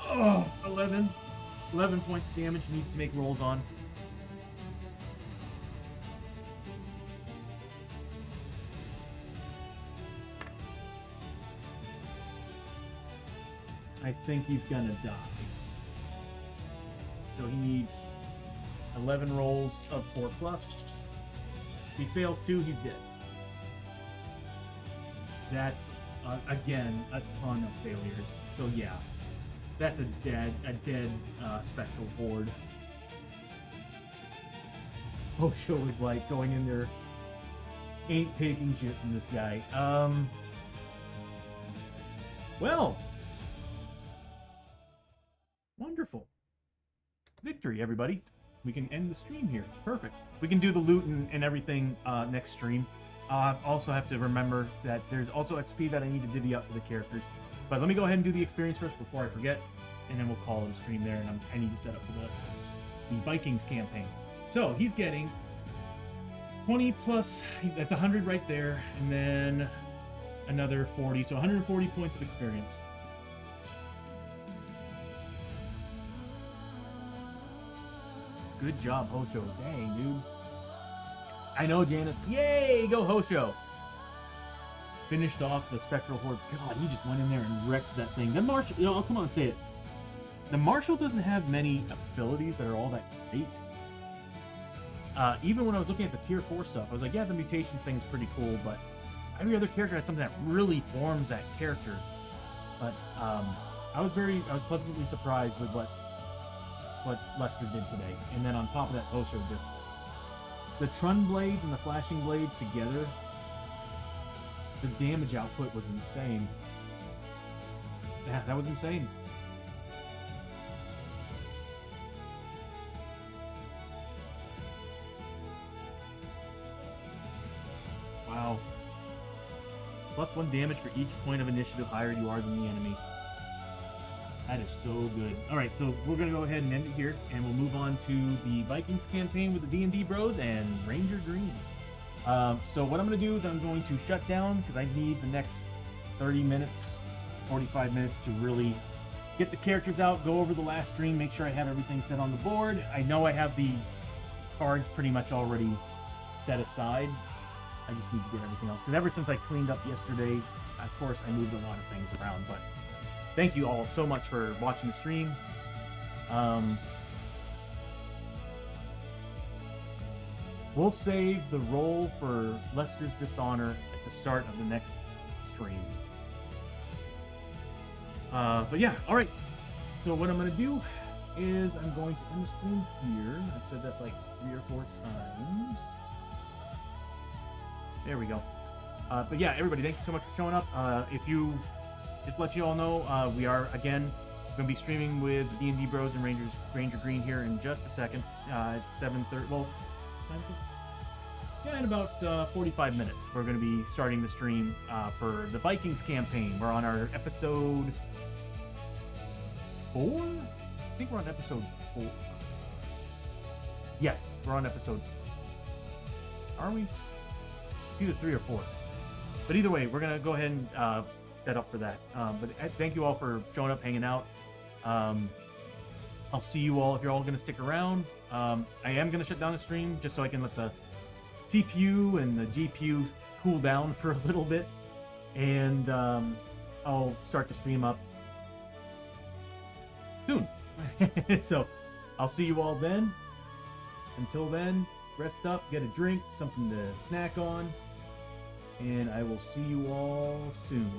Oh, 11. 11 points of damage he needs to make rolls on. I think he's going to die. So he needs 11 rolls of 4+. If he fails 2, he's dead. That's, again, a ton of failures. So yeah, that's a dead spectral horde. Hoshoryo is like going in there, ain't taking shit from this guy. Well, wonderful. Victory, everybody. We can end the stream here. Perfect. We can do the loot and everything next stream. I also have to remember that there's also XP that I need to divvy up for the characters. But let me go ahead and do the experience first before I forget, and then we'll call it a stream there, and I need to set up for the Vikings campaign. So he's getting 20 plus, that's 100 right there, and then another 40, so 140 points of experience. Good job, Hosho. Dang, dude. I know, Janice. Yay! Go, Hosho! Finished off the Spectral Horde. God, he just went in there and wrecked that thing. The Marshal, you know, I'll come on and say it. The Marshal doesn't have many abilities that are all that great. Even when I was looking at the Tier 4 stuff, I was like, yeah, the mutations thing is pretty cool, but every other character has something that really forms that character. But I was pleasantly surprised with what Lester did today. And then on top of that, Hosho just... The Trun Blades and the Flashing Blades together, the damage output was insane. Yeah, that was insane. Wow. +1 damage for each point of initiative higher you are than the enemy. That is so good. Alright, so we're going to go ahead and end it here, and we'll move on to the Vikings campaign with the D&D Bros and Ranger Green. So what I'm going to do is I'm going to shut down, because I need the next 30 minutes, 45 minutes to really get the characters out, go over the last stream, make sure I have everything set on the board. I know I have the cards pretty much already set aside. I just need to get everything else, because ever since I cleaned up yesterday, of course, I moved a lot of things around, but thank you all so much for watching the stream. We'll save the roll for Lester's Dishonor at the start of the next stream. But yeah, alright. So what I'm going to do is I'm going to end the stream here. I've said that like 3 or 4 times. There we go. But yeah, everybody, thank you so much for showing up. If you... Just to let you all know, we are, again, going to be streaming with D&D Bros and Ranger Green here in just a second. At 7:30, well, yeah, in about 45 minutes. We're going to be starting the stream for the Vikings campaign. We're on our episode 4? I think we're on episode 4. Yes, we're on episode... Are we? It's either 3 or 4. But either way, we're going to go ahead and... set up for that. But thank you all for showing up, hanging out. I'll see you all if you're all going to stick around. I am going to shut down the stream just so I can let the CPU and the GPU cool down for a little bit. And I'll start the stream up soon. So I'll see you all then. Until then, rest up, get a drink, something to snack on. And I will see you all soon.